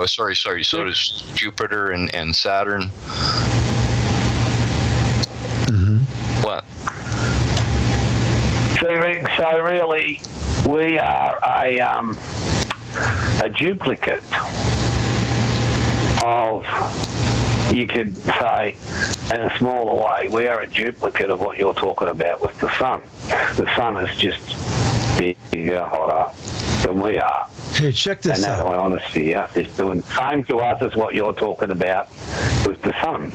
T: so does Jupiter and Saturn. What?
V: So really, we are a duplicate of, you could say, in a smaller way, we are a duplicate of what you're talking about with the sun. The sun is just bigger, hotter than we are.
A: Hey, check this
V: out. And that ionosphere is doing the same to us as what you're talking about with the sun.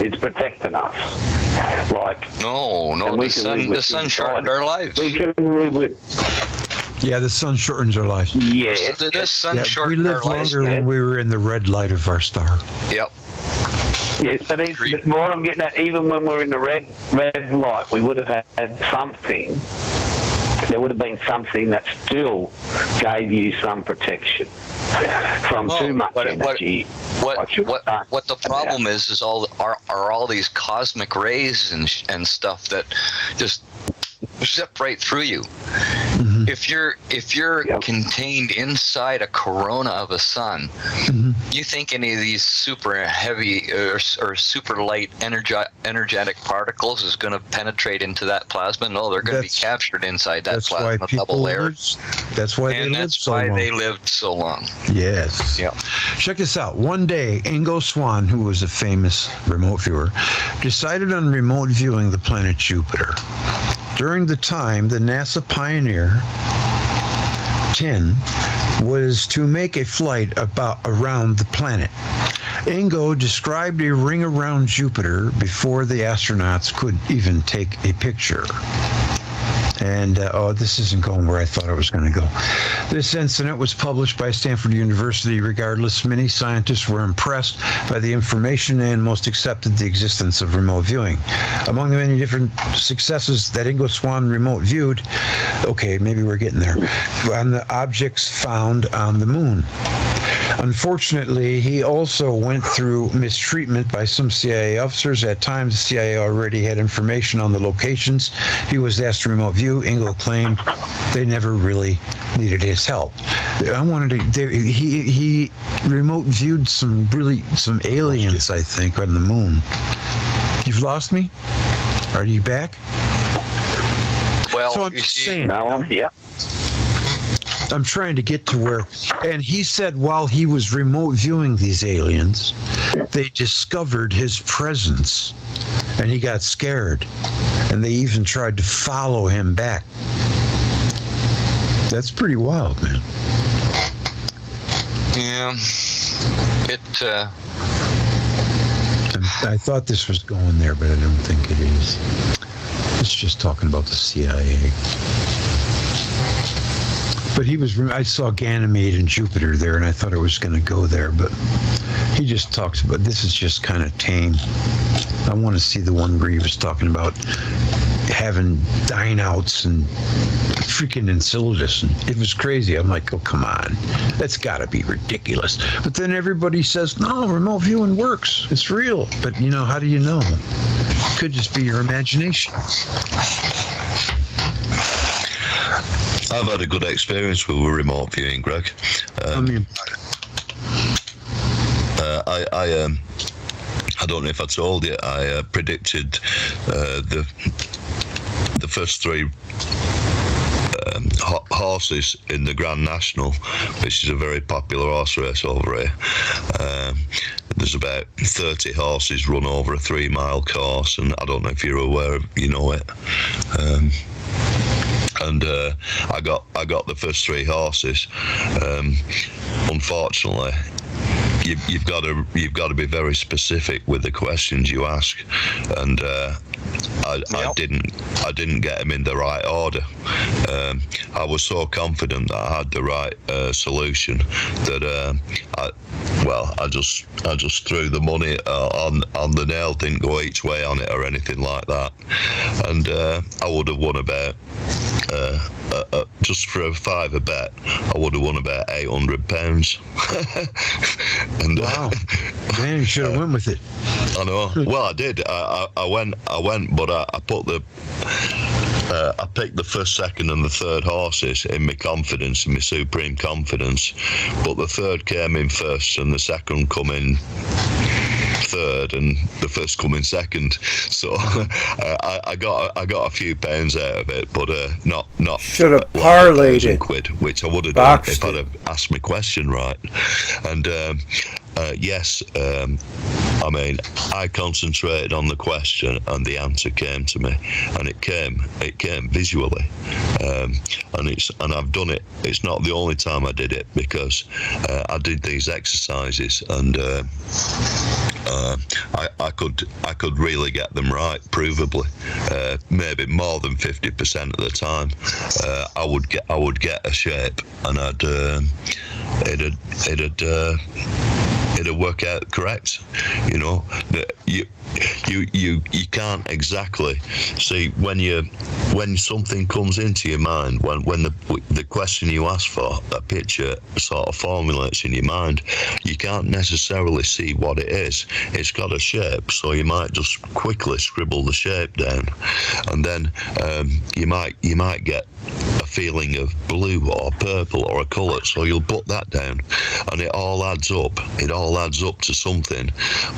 V: It's protecting us. Like
T: no, the sun shortened our lives.
V: We can live with.
A: Yeah, the sun shortens our lives.
V: Yeah,
T: the sun
A: we lived longer when we were in the red light of our star.
T: Yep.
V: Yes, but more I'm getting at, even when we're in the red light, we would have had something. There would have been something that still gave you some protection from too much energy.
T: What the problem is all these cosmic rays and stuff that just zip right through you. Mm-hmm. If you're contained inside a corona of a sun, mm-hmm. you think any of these super heavy or super light energetic particles is going to penetrate into that plasma? No, they're going to be captured inside that plasma double layer.
A: That's why they lived so long.
T: they lived so long.
A: Yes.
T: Yeah.
A: Check this out. One day, Ingo Swann, who was a famous remote viewer, decided on remote viewing the planet Jupiter. During the time, the NASA Pioneer 10 was to make a flight around the planet. Ingo described a ring around Jupiter before the astronauts could even take a picture. And, this isn't going where I thought it was going to go. This incident was published by Stanford University. Regardless, many scientists were impressed by the information and most accepted the existence of remote viewing. Among the many different successes that Ingo Swann remote viewed, okay, maybe we're getting there, on the objects found on the moon. Unfortunately, he also went through mistreatment by some CIA officers. At times, the CIA already had information on the locations he was asked to remote view. Ingo claimed they never really needed his help. He remote viewed some aliens, I think, on the moon. You've lost me? Are you back?
T: Well,
A: so I'm saying, I'm trying to get to where, and he said while he was remote viewing these aliens, they discovered his presence, and he got scared, and they even tried to follow him back. That's pretty wild, man.
T: Yeah,
A: I thought this was going there, but I don't think it is. It's just talking about the CIA. But I saw Ganymede and Jupiter there, and I thought it was going to go there, but he just talks about, this is just kind of tame. I want to see the one where he was talking about having dine-outs and freaking Enceladus, and it was crazy. I'm like, oh, come on. That's got to be ridiculous. But then everybody says, no, remote viewing works. It's real. But, how do you know? It could just be your imagination.
U: I've had a good experience with remote viewing, Greg. I don't know if I told you, I predicted the first three horses in the Grand National, which is a very popular horse race over here. There's about 30 horses run over a 3-mile course, and I don't know if you're aware of, it. And I got the first 3 horses. Unfortunately, you've got to be very specific with the questions you ask, and I didn't get them in the right order. I was so confident that I had the right solution that I just threw the money on the nail, didn't go each way on it or anything like that, and I would have won about just for a $5 bet, I would have won about £800. And
A: wow, man, you should have went with it.
U: I know. Well, I did. I went, but I put I picked the first, second, and the third horses in my confidence, in my supreme confidence. But the third came in first, and the second come in third, and the first come in second. So I got a few pounds out of it, but not
Q: should have parlayed it,
U: £1,000, which I would have done if I'd have asked my question right. And yes, I mean, I concentrated on the question, and the answer came to me, and it came visually, and I've done it. It's not the only time I did it, because I did these exercises, and I could really get them right, provably. Maybe more than 50% of the time, I would get a shape, and it'd work out correct. You know, you can't exactly see when something comes into your mind, when the question you ask for, a picture sort of formulates in your mind. You can't necessarily see what it is. It's got a shape, so you might just quickly scribble the shape down, and then you might get a feeling of blue or purple or a colour, so you'll put that down, and it all adds up. It all adds up to something.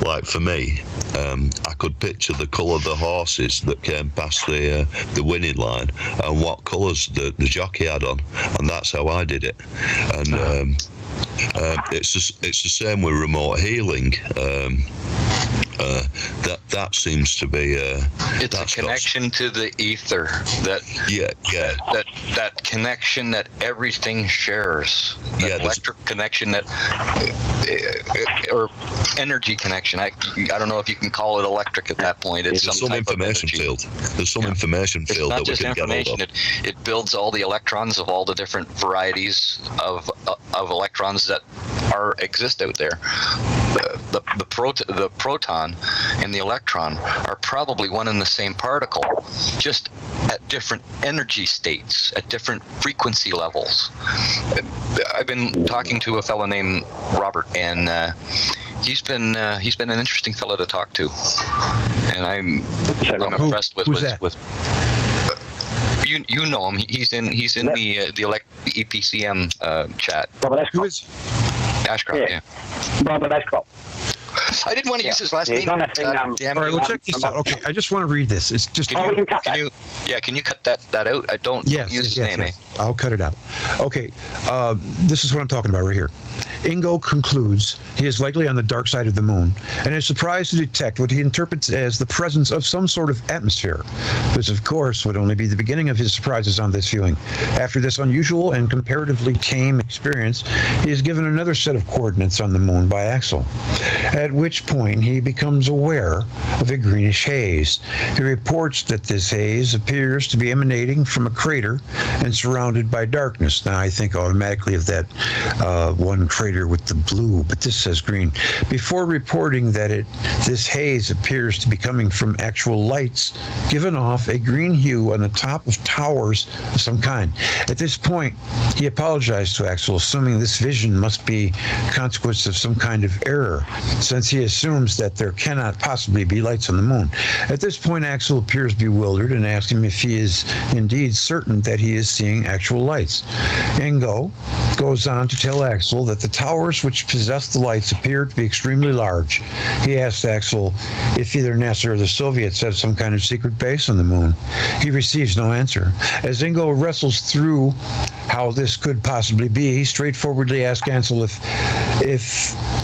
U: Like for me, I could picture the colour of the horses that came past the winning line, and what colours the jockey had on, and that's how I did it. And it's the same with remote healing. That seems to be
T: it's a connection to the ether, that connection that everything shares, that electric connection, that or energy connection. I don't know if you can call it electric at that point. It's some
U: information field. There's some information field that we can get hold of.
T: It builds all the electrons of all the different varieties of electrons that exist out there. The proton and the electron are probably one and the same particle, just at different energy states, at different frequency levels. I've been talking to a fellow named Robert, and he's been an interesting fellow to talk to, and I'm impressed with you know him. He's in the EPCM chat.
V: Robert Ashcroft.
T: Ashcroft, yeah.
V: Robert Ashcroft.
T: I didn't want to use his last name.
A: All right, well, check this out. Okay, I just want to read this. It's just.
T: Can you cut that out? I don't use his name.
A: Yes. I'll cut it out. Okay, this is what I'm talking about right here. Ingo concludes he is likely on the dark side of the moon, and is surprised to detect what he interprets as the presence of some sort of atmosphere. This, of course, would only be the beginning of his surprises on this viewing. After this unusual and comparatively tame experience, he is given another set of coordinates on the moon by Axel, at which point he becomes aware of a greenish haze. He reports that this haze appears to be emanating from a crater and surrounded by darkness. Now, I think automatically of that one crater with the blue, but this says green. Before reporting that this haze appears to be coming from actual lights given off a green hue on the top of towers of some kind. At this point, he apologized to Axel, assuming this vision must be a consequence of some kind of error, since he assumes that there cannot possibly be lights on the moon. At this point, Axel appears bewildered and asks him if he is indeed certain that he is seeing actual lights. Ingo goes on to tell Axel that the towers which possess the lights appear to be extremely large. He asks Axel if either NASA or the Soviets have some kind of secret base on the moon. He receives no answer. As Ingo wrestles through how this could possibly be, he straightforwardly asks Axel if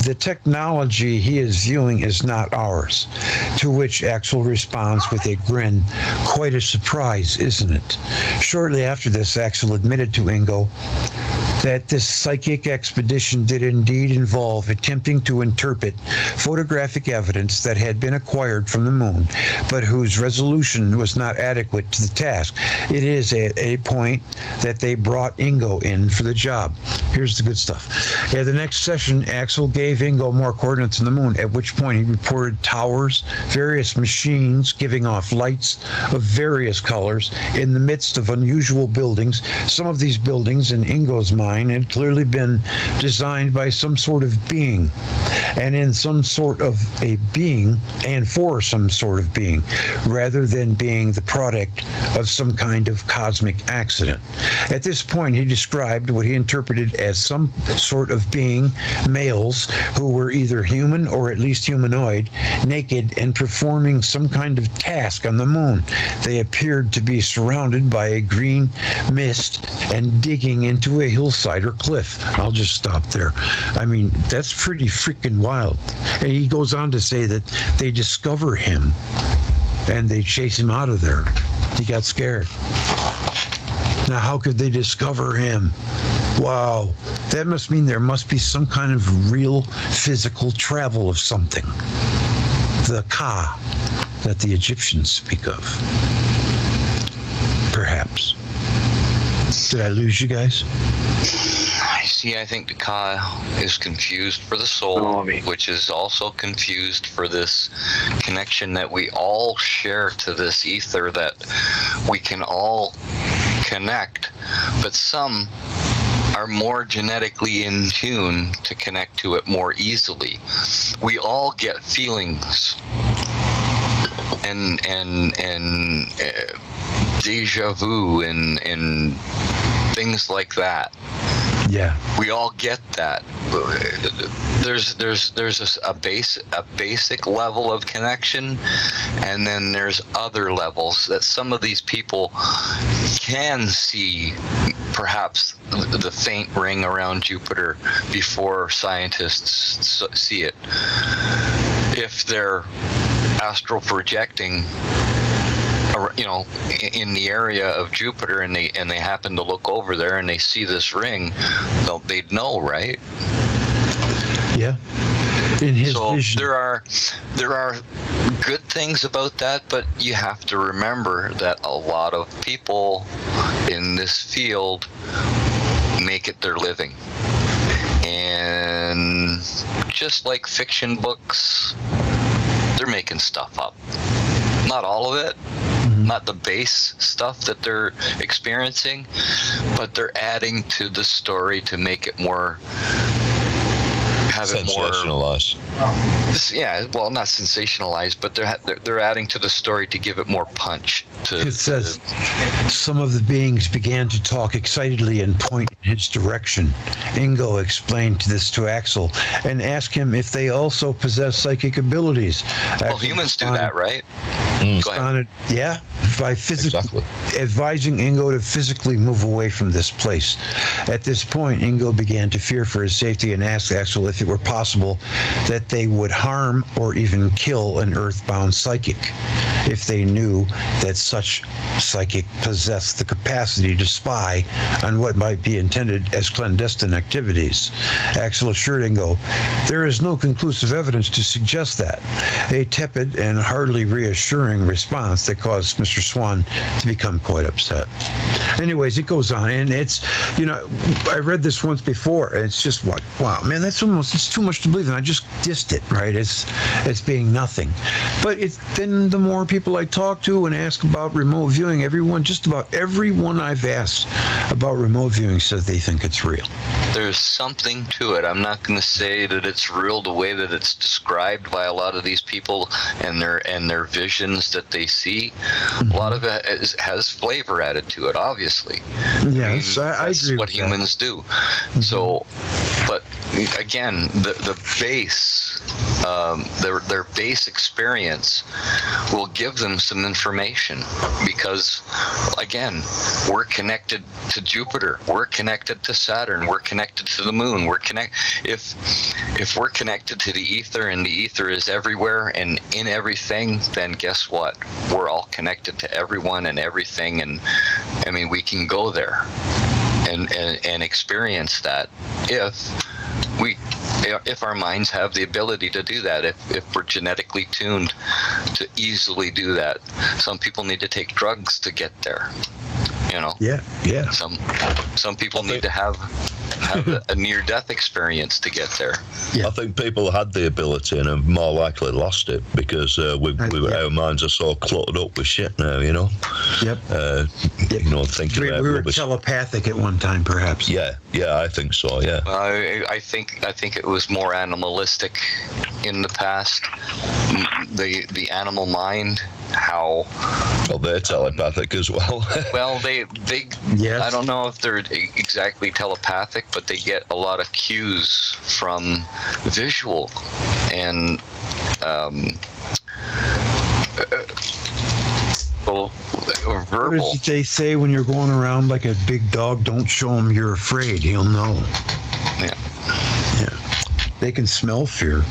A: the technology he is viewing is not ours, to which Axel responds with a grin. Quite a surprise, isn't it? Shortly after this, Axel admitted to Ingo that this psychic expedition did indeed involve attempting to interpret photographic evidence that had been acquired from the moon, but whose resolution was not adequate to the task. It is at a point that they brought Ingo in for the job. Here's the good stuff. At the next session, Axel gave Ingo more coordinates on the moon, at which point he reported towers, various machines giving off lights of various colors in the midst of unusual buildings. Some of these buildings, in Ingo's mind, had clearly been designed by some sort of being, and in some sort of a being, and for some sort of being, rather than being the product of some kind of cosmic accident. At this point, he described what he interpreted as some sort of being, males, who were either human or at least humanoid, naked and performing some kind of task on the moon. They appeared to be surrounded by a green mist and digging into a hillside hillside or cliff. I'll just stop there. I mean, that's pretty freaking wild. And he goes on to say that they discover him and they chase him out of there. He got scared. Now, how could they discover him? Wow, that must mean there must be some kind of real physical travel of something. The Ka that the Egyptians speak of. Perhaps. Did I lose you guys?
T: I think the Ka is confused for the soul, which is also confused for this connection that we all share to this ether, that we can all connect, but some are more genetically in tune to connect to it more easily. We all get feelings and deja vu and things like that.
A: Yeah,
T: we all get that. There's a basic level of connection, and then there's other levels that some of these people can see, perhaps the faint ring around Jupiter before scientists see it. If they're astral projecting, you know, in the area of Jupiter, and they happen to look over there and they see this ring, they'd know, right?
A: Yeah. In his vision.
T: there are good things about that, but you have to remember that a lot of people in this field make it their living. And just like fiction books, they're making stuff up. Not all of it, not the base stuff that they're experiencing, but they're adding to the story to make it more, have it more
U: sensationalized.
T: Yeah, well, not sensationalized, but they're adding to the story to give it more punch.
A: It says some of the beings began to talk excitedly and point in his direction. Ingo explained this to Axel and asked him if they also possess psychic abilities.
T: Well, humans do that, right? Go ahead.
A: Yeah, by advising Ingo to physically move away from this place. At this point, Ingo began to fear for his safety and asked Axel if it were possible that they would harm or even kill an earthbound psychic if they knew that such psychic possessed the capacity to spy on what might be intended as clandestine activities. Axel assured Ingo, there is no conclusive evidence to suggest that. A tepid and hardly reassuring response that caused Mr. Swan to become quite upset. Anyways, it goes on, and it's, you know, I read this once before, and it's just what, wow, man, it's too much to believe in. I just dissed it, right? It's being nothing. But then the more people I talk to and ask about remote viewing, just about everyone I've asked about remote viewing says they think it's real.
T: There's something to it. I'm not going to say that it's real the way that it's described by a lot of these people and their visions that they see. Mm-hmm. A lot of it has flavor added to it, obviously.
A: Yes, I agree with
T: what humans do. Mm-hmm. So, but again, the base, their base experience will give them some information, because again, we're connected to Jupiter, we're connected to Saturn, we're connected to the moon, if we're connected to the ether, and the ether is everywhere and in everything, then guess what? We're all connected to everyone and everything, and I mean, we can go there and experience that if our minds have the ability to do that, if we're genetically tuned to easily do that. Some people need to take drugs to get there, you know.
A: Yeah.
T: Some people need to have a near-death experience to get there.
U: Yeah. I think people had the ability and have more likely lost it because our minds are so cluttered up with shit now, you know.
A: Yep.
U: You know, thinking about
A: we were telepathic at one time, perhaps.
U: Yeah, I think so. Yeah.
T: I think it was more animalistic in the past. The animal mind. How?
U: Well, they're telepathic as well.
T: Well, they
A: yes.
T: I don't know if they're exactly telepathic, but they get a lot of cues from visual electrical or verbal.
A: What does they say when you're going around like a big dog? Don't show him you're afraid. He'll know.
T: Yeah.
A: They can smell fear.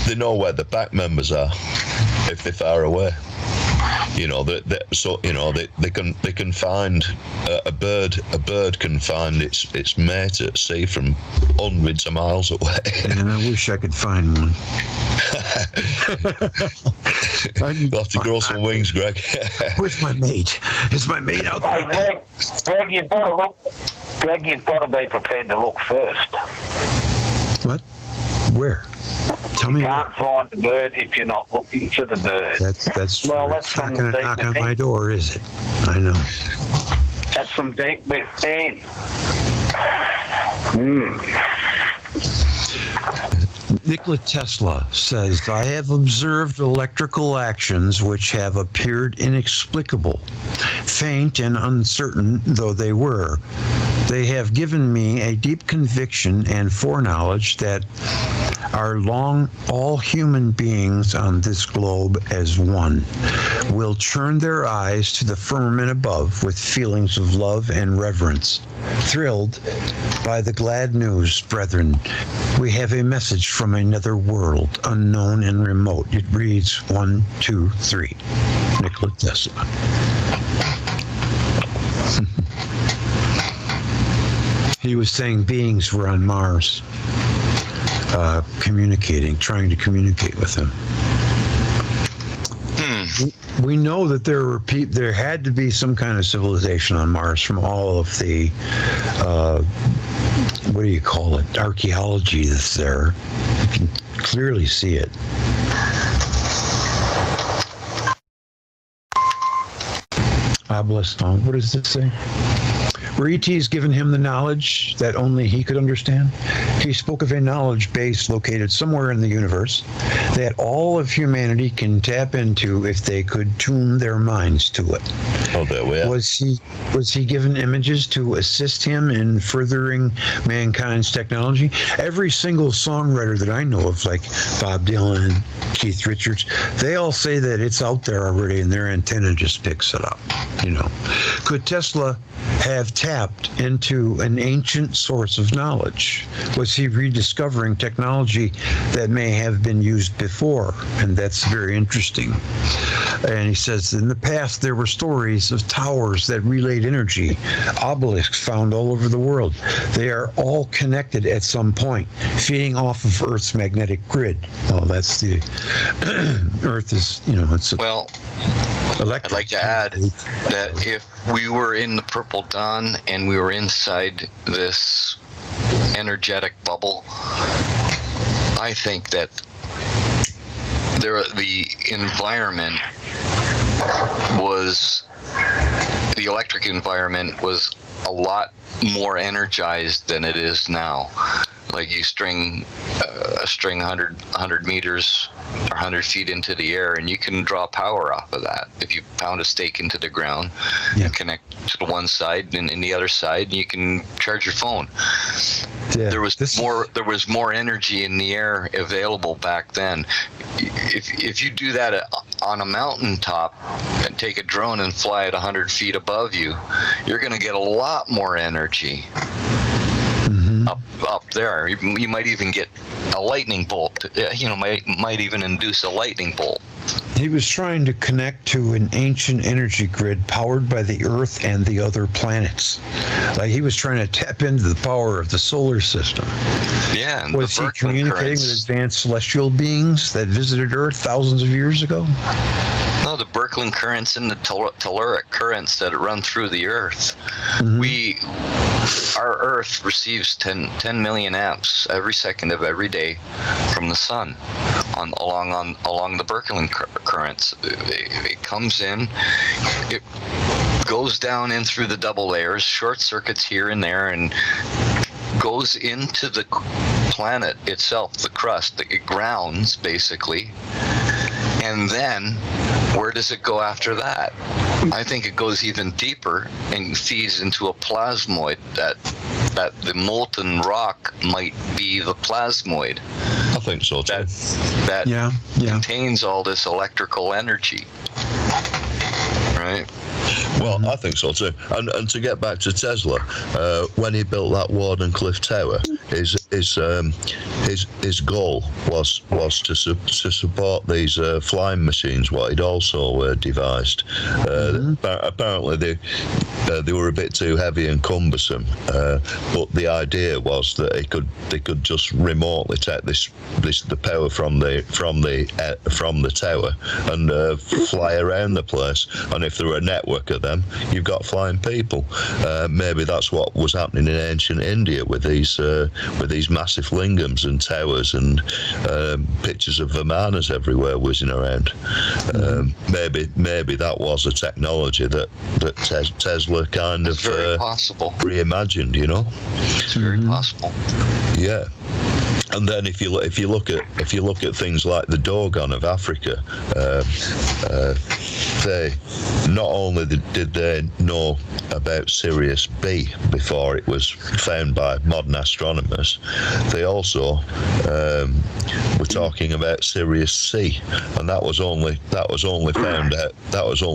U: They know where the pack members are if they're far away. You know, they can find a bird. A bird can find its mate at sea from hundreds of miles away.
A: And I wish I could find one.
U: You'll have to grow some wings, Greg.
A: Where's my mate? Is my mate out there?
V: Hey, Greg, you've got to look. Greg, you've got to be prepared to look first.
A: What? Where? Tell me.
V: You can't find the bird if you're not looking for the bird.
A: That's
V: well,
A: true.
V: that's
A: not going to knock on my door, is it? I know.
V: That's from deep within.
A: Nikola Tesla says, I have observed electrical actions which have appeared inexplicable, faint and uncertain though they were. They have given me a deep conviction and foreknowledge that all human beings on this globe as one will turn their eyes to the firmament above with feelings of love and reverence. Thrilled by the glad news, brethren, we have a message from another world, unknown and remote. It reads 1, 2, 3. Nikola Tesla. He was saying beings were on Mars, trying to communicate with him. We know that there had to be some kind of civilization on Mars from all of the, what do you call it, archaeology that's there. You can clearly see it. Obelisk, what does this say? Were ETs given him the knowledge that only he could understand? He spoke of a knowledge base located somewhere in the universe that all of humanity can tap into if they could tune their minds to it.
U: Oh, there we are.
A: Was he given images to assist him in furthering mankind's technology? Every single songwriter that I know of, like Bob Dylan, Keith Richards, they all say that it's out there already and their antenna just picks it up. You know, could Tesla have tapped into an ancient source of knowledge? Was he rediscovering technology that may have been used before? And that's very interesting. And he says, in the past, there were stories of towers that relayed energy, obelisks found all over the world. They are all connected at some point, feeding off of Earth's magnetic grid. Well, that's the Earth is, it's
T: I'd like to add that if we were in the Purple Dawn and we were inside this energetic bubble, I think that the environment the electric environment was a lot more energized than it is now. Like you string a string 100 meters or 100 feet into the air, and you can draw power off of that. If you pound a stake into the ground, you connect to the one side, and in the other side, you can charge your phone. Yeah, there was more energy in the air available back then. If you do that on a mountaintop and take a drone and fly it 100 feet above you, you're going to get a lot more energy. Up there. You might even get a lightning bolt. Might even induce a lightning bolt.
A: He was trying to connect to an ancient energy grid powered by the Earth and the other planets. Like he was trying to tap into the power of the solar system.
T: Yeah. And
A: was he communicating with advanced celestial beings that visited Earth thousands of years ago?
T: No, the Birkeland currents and the telluric currents that run through the Earth. Our Earth receives 10 million amps every second of every day from the sun along the Birkeland currents. It comes in, it goes down in through the double layers, short circuits here and there, and goes into the planet itself, the crust. It grounds, basically. And then, where does it go after that? I think it goes even deeper and feeds into a plasmoid that the molten rock might be the plasmoid.
U: I think so too.
T: That contains all this electrical energy. right?
U: Well, I think so too. And to get back to Tesla, when he built that Wardenclyffe Tower, his goal was to support these flying machines, what he'd also devised. Apparently they were a bit too heavy and cumbersome, but the idea was that they could just remotely take the power from the tower and fly around the place. And if there were a network of them, you've got flying people. Maybe that's what was happening in ancient India with these massive lingams and towers and pictures of Vimanas everywhere whizzing around. Maybe that was a technology that Tesla kind of reimagined. You know,
T: it's very possible.
U: Yeah. And then if you look at things like the Dogon of Africa, they not only did they know about Sirius B before it was found by modern astronomers, they also were talking about Sirius C, and that was only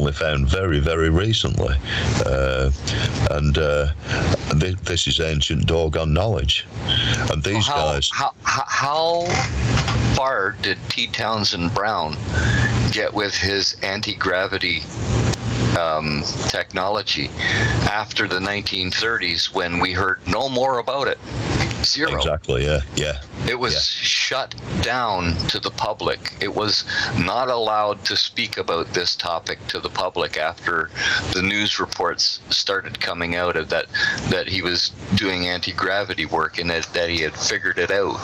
U: found very, very recently. This is ancient Dogon knowledge, and these guys.
T: How far did T. Townsend Brown get with his anti-gravity technology after the 1930s, when we heard no more about it? Zero.
U: Exactly, yeah.
T: It was shut down to the public. It was not allowed to speak about this topic to the public after the news reports started coming out of that he was doing anti-gravity work and that he had figured it out.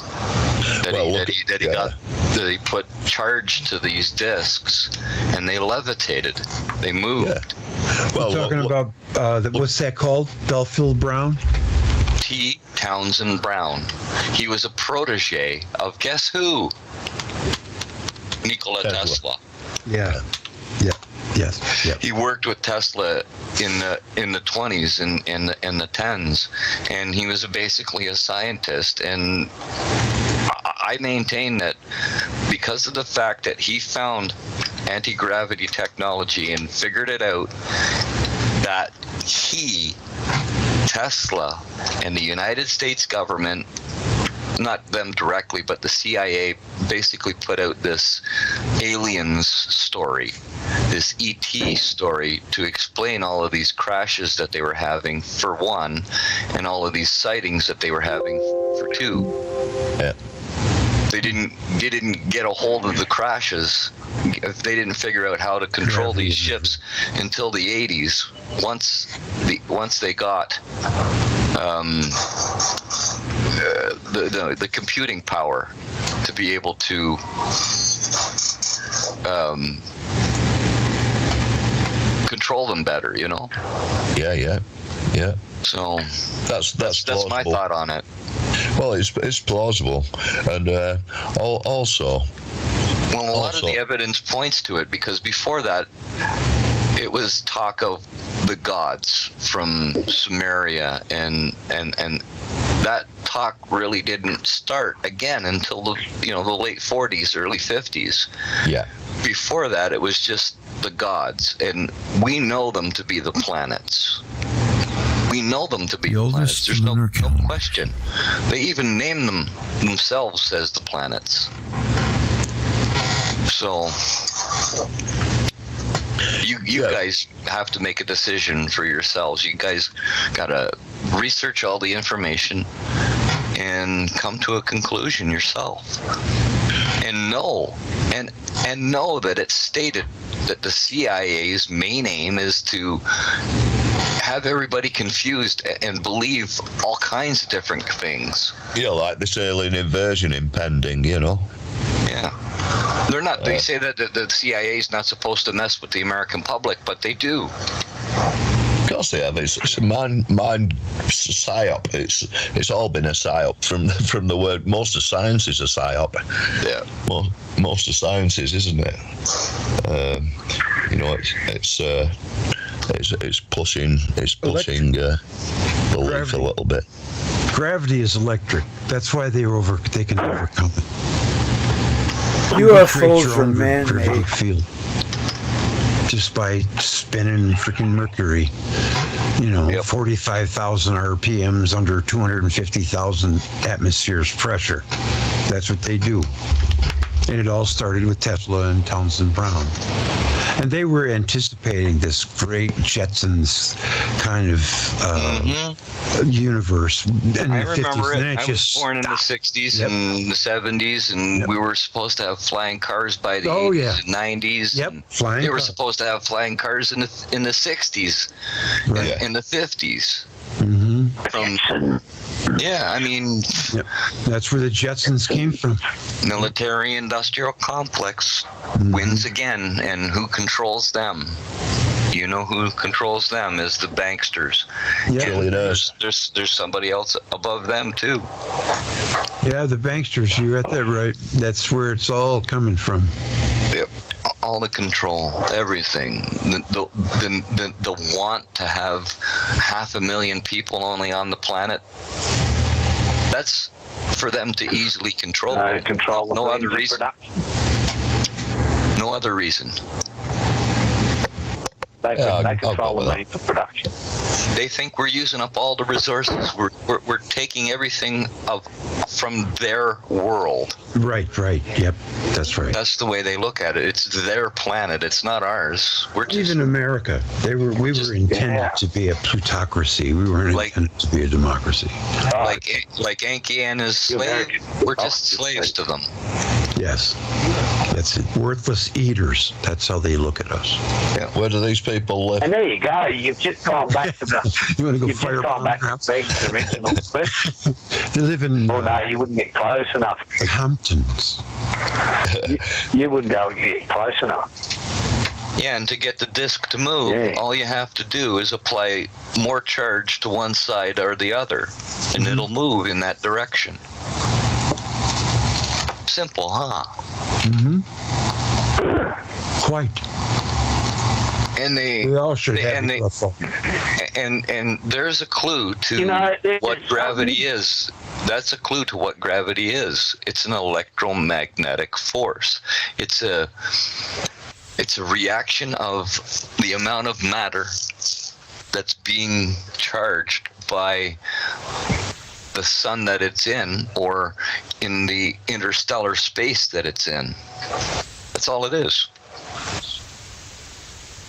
T: That he put charge to these discs and they levitated. They moved.
U: Yeah. Well,
A: you're talking about what's that called? Belfield Brown?
T: T. Townsend Brown. He was a protege of guess who? Nikola Tesla.
A: Yeah. Yes.
T: He worked with Tesla in the 20s and in the 10s, and he was basically a scientist. And I maintain that because of the fact that he found anti-gravity technology and figured it out, that Tesla and the United States government, not them directly, but the CIA basically put out this aliens story, this ET story, to explain all of these crashes that they were having, for one, and all of these sightings that they were having, for two.
U: Yeah.
T: They didn't get a hold of the crashes. They didn't figure out how to control these ships until the 80s. Once they got the computing power to be able to control them better, you know.
U: Yeah.
T: So that's my thought on it.
U: Well, it's plausible, and also.
T: Well, a lot of the evidence points to it, because before that, it was talk of the gods from Sumeria, and that talk really didn't start again until the late 40s, early 50s.
U: Yeah.
T: Before that, it was just the gods, and we know them to be the planets. We know them to be the planets. There's no question. They even name them themselves as the planets. So you guys have to make a decision for yourselves. You guys gotta research all the information and come to a conclusion yourself. And know that it's stated that the CIA's main aim is to have everybody confused and believe all kinds of different things.
U: Yeah, like this alien invasion impending, you know.
T: Yeah. They're not. They say that the CIA is not supposed to mess with the American public, but they do.
U: Of course they have. It's a mind psyop. It's all been a psyop from the word. Most of science is a psyop.
T: Yeah.
U: Most of science is, isn't it? It's pushing belief a little bit.
A: Gravity is electric. That's why they can overcome it.
Q: UFOs are man-made.
A: Field. just by spinning freaking Mercury. 45,000 RPMs under 250,000 atmospheres pressure. That's what they do. And it all started with Tesla and Townsend Brown. And they were anticipating this great Jetsons kind of universe in the 50s.
T: I remember it. I was born in the
A: stopped.
T: 60s
A: Yep.
T: and the 70s, and
A: Yep.
T: we were supposed to have flying cars by the
A: Oh,
T: 80s
A: yeah.
T: and 90s.
A: Yep,
T: and
A: flying
T: they were
A: cars.
T: supposed to have flying cars in the 60s,
A: Right.
T: in the 50s.
A: Mm-hmm.
T: I mean,
A: Yep. That's where the Jetsons came from.
T: military-industrial complex wins again, and who controls them? You know who controls them is the banksters.
A: Yeah.
T: And there's somebody else above them too.
A: Yeah, the banksters, you got that right. That's where it's all coming from.
T: Yep. All the control, everything. The want to have 500,000 people only on the planet. That's for them to easily control. No other reason. No other reason.
V: They control the means of production.
T: They think we're using up all the resources. We're taking everything from their world.
A: Right. Yep, that's right.
T: That's the way they look at it. It's their planet. It's not ours. We're just,
A: even America. We were intended to be a plutocracy. We weren't intended to be a democracy.
T: like Enki and his slave. We're just slaves to them.
A: Yes, that's it. Worthless eaters. That's how they look at us.
T: Yeah.
U: Where do these people live?
V: And there you go. You've just gone back to the.
A: You want to go
V: you've just gone back to the original question.
A: They live in.
V: Oh no, you wouldn't get close enough.
A: Hamptons.
V: You wouldn't go get close enough.
T: Yeah, and to get the disk to move, all you have to do is apply more charge to one side or the other, and it'll move in that direction. Simple, huh?
A: Mm-hmm. Quite.
T: And
A: we all should have
T: and there's a clue to what gravity is. That's a clue to what gravity is. It's an electromagnetic force. It's a reaction of the amount of matter that's being charged by the sun that it's in, or in the interstellar space that it's in. That's all it is.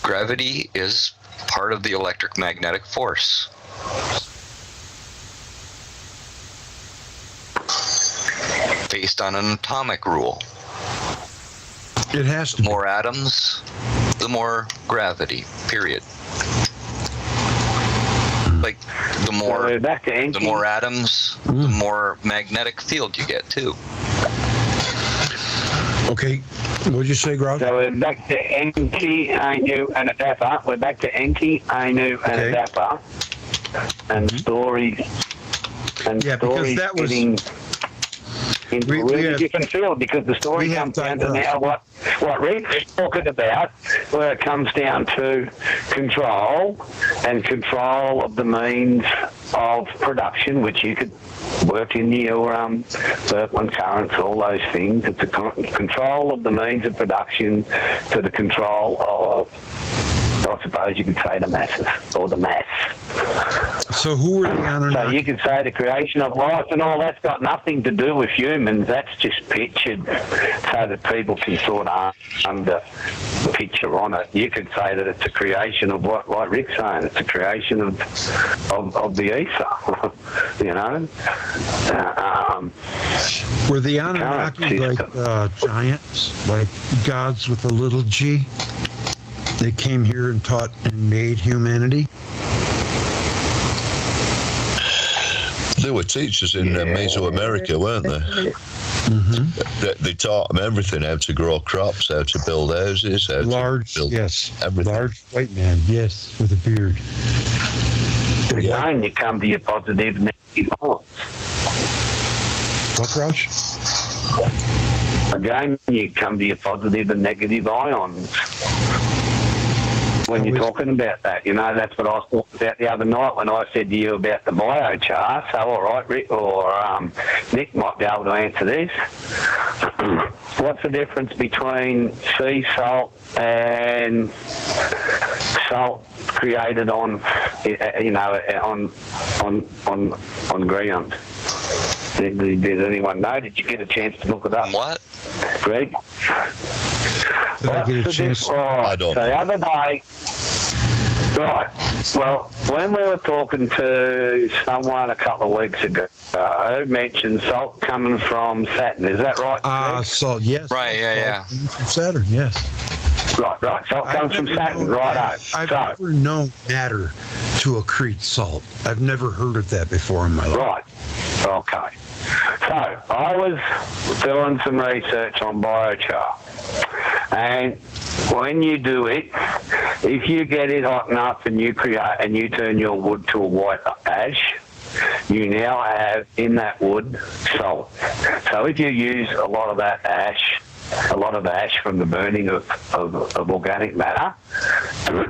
T: Gravity is part of the electric magnetic force. Based on an atomic rule.
A: It has to
T: be. The more atoms, the more gravity, period. Like the more atoms, the more magnetic field you get too.
A: Okay, what did you say, Grout?
V: So we're back to Enki, Anu, and Adapa. We're back to Enki, Anu, and Adapa. And stories. And stories
A: that was
V: getting into a really different field, because the story comes down to now what Rick's talking about, where it comes down to control and control of the means of production, which you could work in your Berkman currents, all those things. It's a control of the means of production to the control of, I suppose you could say, the masses, or the mass.
A: So who were the Anunnaki?
V: So you could say the creation of life and all that's got nothing to do with humans. That's just pictured so that people can sort of under the picture on it. You could say that it's a creation of what Rick's saying. It's a creation of the ether, you know.
A: Were the Anunnaki like giants, like gods with a little g? They came here and taught and made humanity?
U: They were teachers in Mesoamerica, weren't they?
A: Mm-hmm.
U: They taught them everything: how to grow crops, how to build houses, how to build everything.
A: Large white man, yes, with a beard.
V: Again, you come to your positive negative ions.
A: What, Roush?
V: Again, you come to your positive and negative ions. when you're talking about that. You know, that's what I was talking about the other night when I said to you about the biochar. So, all right, Rick or Nick might be able to answer this. What's the difference between sea salt and salt created on, you know, on ground? Did anyone know? Did you get a chance to look it up?
T: What?
V: Greg?
A: Did I get a chance?
V: I don't. So the other day, right, well, when we were talking to someone a couple of weeks ago, mentioned salt coming from Saturn. Is that right?
A: Salt, yes.
T: Right, yeah.
A: From Saturn, yes.
V: Right. Salt comes from Saturn, right?
A: I've never known matter to accrete salt. I've never heard of that before in my life.
V: Right. Okay. So I was doing some research on biochar, and when you do it, if you get it hot enough and you turn your wood to a white ash, you now have in that wood salt. So if you use a lot of that ash, a lot of ash from the burning of organic matter,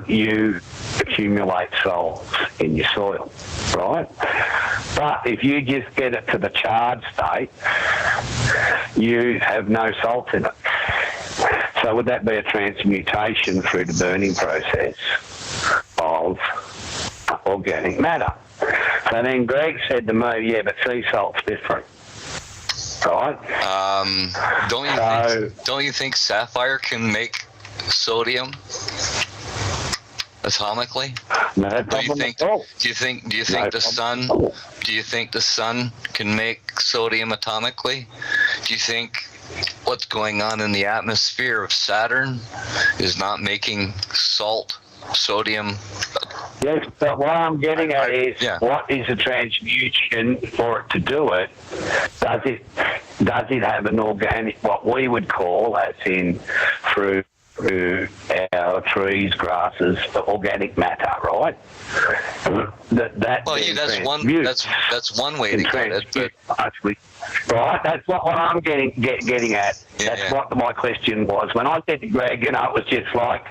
V: you accumulate salts in your soil, right? But if you just get it to the charred state, you have no salt in it. So would that be a transmutation through the burning process of organic matter? So then Greg said to me, yeah, but sea salt's different. Right.
T: Don't you think sapphire can make sodium atomically?
V: No,
T: do you think the sun can make sodium atomically? Do you think what's going on in the atmosphere of Saturn is not making sodium?
V: Yes, but what I'm getting at is, what is the transmutation for it to do it? Does it have an organic, what we would call, as in through our trees, grasses, organic matter, right?
T: That's one way to get it. But...
V: Right, that's what I'm getting at. That's what my question was. When I said to Greg, you know, it was just like,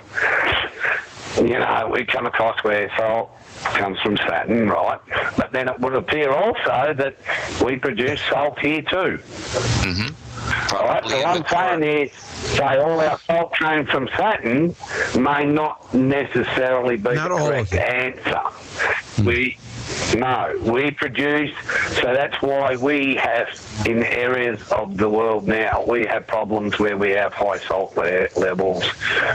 V: you know, we come across where salt comes from Saturn, right? But then it would appear also that we produce salt here too. Mm-hmm. Right? So what I'm saying is, say all our salt came from Saturn may not necessarily be the correct answer. We produce, so that's why we have, in areas of the world now, we have problems where we have high salt levels,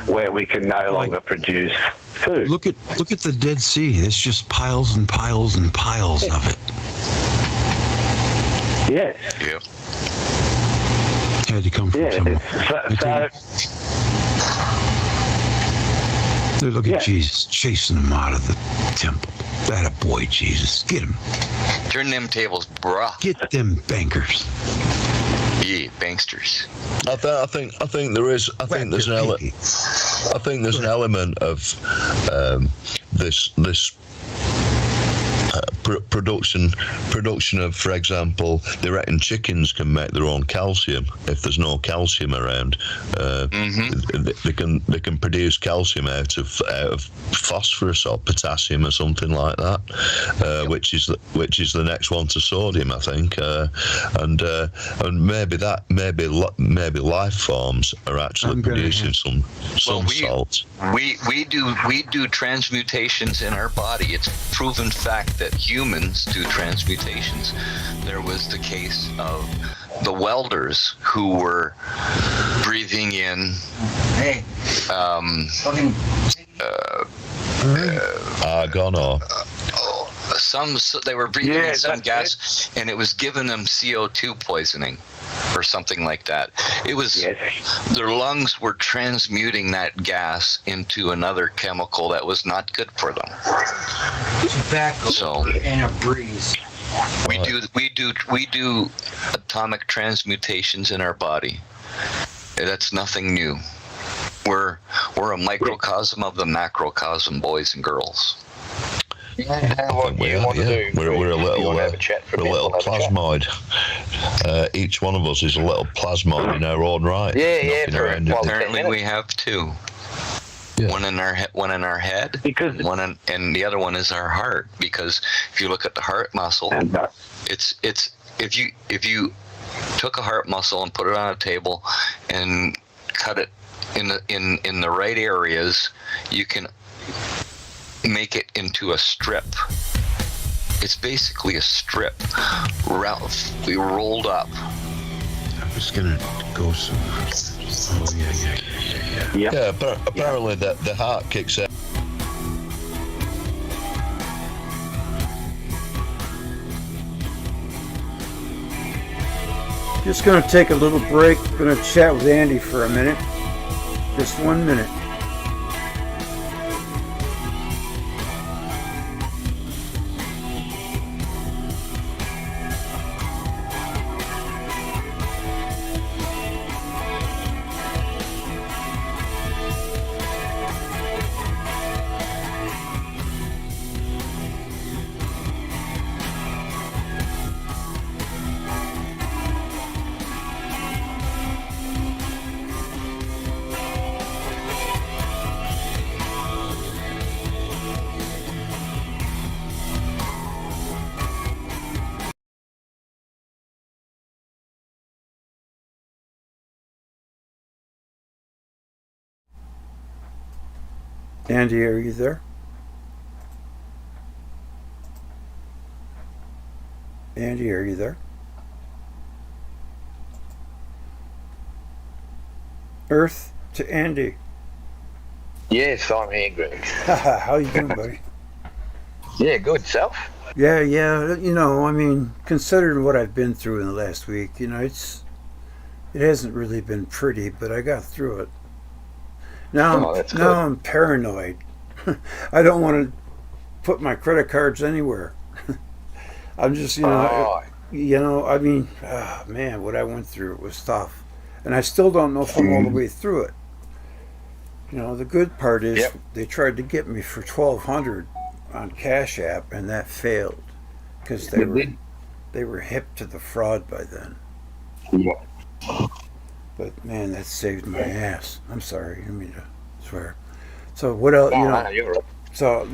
V: where we can no longer produce food.
A: Look at the Dead Sea. It's just piles and piles and piles of it.
V: Yes.
T: Yeah.
A: Had to come from somewhere. Look at Jesus chasing them out of the temple. That a boy, Jesus. Get him.
T: Turn them tables, bruh.
A: Get them bankers.
T: Yeah, banksters.
U: I think there is. I think there's an element of this production of, for example, they reckon chickens can make their own calcium if there's no calcium around. They can produce calcium out of phosphorus or potassium or something like that, which is the next one to sodium, I think, and maybe life forms are actually producing some salt.
T: We do transmutations in our body. It's a proven fact that humans do transmutations. There was the case of the welders who were breathing in
U: argon or
T: they were breathing in some gas, and it was giving them CO2 poisoning or something like that. It was their lungs were transmuting that gas into another chemical that was not good for them.
B: Tobacco and a breeze.
T: We do atomic transmutations in our body. That's nothing new. We're a microcosm of the macrocosm, boys and girls.
U: We're a little plasmoid. Each one of us is a little plasmoid in our own right.
T: Apparently we have two. One in our head, and the other one is our heart. Because if you look at the heart muscle, it's if you took a heart muscle and put it on a table and cut it in the right areas, you can make it into a strip. It's basically a strip, rolled up.
A: I was gonna go somewhere. Oh yeah.
U: Yeah, apparently the heart kicks out.
Q: Just going to take a little break. Going to chat with Andy for a minute. Just 1 minute. Andy, are you there? Andy, are you there? Earth to Andy.
B: Yes, I'm here, Greg.
Q: How you doing, buddy?
B: Yeah, good. Self?
Q: Yeah. You know, I mean, considering what I've been through in the last week, you know, it hasn't really been pretty, but I got through it. Now I'm paranoid. I don't want to put my credit cards anywhere. I'm just, I mean, man, what I went through, it was tough. And I still don't know if I'm all the way through it. You know, the good part is they tried to get me for $1,200 on Cash App, and that failed because they were hip to the fraud by then.
B: Yeah.
Q: But man, that saved my ass. I'm sorry, I mean to swear. So what else?
B: You're right.
Q: So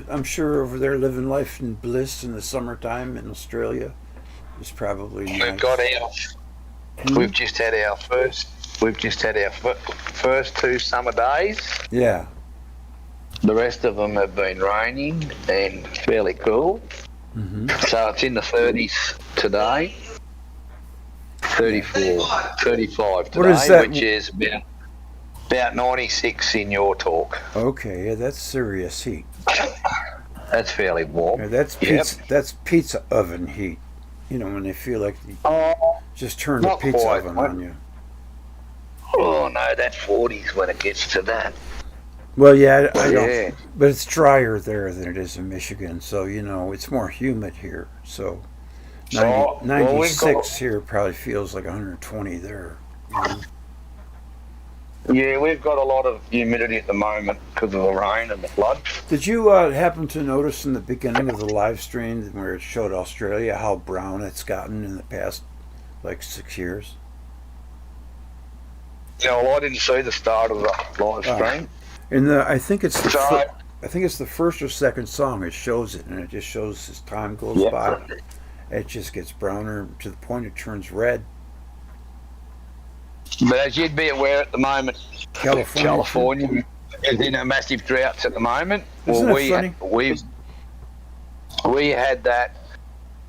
Q: I'm sure over there living life in bliss in the summertime in Australia is probably nice.
B: We've got We've just had our first. We've just had our first 2 summer days.
Q: Yeah.
B: The rest of them have been raining and fairly cool.
Q: Mm-hmm.
B: So it's in the 30s today. 34, 35 today,
Q: what is that?
B: Which is about 96 in your talk.
Q: Okay, yeah, that's serious heat.
B: That's fairly warm.
Q: Yeah, that's pizza oven heat. You know, when they feel like they just turned a pizza oven on you.
B: Oh no, that's 40s when it gets to that.
Q: Well, yeah, I don't. But it's drier there than it is in Michigan, so it's more humid here. So 96 here probably feels like 120 there.
B: Yeah, we've got a lot of humidity at the moment because of the rain and the flood.
Q: Did you happen to notice in the beginning of the live stream where it showed Australia how brown it's gotten in the past 6 years?
B: I didn't see the start of the live stream.
Q: I think it's the first or second song. It shows it, and it just shows as time goes by, it just gets browner to the point it turns red.
B: But as you'd be aware at the moment, California is in a massive drought at the moment.
Q: Isn't that
B: funny? We had that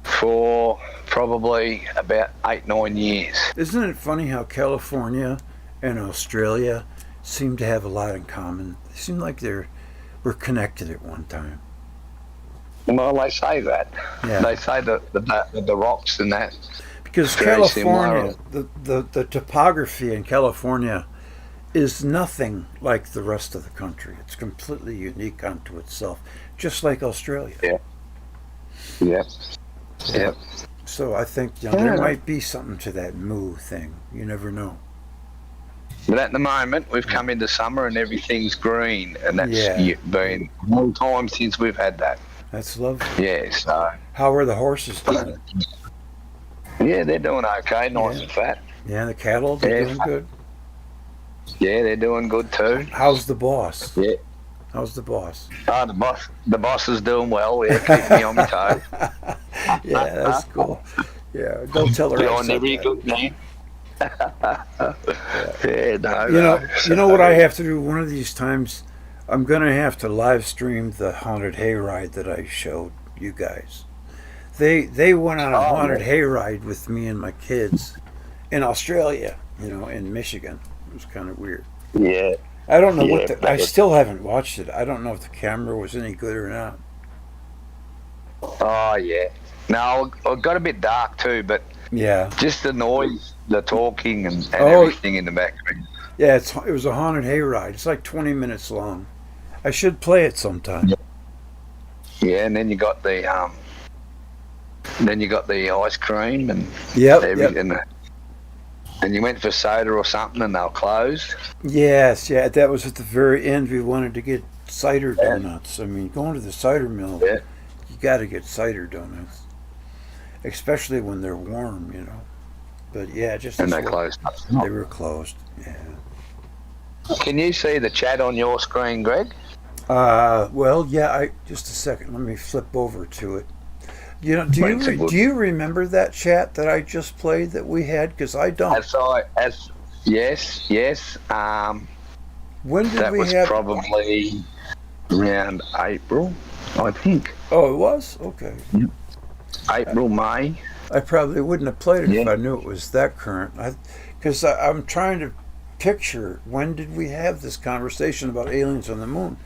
B: for probably about 8-9 years.
Q: Isn't it funny how California and Australia seem to have a lot in common? They seem like we're connected at one time.
B: Well, they say that.
Q: Yeah.
B: They say the rocks and that.
Q: Because California, the topography in California is nothing like the rest of the country. It's completely unique unto itself, just like Australia.
B: Yeah.
Q: So I think there might be something to that moo thing. You never know.
B: But at the moment, we've come into summer and everything's green, and that's been a long time since we've had that.
Q: That's lovely.
B: Yeah, so.
Q: How are the horses doing?
B: Yeah, they're doing okay, nice and fat.
Q: Yeah, the cattle, they're doing good.
B: Yeah, they're doing good too.
Q: How's the boss?
B: Yeah.
Q: How's the boss?
B: Oh, the boss is doing well. Yeah, keeping me on my toes.
Q: Yeah, that's cool. Yeah, don't tell her. I
B: Doing
Q: said
B: every
Q: that.
B: good man. Yeah, no,
Q: You know what I have to do one of these times? I'm gonna have to live stream the haunted hayride that I showed you guys. They went on a haunted hayride with me and my kids in Australia, in Michigan. It was kind of weird.
B: Yeah.
Q: I don't know
B: Yeah,
Q: I still haven't watched it. I don't know if the camera was any good or not.
B: Oh yeah. No, it got a bit dark too, but
Q: Yeah.
B: just the noise, the talking, and
Q: Oh.
B: everything in the background.
Q: Yeah, it was a haunted hayride. It's like 20 minutes long. I should play it sometime.
B: Yeah, and then you got the ice cream and
Q: Yep,
B: everything. And you went for soda or something, and they were closed.
Q: Yes, yeah, that was at the very end. We wanted to get cider donuts. I mean, going to the cider mill, you got to get cider donuts, especially when they're warm, But yeah, just
B: And
Q: as
B: they
Q: well.
B: closed.
Q: They were closed. Yeah.
B: Can you see the chat on your screen, Greg?
Q: Well, yeah. Just a second. Let me flip over to it. Do you remember that chat that I just played that we had? Because I don't.
B: Yes.
Q: When did
B: that
Q: we
B: was
Q: have?
B: probably around April, I think.
Q: Oh, it was? Okay.
B: April, May.
Q: I probably wouldn't have played it if I knew it was that current. Because I'm trying to picture, when did we have this conversation about aliens on the moon?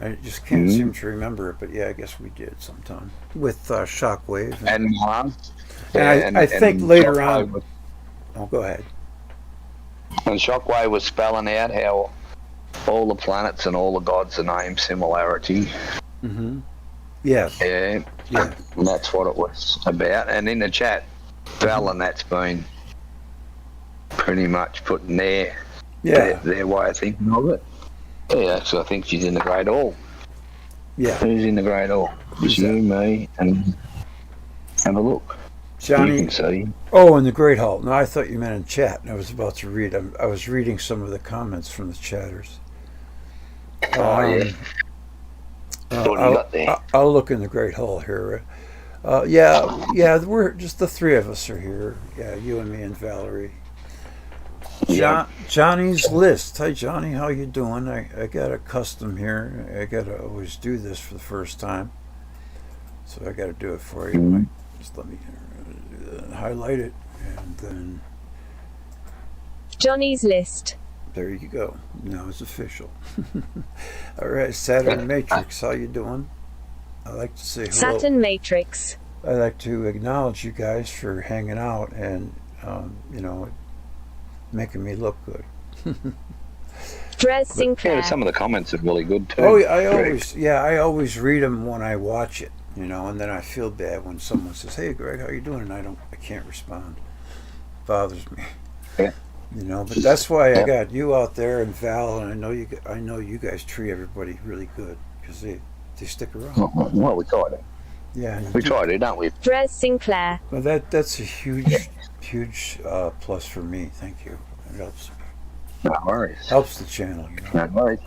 Q: I just can't seem to remember it, but yeah, I guess we did sometime with Shockwave. And I think later on. Oh, go ahead.
B: And Shockwave was spelling out how all the planets and all the gods are named similarity.
Q: Mm-hmm. Yes.
B: Yeah. And that's what it was about. And in the chat, Val and that's been pretty much putting their way of thinking of it. Yeah, so I think she's in the Great Hall.
Q: Yeah.
B: Who's in the Great Hall? It's you, me, and have a look.
Q: Johnny.
B: You can see.
Q: Oh, in the Great Hall. No, I thought you meant in chat. And I was about to read. I was reading some of the comments from the chatters. I'll look in the Great Hall here. We're just the three of us are here. Yeah, you and me and Valerie. Johnny's list. Hi, Johnny. How you doing? I got a custom here. I got to always do this for the first time, so I got to do it for you. Just let me highlight it, and then
S: Johnny's list.
Q: There you go. Now it's official. All right, Saturn Matrix. How you doing? I like to say hello.
S: Saturn Matrix.
Q: I like to acknowledge you guys for hanging out and making me look good.
S: Dres Sinclair.
B: Yeah, some of the comments are really good too.
Q: Oh, I always read them when I watch it, and then I feel bad when someone says, "Hey, Greg, how you doing?" and I can't respond. It bothers me.
B: Yeah.
Q: But that's why I got you out there and Val, and I know you guys treat everybody really good because they stick around.
B: Well, we try to.
Q: Yeah,
B: we try to, don't we?
S: Dres Sinclair.
Q: Well, that's a huge plus for me. Thank you. It helps me.
B: No worries.
Q: Helps the channel.
B: No worries.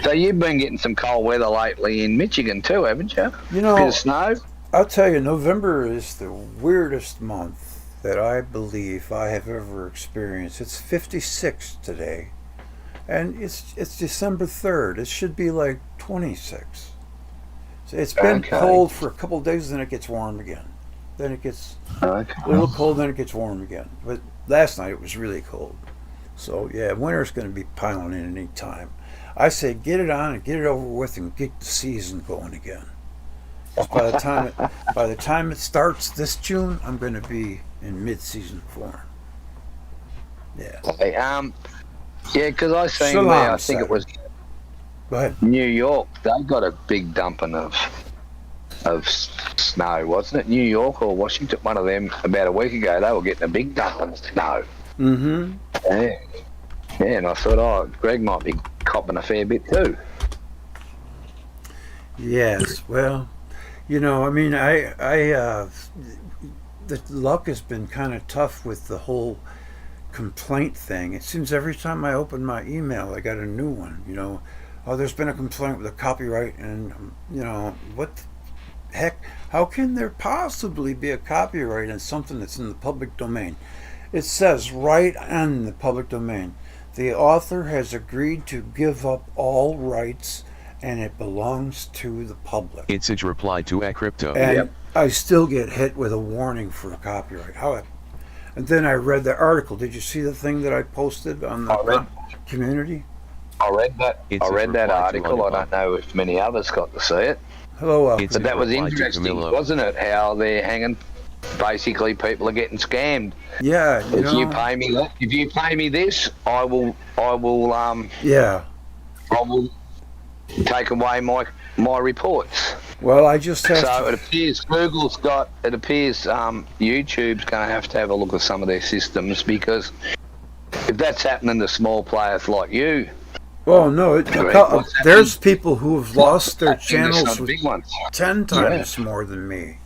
B: So you've been getting some cold weather lately in Michigan too, haven't you? Bit of snow.
Q: I'll tell you, November is the weirdest month that I believe I have ever experienced. It's 56 today, and it's December 3rd. It should be like 26. So it's been cold for a couple of days, then it gets warm again. Then it gets a little cold, then it gets warm again. But last night it was really cold. So yeah, winter's going to be piling in any time. I say get it on and get it over with and get the season going again. By the time it starts this June, I'm going to be in mid-season form. Yeah.
B: Okay, because I seen where I think it was New York. They got a big dumping of snow, wasn't it? New York or Washington, one of them about a week ago. They were getting a big dumping of snow.
Q: Mm-hmm.
B: Yeah, and I thought, Greg might be copping a fair bit too.
Q: Yes, well, the luck has been kind of tough with the whole complaint thing. It seems every time I open my email, I got a new one. You know, oh, there's been a complaint with a copyright, and you know, what the heck? How can there possibly be a copyright on something that's in the public domain? It says right on the public domain, the author has agreed to give up all rights, and it belongs to the public.
C: It's a reply to a crypto.
Q: And I still get hit with a warning for copyright. And then I read the article. Did you see the thing that I posted on the community?
B: I read that. I read that article. I don't know if many others got to see it.
Q: Hello,
B: but that was interesting, wasn't it? How they're hanging. Basically, people are getting scammed.
Q: Yeah,
B: you pay me, if you pay me this, I will.
Q: Yeah.
B: I will take away my reports.
Q: Well, I just have
B: so it appears Google's got. It appears YouTube's going to have a look at some of their systems, because if that's happening to small players like you.
Q: Oh no! There's people who have lost their channels with 10 times more than me.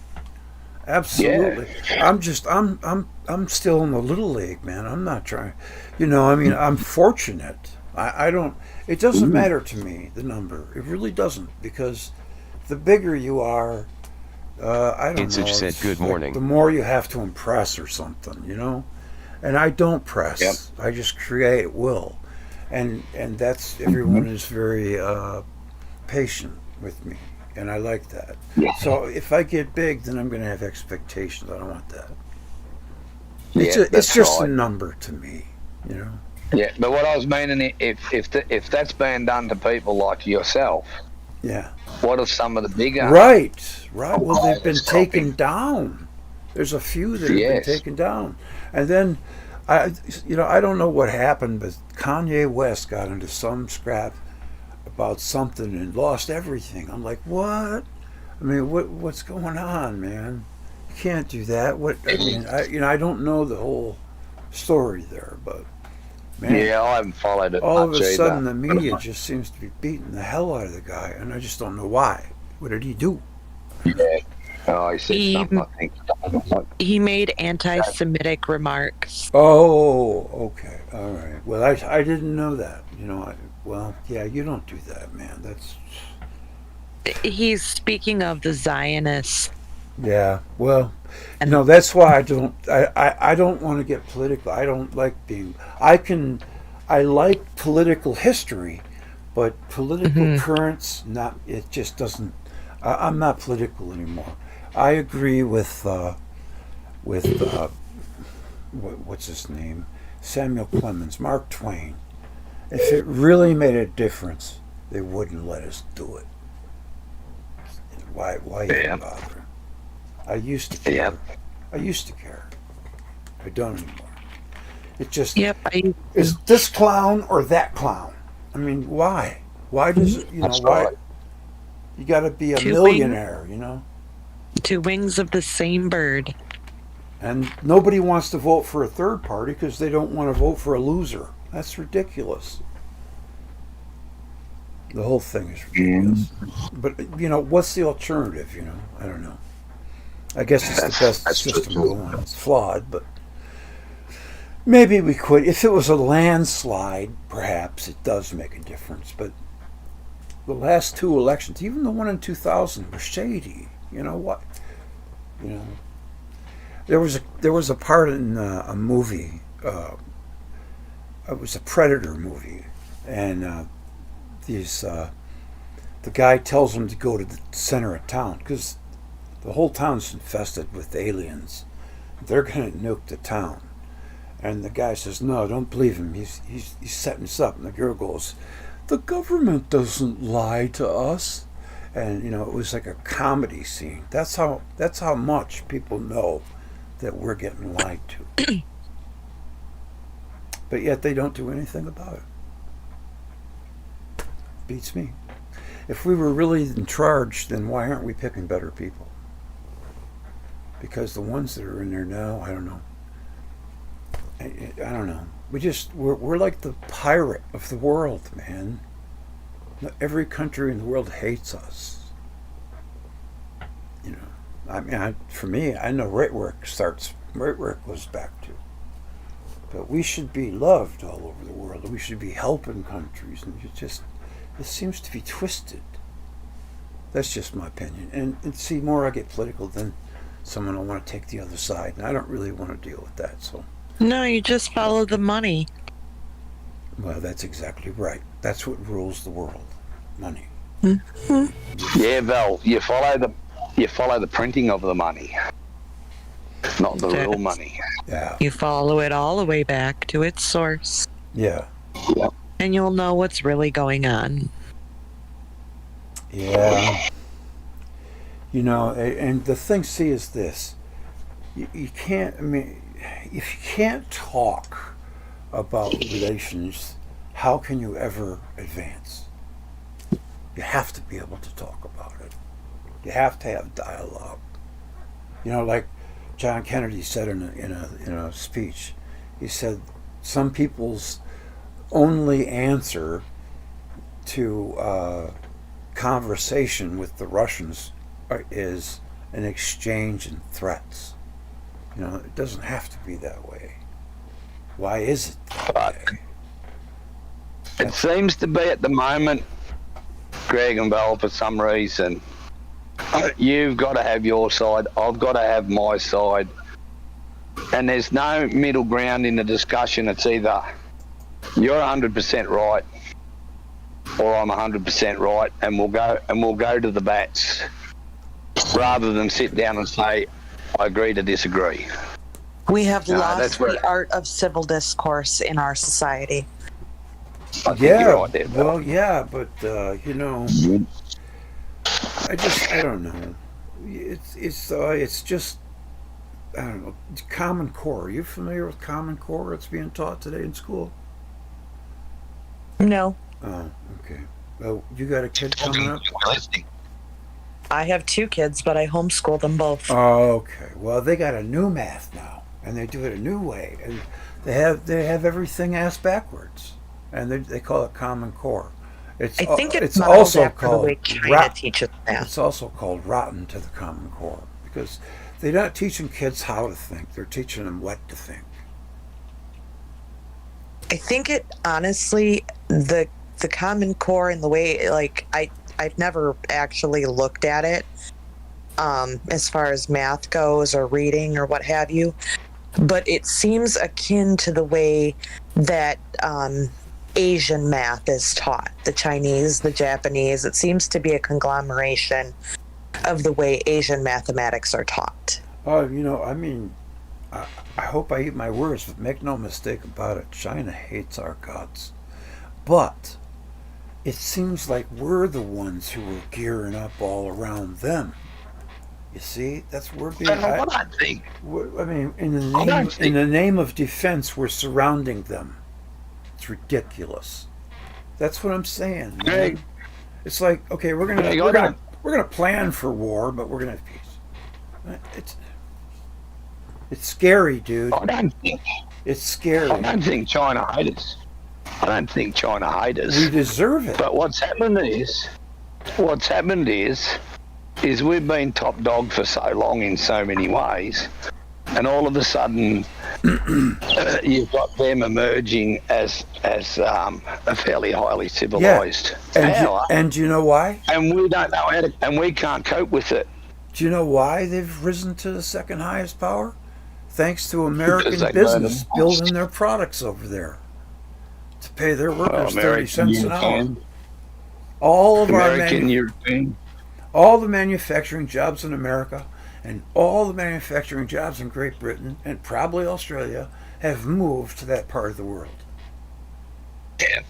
Q: Absolutely. Yeah. I'm still in the little league, man. I'm not trying. You know, I mean, I'm fortunate. I don't. It doesn't matter to me, the number. It really doesn't, because the bigger you are, I don't know.
C: Said good morning.
Q: The more you have to impress or something, you know. And I don't press. Yep. I just create will. And that's, everyone is very patient with me, and I like that. Yeah. So if I get big, then I'm going to have expectations. I don't want that. It's just a number to me, you know.
B: Yeah, but what I was meaning, if that's being done to people like yourself, what are some of the bigger?
Q: Right. Well, they've been taken down. There's a few that have been taken down, and then. I don't know what happened, but Kanye West got into some scrap about something and lost everything. I'm like, what? I mean, what's going on, man? You can't do that. I don't know the whole story there, but man,
B: I haven't followed it.
Q: All of a sudden, the media just seems to be beating the hell out of the guy, and I just don't know why. What did he do?
B: Yeah. Oh, I see something, I think.
E: He made anti-Semitic remarks.
Q: Oh, okay. All right. Well, I didn't know that. You know, you don't do that, man. That's...
E: He's speaking of the Zionists.
Q: Yeah, well, that's why I don't want to get political. I don't like being... I like political history, but political currents, it just doesn't... I'm not political anymore. I agree with what's his name? Samuel Clemens, Mark Twain. If it really made a difference, they wouldn't let us do it. Why even bother? I used to care. I used to care. I don't anymore. It just is this clown or that clown? I mean, why? Why does it? Why? You got to be a millionaire, you know.
E: Two wings of the same bird.
Q: And nobody wants to vote for a third party because they don't want to vote for a loser. That's ridiculous. The whole thing is ridiculous. But, what's the alternative, I don't know. I guess it's the best system going. It's flawed, but maybe we could. If it was a landslide, perhaps it does make a difference. But the last two elections, even the one in 2000, were shady. You know what? There was a part in a movie. It was a Predator movie, and the guy tells him to go to the center of town because the whole town's infested with aliens. They're going to nuke the town, and the guy says, "No, don't believe him. He's setting us up." And the girl goes, "The government doesn't lie to us." And it was like a comedy scene. That's how much people know that we're getting lied to. But yet they don't do anything about it. Beats me. If we were really in charge, then why aren't we picking better people? Because the ones that are in there now, I don't know. I don't know. We're like the pirate of the world, man. Every country in the world hates us. I mean, for me, I know right where it starts, right where it goes back to. But we should be loved all over the world. We should be helping countries. And it seems to be twisted. That's just my opinion. And see, more I get political, then someone will want to take the other side. And I don't really want to deal with that. So
E: No, you just follow the money.
Q: Well, that's exactly right. That's what rules the world. Money.
E: Mm-hmm.
B: Yeah, Val, you follow the printing of the money, not the real money.
Q: Yeah.
E: You follow it all the way back to its source.
Q: Yeah.
B: Yeah.
E: And you'll know what's really going on.
Q: Yeah. You know, and the thing, see, is this. You can't, I mean, if you can't talk about relations, how can you ever advance? You have to be able to talk about it. You have to have dialogue. You know, like John Kennedy said in a speech, he said some people's only answer to conversation with the Russians is an exchange in threats. You know, it doesn't have to be that way. Why is it that way?
B: It seems to be at the moment, Greg and Val, for some reason, you've got to have your side, I've got to have my side, and there's no middle ground in the discussion. It's either you're 100% right or I'm 100% right, and we'll go to the bats rather than sit down and say I agree to disagree.
E: We have
B: No,
E: lost
B: that's where-
E: the art of civil discourse in our society.
B: I think
Q: Yeah,
B: you're right there, Val.
Q: well, yeah, but you know, I don't know. It's just, I don't know. Common Core. Are you familiar with Common Core? It's being taught today in school.
E: No.
Q: Oh, okay. Well, you got a kid coming up?
E: I have 2 kids, but I homeschool them both.
Q: Oh, okay. Well, they got a new math now, and they do it a new way, and they have everything asked backwards, and they call it Common Core.
E: I think it's
Q: also
E: after the
Q: called
E: way China teaches math.
Q: It's also called rotten to the Common Core because they're not teaching kids how to think; they're teaching them what to think.
E: I think it honestly the Common Core and the way I've never actually looked at it as far as math goes or reading or what have you, but it seems akin to the way that Asian math is taught. The Chinese, the Japanese, it seems to be a conglomeration of the way Asian mathematics are taught.
Q: Oh, you know, I mean, I hope I eat my words, but make no mistake about it, China hates our guts. But it seems like we're the ones who are gearing up all around them. You see, that's we're being.
B: I think.
Q: I mean, in the name of defense, we're surrounding them. It's ridiculous. That's what I'm saying.
B: Greg,
Q: it's like, okay, we're gonna plan for war, but we're gonna have peace. It's scary, dude. It's scary.
B: I don't think China hate us. I don't think China hate us.
Q: We deserve it.
B: But what's happened is we've been top dog for so long in so many ways, and all of a sudden you've got them emerging as a fairly highly civilized power.
Q: And you know why?
B: And we don't know how to, and we can't cope with it.
Q: Do you know why they've risen to the second highest power? Thanks to American
B: Because they
Q: business
B: learn them.
Q: building their products over there to pay their workers 30
B: American,
Q: cents an hour.
B: European.
Q: All of
B: American, European.
Q: all the manufacturing jobs in America and all the manufacturing jobs in Great Britain and probably Australia have moved to that part of the world.
B: Yeah.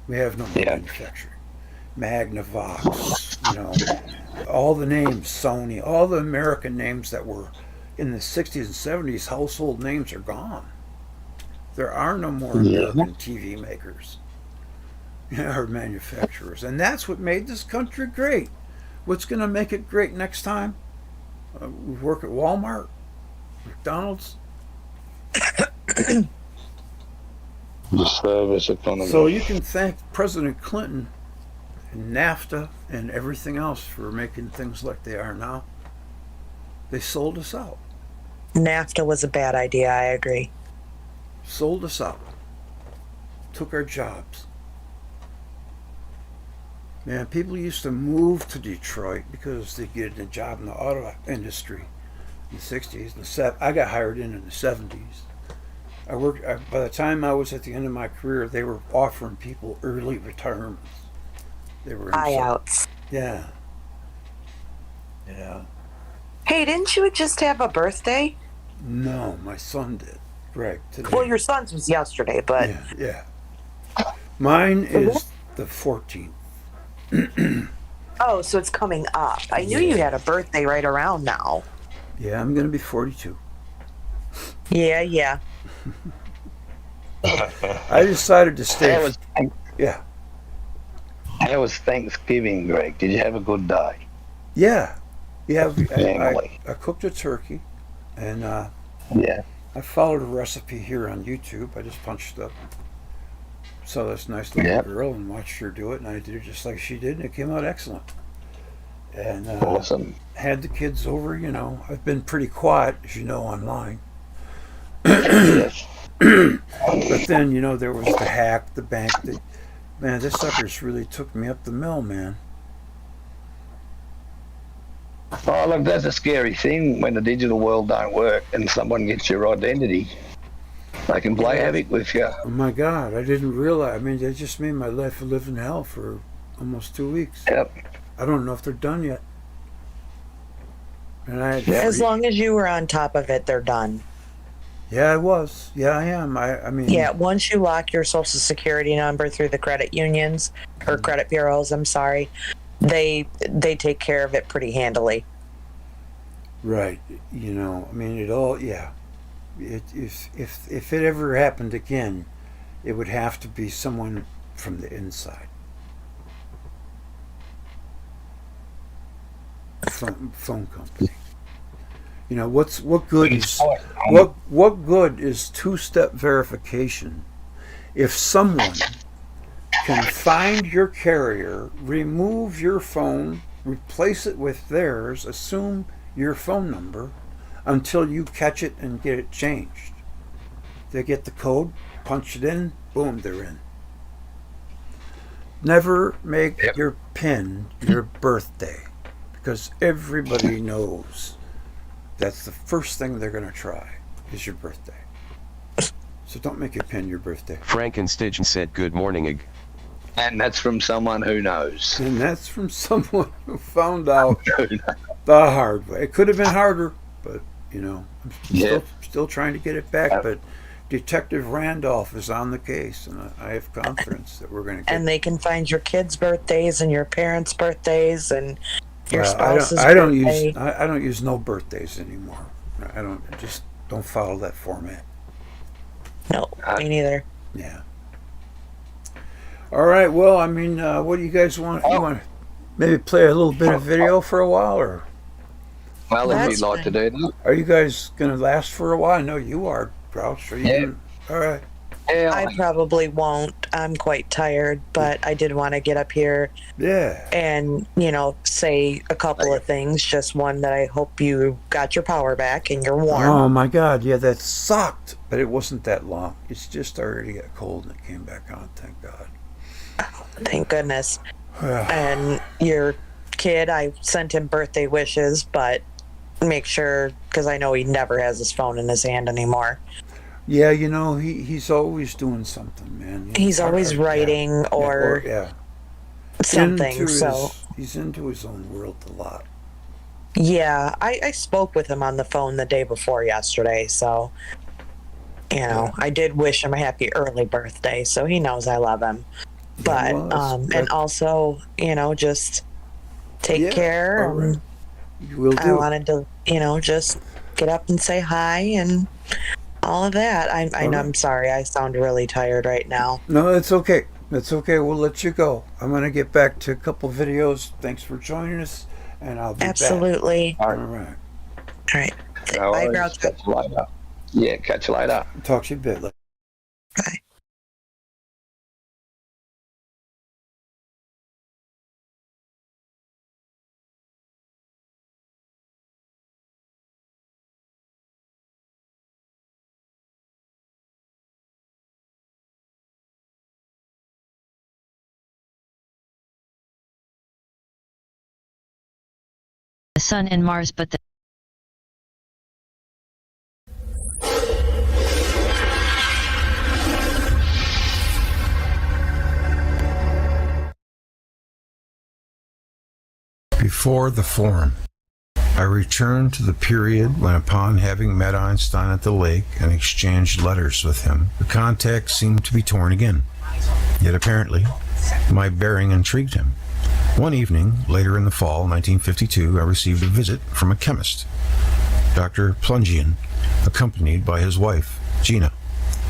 Q: We have no more manufacturing. Magnavox, you know, all the names, Sony, all the American names that were in the 60s and 70s, household names are gone. There are no more American TV makers or manufacturers. And that's what made this country great. What's going to make it great next time? We work at Walmart, McDonald's.
B: The service economy.
Q: So you can thank President Clinton and NAFTA and everything else for making things like they are now. They sold us out.
E: NAFTA was a bad idea, I agree.
Q: sold us out, took our jobs. Man, people used to move to Detroit because they get a job in the auto industry in the 60s. I got hired in the 70s. By the time I was at the end of my career, they were offering people early retirements. They were
E: Buyouts.
Q: Yeah. Yeah.
E: Hey, didn't you just have a birthday?
Q: No, my son did. Greg, today.
E: Well, your son's was yesterday, but...
Q: Yeah. Mine is the 14th.
E: Oh, so it's coming up. I knew you had a birthday right around now.
Q: Yeah, I'm going to be 42.
E: Yeah.
Q: I decided to stay.
B: How was Thanksgiving, Greg? Did you have a good day?
Q: Yeah.
B: Family.
Q: I cooked a turkey, and I followed a recipe here on YouTube. I just punched up, saw this nice little girl and watched her do it, and I did it just like she did, and it came out excellent. And
B: awesome.
Q: Had the kids over. I've been pretty quiet, as you know, online. But then, there was the hack, the bank. Man, this suckers really took me up the mill, man.
B: Oh, look, that's a scary thing when the digital world don't work and someone gets your identity. They can play havoc with you.
Q: Oh, my God. I didn't realize. I mean, they just made my life a living hell for almost 2 weeks.
B: Yep.
Q: I don't know if they're done yet. And
E: as long as you were on top of it, they're done.
Q: Yeah, I was. Yeah, I am. I mean...
E: Yeah, once you lock your Social Security number through the credit unions, or credit bureaus, I'm sorry, they take care of it pretty handily.
Q: Right. I mean, it all... Yeah. If it ever happened again, it would have to be someone from the inside. Phone company. What good is two-step verification if someone can find your carrier, remove your phone, replace it with theirs, assume your phone number until you catch it and get it changed? They get the code, punch it in, boom, they're in. Never make your PIN your birthday, because everybody knows that's the first thing they're going to try is your birthday. So don't make your PIN your birthday.
C: Frankenstein said good morning.
B: And that's from someone who knows.
Q: And that's from someone who found out the hard way. It could have been harder, but, I'm still trying to get it back. But Detective Randolph is on the case, and I have confidence that we're going to get it.
E: And they can find your kids' birthdays and your parents' birthdays and... Your spouse's
Q: I don't
E: birthday.
Q: use no birthdays anymore. I don't follow that format.
E: No, me neither.
Q: Yeah. All right. Well, I mean, what do you guys want? You want to maybe play a little bit of video for a while, or?
B: Well, if you'd like to do that.
Q: Are you guys going to last for a while? I know you are, Grouch. Are you? All right.
E: I probably won't. I'm quite tired, but I did want to get up here and, say a couple of things. Just one, that I hope you got your power back and you're warm.
Q: Oh, my God. Yeah, that sucked. But it wasn't that long. It's just already got cold and it came back on, thank God.
E: Oh, thank goodness. And your kid, I sent him birthday wishes, but make sure, because I know he never has his phone in his hand anymore.
Q: Yeah, he's always doing something, man.
E: He's always writing or something.
Q: He's into his own world a lot.
E: Yeah, I spoke with him on the phone the day before yesterday, so I did wish him a happy early birthday, so he knows I love him. But and also, just take care.
Q: Right. You will do.
E: I wanted to, just get up and say hi and all of that. I'm sorry, I sound really tired right now.
Q: No, it's okay. It's okay. We'll let you go. I'm going to get back to a couple videos. Thanks for joining us, and I'll be
E: Absolutely.
Q: back. All right.
E: All right. Bye, Grouch.
B: Catch you later. Yeah, catch you later.
Q: Talk to you a bit later.
E: Bye.
K: the Sun and Mars, but the
A: Before the forum, I returned to the period when, upon having met Einstein at the lake and exchanged letters with him, the contact seemed to be torn again. Yet apparently, my bearing intrigued him. One evening, later in the fall, 1952, I received a visit from a chemist, Dr. Plungian, accompanied by his wife, Gina,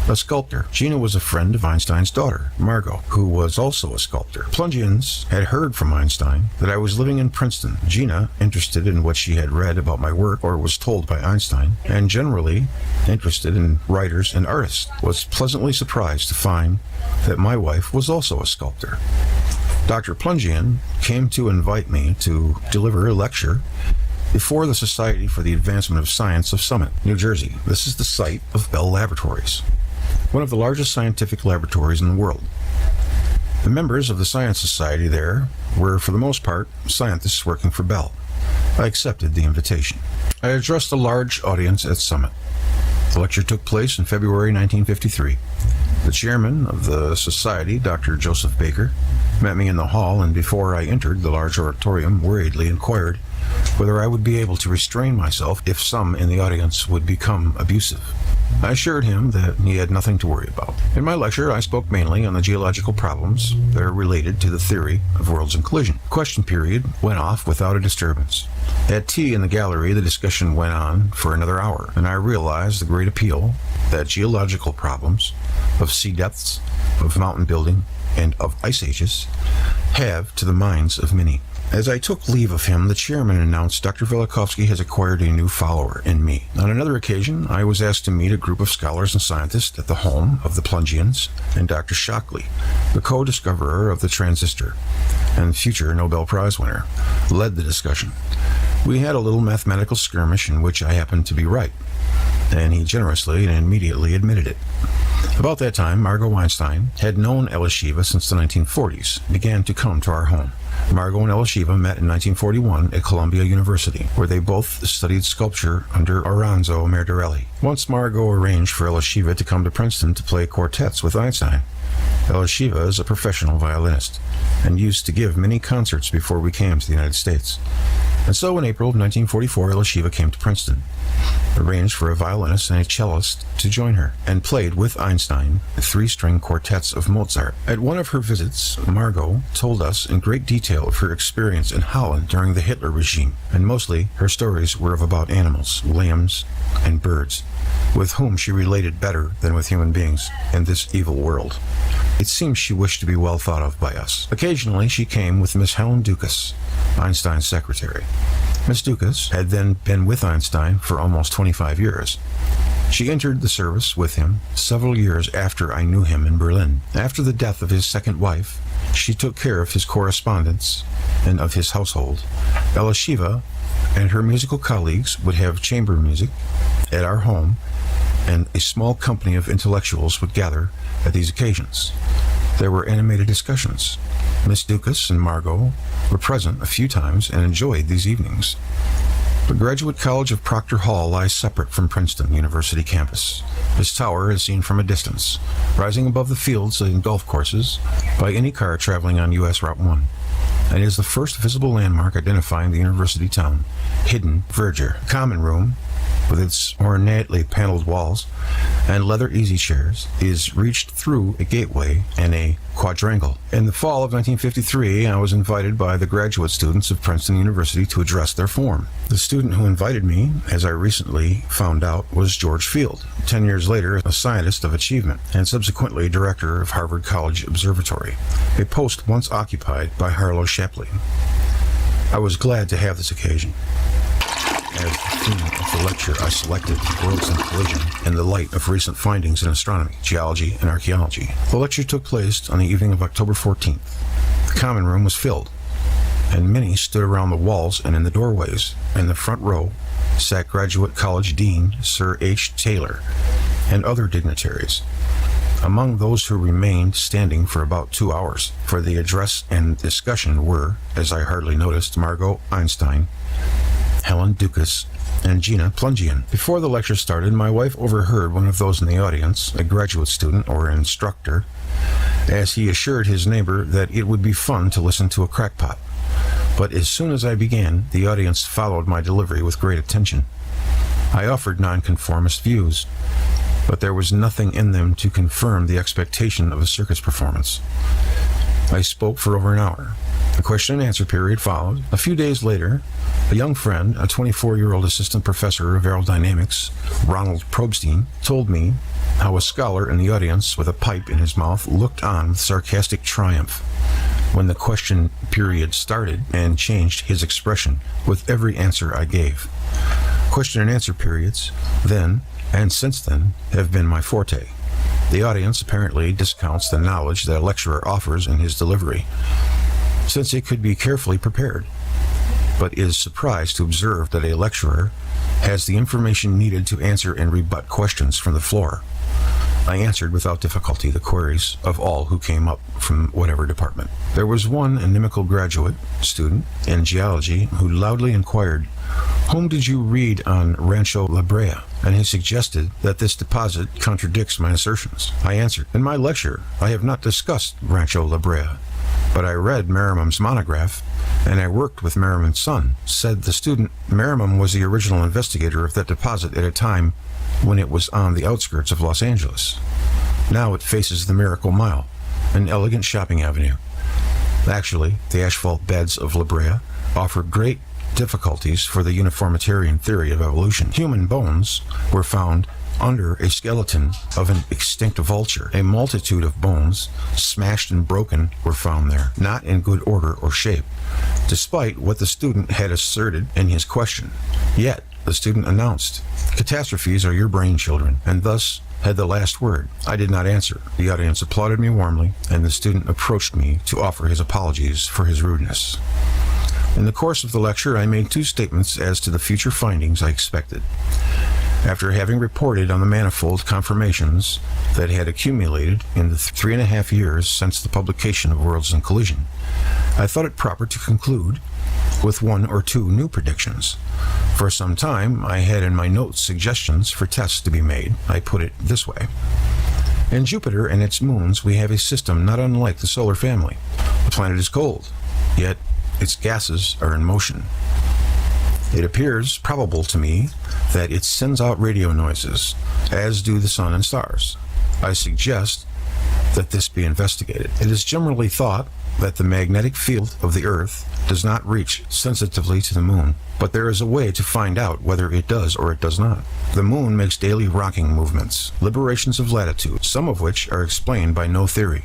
A: a sculptor. Gina was a friend of Einstein's daughter, Margot, who was also a sculptor. Plungians had heard from Einstein that I was living in Princeton. Gina, interested in what she had read about my work or was told by Einstein, and generally interested in writers and artists, was pleasantly surprised to find that my wife was also a sculptor. Dr. Plungian came to invite me to deliver a lecture before the Society for the Advancement of Science of Summit, New Jersey. This is the site of Bell Laboratories, one of the largest scientific laboratories in the world. The members of the Science Society there were, for the most part, scientists working for Bell. I accepted the invitation. I addressed a large audience at Summit. The lecture took place in February 1953. The chairman of the society, Dr. Joseph Baker, met me in the hall, and before I entered the large auditorium, worriedly inquired whether I would be able to restrain myself if some in the audience would become abusive. I assured him that he had nothing to worry about. In my lecture, I spoke mainly on the geological problems that are related to the theory of worlds in collision. Question period went off without a disturbance. At tea in the gallery, the discussion went on for another hour, and I realized the great appeal that geological problems of sea depths, of mountain building, and of ice ages have to the minds of many. As I took leave of him, the chairman announced Dr. Velikovsky has acquired a new follower in me. On another occasion, I was asked to meet a group of scholars and scientists at the home of the Plungians, and Dr. Shockley, the co-discoverer of the transistor and future Nobel Prize winner, led the discussion. We had a little mathematical skirmish in which I happened to be right, and he generously and immediately admitted it. About that time, Margot Weinstein had known Elisheva since the 1940s, began to come to our home. Margot and Elisheva met in 1941 at Columbia University, where they both studied sculpture under Oronzo Merdarelli. Once Margot arranged for Elisheva to come to Princeton to play quartets with Einstein. Elisheva is a professional violinist and used to give many concerts before we came to the United States. And so in April of 1944, Elisheva came to Princeton, arranged for a violinist and a cellist to join her, and played with Einstein the three-string quartets of Mozart. At one of her visits, Margot told us in great detail of her experience in Holland during the Hitler regime, and mostly her stories were about animals, lambs, and birds, with whom she related better than with human beings in this evil world. It seems she wished to be well thought of by us. Occasionally, she came with Miss Helen Dukas, Einstein's secretary. Miss Dukas had then been with Einstein for almost 25 years. She entered the service with him several years after I knew him in Berlin. After the death of his second wife, she took care of his correspondence and of his household. Elisheva and her musical colleagues would have chamber music at our home, and a small company of intellectuals would gather at these occasions. There were animated discussions. Miss Dukas and Margot were present a few times and enjoyed these evenings. The Graduate College of Proctor Hall lies separate from Princeton University campus. This tower is seen from a distance, rising above the fields and golf courses by any car traveling on U.S. Route 1, and is the first visible landmark identifying the university town, hidden verdure. The common room, with its ornately paneled walls and leather easy chairs, is reached through a gateway and a quadrangle. In the fall of 1953, I was invited by the graduate students of Princeton University to address their forum. The student who invited me, as I recently found out, was George Field, 10 years later a scientist of achievement, and subsequently director of Harvard College Observatory, a post once occupied by Harlow Shapley. I was glad to have this occasion. As the theme of the lecture, I selected Worlds in Collision in the light of recent findings in astronomy, geology, and archaeology. The lecture took place on the evening of October 14th. The common room was filled, and many stood around the walls and in the doorways. In the front row sat Graduate College Dean Sir H. Taylor and other dignitaries. Among those who remained standing for about 2 hours for the address and discussion were, as I hardly noticed, Margot Einstein, Helen Dukas, and Gina Plungian. Before the lecture started, my wife overheard one of those in the audience, a graduate student or an instructor, as he assured his neighbor that it would be fun to listen to a crackpot. But as soon as I began, the audience followed my delivery with great attention. I offered nonconformist views, but there was nothing in them to confirm the expectation of a circus performance. I spoke for over an hour. A question and answer period followed. A few days later, a young friend, a 24-year-old assistant professor of aerodynamics, Ronald Probstein, told me how a scholar in the audience with a pipe in his mouth looked on with sarcastic triumph when the question period started and changed his expression with every answer I gave. Question and answer periods, then and since then, have been my forte. The audience apparently discounts the knowledge that a lecturer offers in his delivery, since it could be carefully prepared, but is surprised to observe that a lecturer has the information needed to answer and rebut questions from the floor. I answered without difficulty the queries of all who came up from whatever department. There was one inimical graduate student in geology who loudly inquired, "Whom did you read on Rancho La Brea?" And he suggested that this deposit contradicts my assertions. I answered, "In my lecture, I have not discussed Rancho La Brea, but I read Merriman's monograph, and I worked with Merriman's son." Said the student, "Merriman was the original investigator of that deposit at a time when it was on the outskirts of Los Angeles. Now it faces the Miracle Mile, an elegant shopping avenue. Actually, the asphalt beds of La Brea offer great difficulties for the uniformitarian theory of evolution. Human bones were found under a skeleton of an extinct vulture. A multitude of bones, smashed and broken, were found there, not in good order or shape, despite what the student had asserted in his question. Yet, the student announced, "Catastrophes are your brain, children," and thus had the last word. I did not answer. The audience applauded me warmly, and the student approached me to offer his apologies for his rudeness. In the course of the lecture, I made two statements as to the future findings I expected. After having reported on the manifold confirmations that had accumulated in the 3.5 years since the publication of Worlds in Collision, I thought it proper to conclude with one or two new predictions. For some time, I had in my notes suggestions for tests to be made. I put it this way. In Jupiter and its moons, we have a system not unlike the solar family. The planet is cold, yet its gases are in motion. It appears probable to me that it sends out radio noises, as do the sun and stars. I suggest that this be investigated. It is generally thought that the magnetic field of the Earth does not reach sensitively to the moon, but there is a way to find out whether it does or it does not. The moon makes daily rocking movements, librations of latitude, some of which are explained by no theory.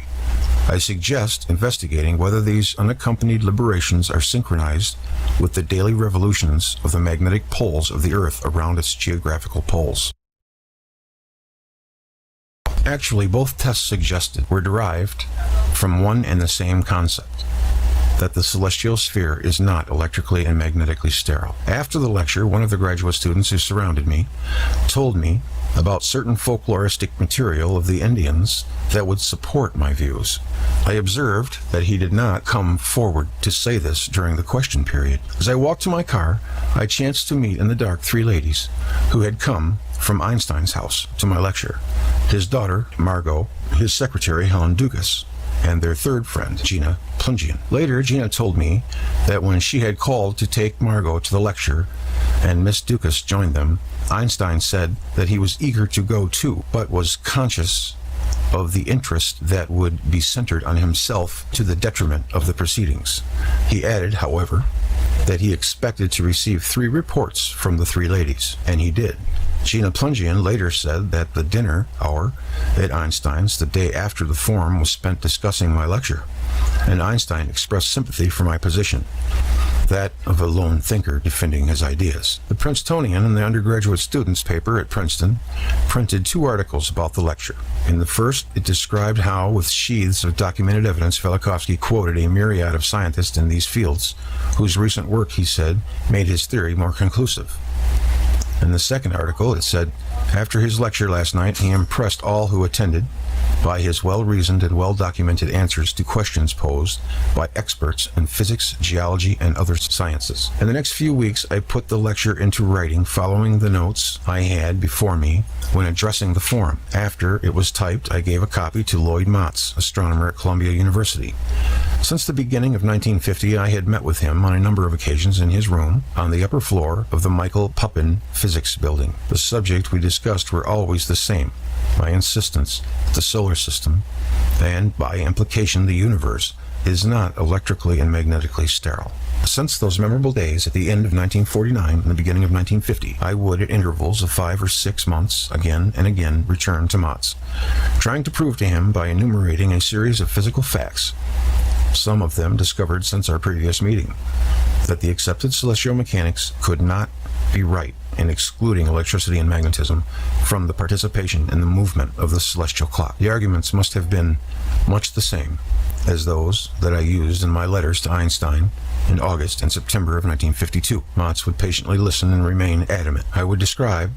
A: I suggest investigating whether these unaccompanied librations are synchronized with the daily revolutions of the magnetic poles of the Earth around its geographical poles. Actually, both tests suggested were derived from one and the same concept, that the celestial sphere is not electrically and magnetically sterile. After the lecture, one of the graduate students who surrounded me told me about certain folkloristic material of the Indians that would support my views. I observed that he did not come forward to say this during the question period. As I walked to my car, I chanced to meet in the dark 3 ladies who had come from Einstein's house to my lecture: his daughter, Margot, his secretary, Helen Dukas, and their third friend, Gina Plungian. Later, Gina told me that when she had called to take Margot to the lecture and Miss Dukas joined them, Einstein said that he was eager to go too, but was conscious of the interest that would be centered on himself to the detriment of the proceedings. He added, however, that he expected to receive 3 reports from the 3 ladies, and he did. Gina Plungian later said that the dinner hour at Einstein's the day after the forum was spent discussing my lecture, and Einstein expressed sympathy for my position, that of a lone thinker defending his ideas. The Princetonian and the undergraduate students' paper at Princeton printed 2 articles about the lecture. In the first, it described how, with sheaths of documented evidence, Velikovsky quoted a myriad of scientists in these fields, whose recent work, he said, made his theory more conclusive. In the second article, it said, after his lecture last night, he impressed all who attended by his well-reasoned and well-documented answers to questions posed by experts in physics, geology, and other sciences. In the next few weeks, I put the lecture into writing following the notes I had before me when addressing the forum. After it was typed, I gave a copy to Lloyd Motz, astronomer at Columbia University. Since the beginning of 1950, I had met with him on a number of occasions in his room on the upper floor of the Michael Pupin Physics Building. The subject we discussed were always the same: my insistence that the solar system, and by implication the universe, is not electrically and magnetically sterile. Since those memorable days at the end of 1949 and the beginning of 1950, I would, at intervals of 5 or 6 months, again and again return to Motz, trying to prove to him by enumerating a series of physical facts, some of them discovered since our previous meeting, that the accepted celestial mechanics could not be right in excluding electricity and magnetism from the participation in the movement of the celestial clock. The arguments must have been much the same as those that I used in my letters to Einstein in August and September of 1952. Motz would patiently listen and remain adamant. I would describe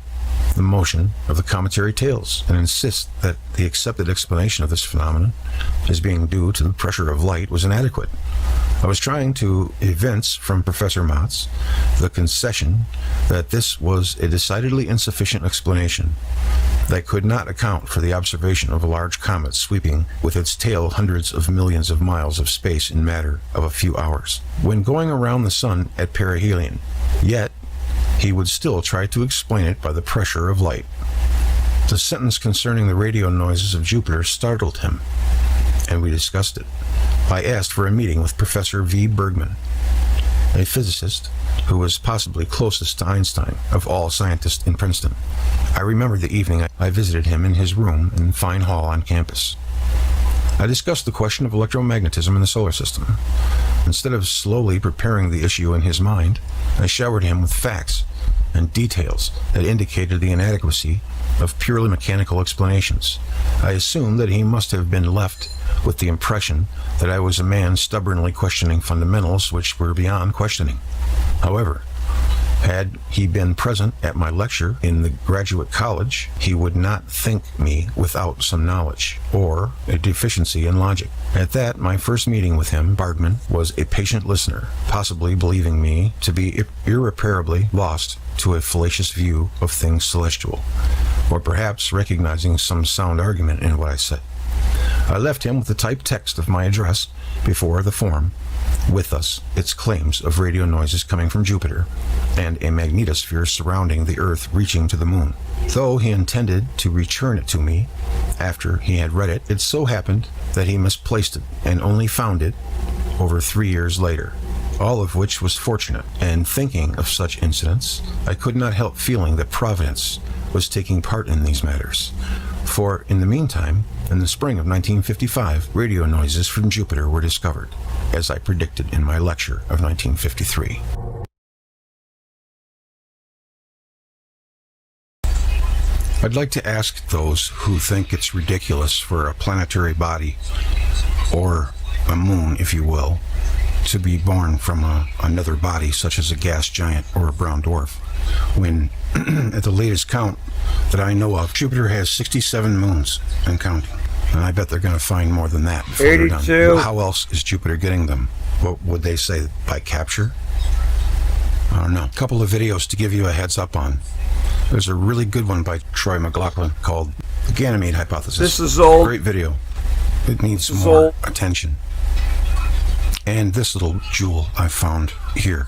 A: the motion of the cometary tails and insist that the accepted explanation of this phenomenon as being due to the pressure of light was inadequate. I was trying to evince from Professor Motz the concession that this was a decidedly insufficient explanation that could not account for the observation of a large comet sweeping with its tail hundreds of millions of miles of space in matter of a few hours, when going around the sun at perihelion. Yet, he would still try to explain it by the pressure of light. The sentence concerning the radio noises of Jupiter startled him, and we discussed it. I asked for a meeting with Professor V. Bergman, a physicist who was possibly closest to Einstein of all scientists in Princeton. I remember the evening I visited him in his room in Fine Hall on campus. I discussed the question of electromagnetism in the solar system. Instead of slowly preparing the issue in his mind, I showered him with facts and details that indicated the inadequacy of purely mechanical explanations. I assumed that he must have been left with the impression that I was a man stubbornly questioning fundamentals which were beyond questioning. However, had he been present at my lecture in the graduate college, he would not think me without some knowledge or a deficiency in logic. At that, my first meeting with him, Bergman was a patient listener, possibly believing me to be irreparably lost to a fallacious view of things celestial, or perhaps recognizing some sound argument in what I said. I left him with the typed text of my address before the forum, with us its claims of radio noises coming from Jupiter and a magnetosphere surrounding the Earth reaching to the moon. Though he intended to return it to me after he had read it, it so happened that he misplaced it and only found it over 3 years later, all of which was fortunate. And thinking of such incidents, I could not help feeling that Providence was taking part in these matters. For in the meantime, in the spring of 1955, radio noises from Jupiter were discovered, as I predicted in my lecture of 1953. I'd like to ask those who think it's ridiculous for a planetary body, or a moon, if you will, to be born from another body, such as a gas giant or a brown dwarf, when, at the latest count that I know of, Jupiter has 67 moons and counting. And I bet they're going to find more than that before they're done.
Q: 82.
A: How else is Jupiter getting them? What would they say, by capture? I don't know. A couple of videos to give you a heads up on. There's a really good one by Troy McLaughlin called The Ganymede Hypothesis.
Q: This is old.
A: Great video. It needs more attention. And this little jewel I found here.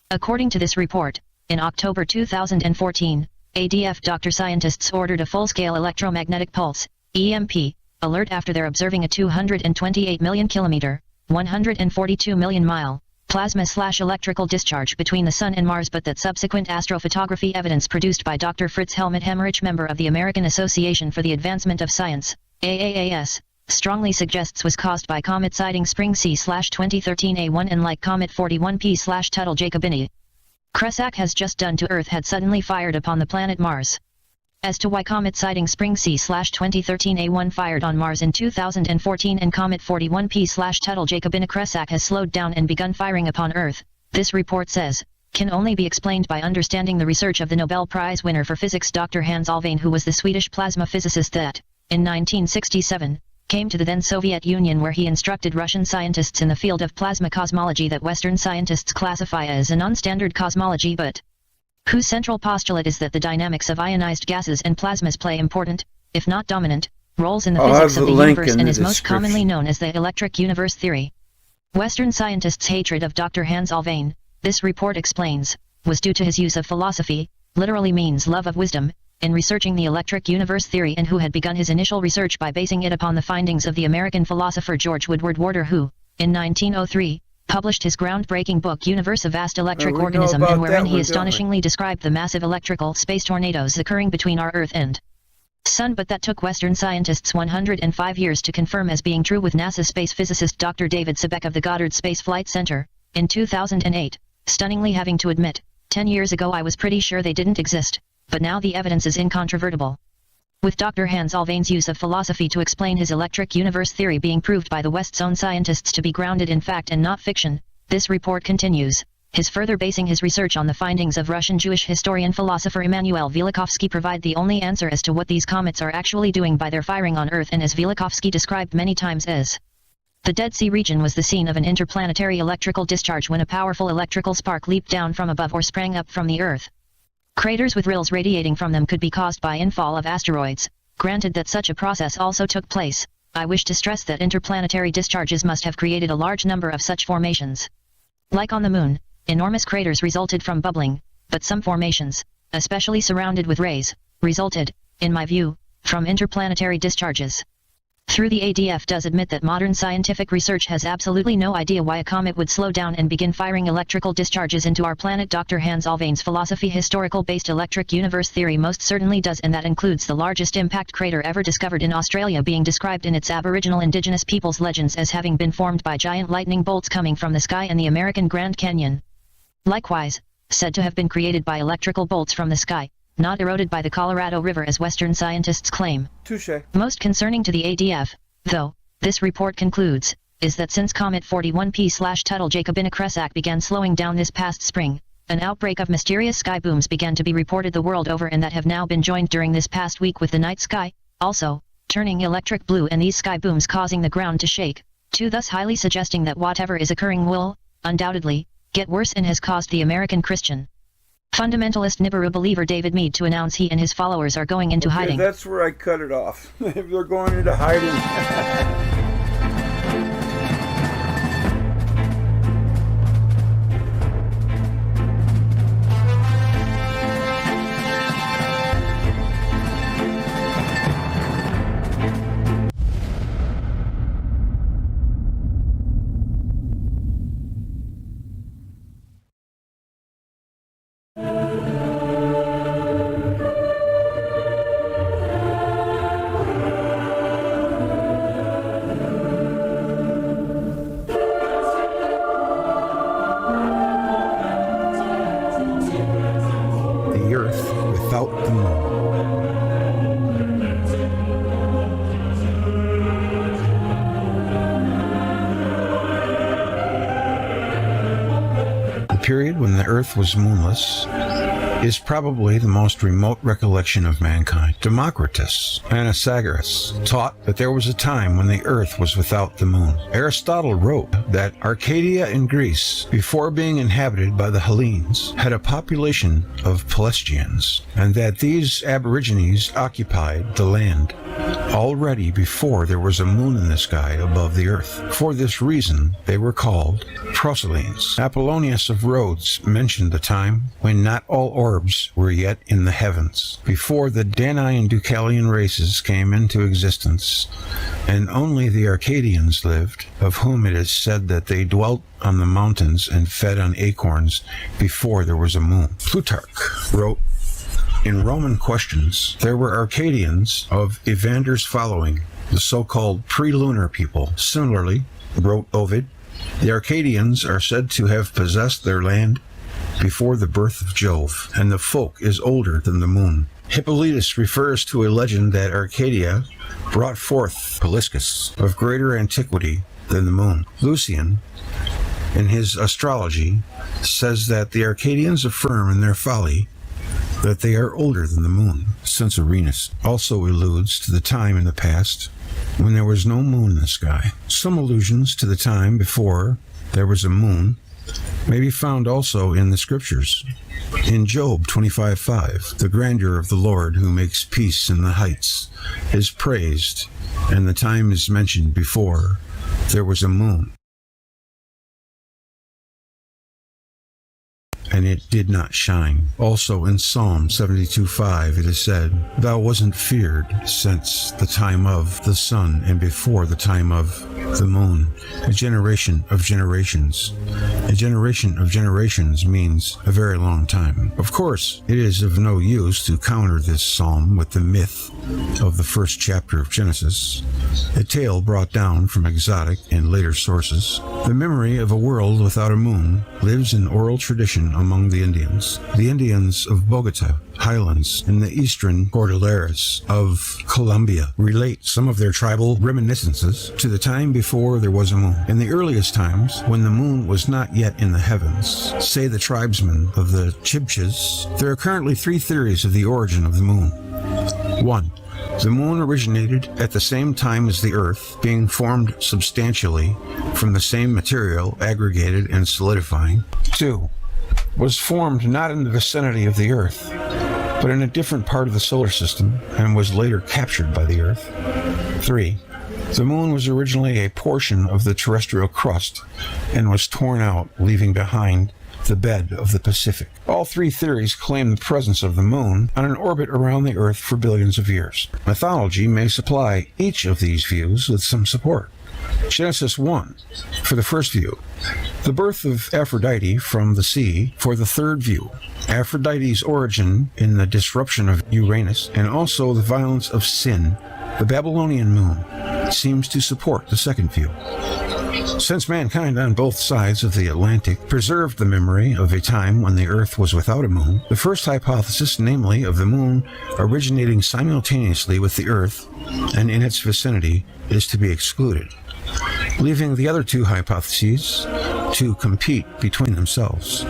K: According to this report, in October 2014, ADF doctor scientists ordered a full-scale electromagnetic pulse, EMP, alert after they're observing a 228 million kilometer, 142 million mile, plasma/electrical discharge between the Sun and Mars, but that subsequent astrophotography evidence produced by Dr. Fritz Helmut Hemmerich, member of the American Association for the Advancement of Science, AAAS, strongly suggests was caused by comet sighting Spring C/2013 A1 and like comet 41P/Tuttle Jacobini. QUASAR has just done to Earth had suddenly fired upon the planet Mars. As to why comet sighting Spring C/2013 A1 fired on Mars in 2014 and comet 41P/Tuttle Jacobini QUASAR has slowed down and begun firing upon Earth, this report says, can only be explained by understanding the research of the Nobel Prize winner for physics Dr. Hans Alfvén, who was the Swedish plasma physicist that, in 1967, came to the then Soviet Union where he instructed Russian scientists in the field of plasma cosmology that Western scientists classify as a non-standard cosmology but whose central postulate is that the dynamics of ionized gases and plasmas play important, if not dominant, roles in the physics of the universe and is most commonly known as the electric universe theory. Western scientists' hatred of Dr. Hans Alfvén, this report explains, was due to his use of philosophy, literally means love of wisdom, in researching the electric universe theory and who had begun his initial research by basing it upon the findings of the American philosopher George Woodward Warder who, in 1903, published his groundbreaking book Universe, a Vast Electric Organism, and wherein he astonishingly described the massive electrical space tornadoes occurring between our Earth and Sun, but that took Western scientists 105 years to confirm as being true, with NASA space physicist Dr. David Sebeck of the Goddard Space Flight Center, in 2008, stunningly having to admit, 10 years ago I was pretty sure they didn't exist, but now the evidence is incontrovertible. With Dr. Hans Alfvén's use of philosophy to explain his electric universe theory being proved by the West's own scientists to be grounded in fact and not fiction, this report continues, his further basing his research on the findings of Russian Jewish historian philosopher Immanuel Velikovsky provide the only answer as to what these comets are actually doing by their firing on Earth, and as Velikovsky described many times as the Dead Sea region was the scene of an interplanetary electrical discharge when a powerful electrical spark leaped down from above or sprang up from the Earth. Craters with rills radiating from them could be caused by infall of asteroids. Granted that such a process also took place, I wish to stress that interplanetary discharges must have created a large number of such formations. Like on the Moon, enormous craters resulted from bubbling, but some formations, especially surrounded with rays, resulted, in my view, from interplanetary discharges. Through the ADF does admit that modern scientific research has absolutely no idea why a comet would slow down and begin firing electrical discharges into our planet. Dr. Hans Alfvén's philosophy historical-based electric universe theory most certainly does, and that includes the largest impact crater ever discovered in Australia being described in its Aboriginal Indigenous peoples' legends as having been formed by giant lightning bolts coming from the sky in the American Grand Canyon. Likewise, said to have been created by electrical bolts from the sky, not eroded by the Colorado River as Western scientists claim.
Q: Touché.
K: Most concerning to the ADF, though, this report concludes, is that since Comet 41P/Tuttle-Jacobina-Kresak began slowing down this past spring, an outbreak of mysterious sky booms began to be reported the world over and that have now been joined during this past week with the night sky, also, turning electric blue, and these sky booms causing the ground to shake, too, thus highly suggesting that whatever is occurring will, undoubtedly, get worse and has caused the American Christian fundamentalist Nibiru believer David Meade to announce he and his followers are going into hiding.
Q: That's where I cut it off. They're going into hiding.
A: The Earth without the Moon. The period when the Earth was moonless is probably the most remote recollection of mankind. Democritus, Anaxagoras, taught that there was a time when the Earth was without the moon. Aristotle wrote that Arcadia in Greece, before being inhabited by the Hellenes, had a population of Pelasgians, and that these aborigines occupied the land already before there was a moon in the sky above the Earth. For this reason, they were called Proselines. Apollonius of Rhodes mentioned the time when not all orbs were yet in the heavens, before the Danai and Deucalion races came into existence, and only the Arcadians lived, of whom it is said that they dwelt on the mountains and fed on acorns before there was a moon. Plutarch wrote, in Roman Questions, there were Arcadians of Evander's following, the so-called pre-lunar people. Similarly, wrote Ovid, the Arcadians are said to have possessed their land before the birth of Jove, and the folk is older than the moon. Hippolytus refers to a legend that Arcadia brought forth Peliscus, of greater antiquity than the moon. Lucian, in his Astrology, says that the Arcadians affirm in their folly that they are older than the moon. Censorinus also alludes to the time in the past when there was no moon in the sky. Some allusions to the time before there was a moon may be found also in the scriptures. In Job 25:5, the grandeur of the Lord who makes peace in the heights is praised, and the time is mentioned before there was a moon. And it did not shine. Also in Psalm 72:5 it is said, Thou wasn't feared since the time of the sun and before the time of the moon. A generation of generations. A generation of generations means a very long time. Of course, it is of no use to counter this psalm with the myth of the first chapter of Genesis, a tale brought down from exotic and later sources. The memory of a world without a moon lives in oral tradition among the Indians. The Indians of Bogota, Highlands, and the eastern Cordilleras of Colombia relate some of their tribal reminiscences to the time before there was a moon. In the earliest times, when the moon was not yet in the heavens, say the tribesmen of the Chibchas, there are currently 3 theories of the origin of the moon. 1. The moon originated at the same time as the Earth, being formed substantially from the same material, aggregated and solidifying. 2. Was formed not in the vicinity of the Earth, but in a different part of the solar system, and was later captured by the Earth. 3. The moon was originally a portion of the terrestrial crust, and was torn out, leaving behind the bed of the Pacific. All 3 theories claim the presence of the moon on an orbit around the Earth for billions of years. Mythology may supply each of these views with some support. Genesis 1 for the first view, the birth of Aphrodite from the sea for the third view, Aphrodite's origin in the disruption of Uranus, and also the violence of sin, the Babylonian moon, seems to support the second view. Since mankind on both sides of the Atlantic preserved the memory of a time when the Earth was without a moon, the first hypothesis, namely of the moon originating simultaneously with the Earth and in its vicinity, is to be excluded, leaving the other 2 hypotheses to compete between themselves.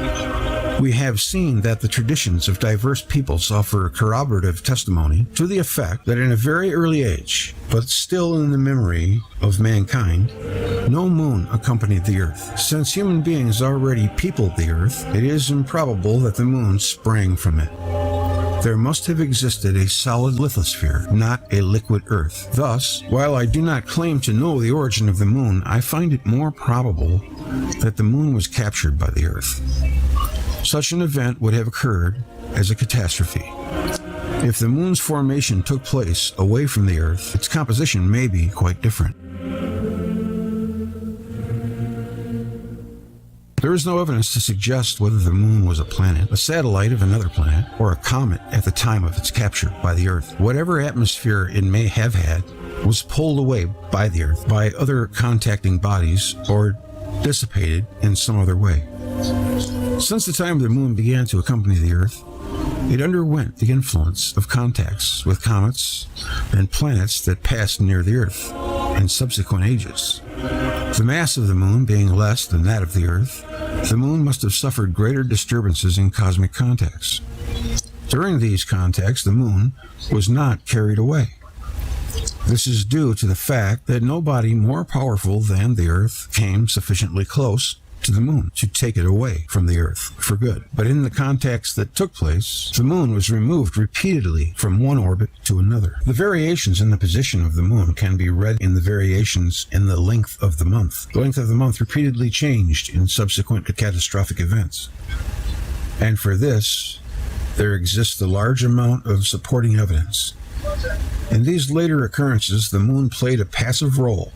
A: We have seen that the traditions of diverse peoples offer corroborative testimony to the effect that in a very early age, but still in the memory of mankind, no moon accompanied the Earth. Since human beings already peopled the Earth, it is improbable that the moon sprang from it. There must have existed a solid lithosphere, not a liquid Earth. Thus, while I do not claim to know the origin of the moon, I find it more probable that the moon was captured by the Earth. Such an event would have occurred as a catastrophe. If the moon's formation took place away from the Earth, its composition may be quite different. There is no evidence to suggest whether the moon was a planet, a satellite of another planet, or a comet at the time of its capture by the Earth. Whatever atmosphere it may have had was pulled away by the Earth, by other contacting bodies, or dissipated in some other way. Since the time the moon began to accompany the Earth, it underwent the influence of contacts with comets and planets that passed near the Earth in subsequent ages. The mass of the moon being less than that of the Earth, the moon must have suffered greater disturbances in cosmic contacts. During these contacts, the moon was not carried away. This is due to the fact that no body more powerful than the Earth came sufficiently close to the moon to take it away from the Earth for good. But in the contacts that took place, the moon was removed repeatedly from one orbit to another. The variations in the position of the moon can be read in the variations in the length of the month. The length of the month repeatedly changed in subsequent catastrophic events. And for this, there exists a large amount of supporting evidence. In these later occurrences, the moon played a passive role,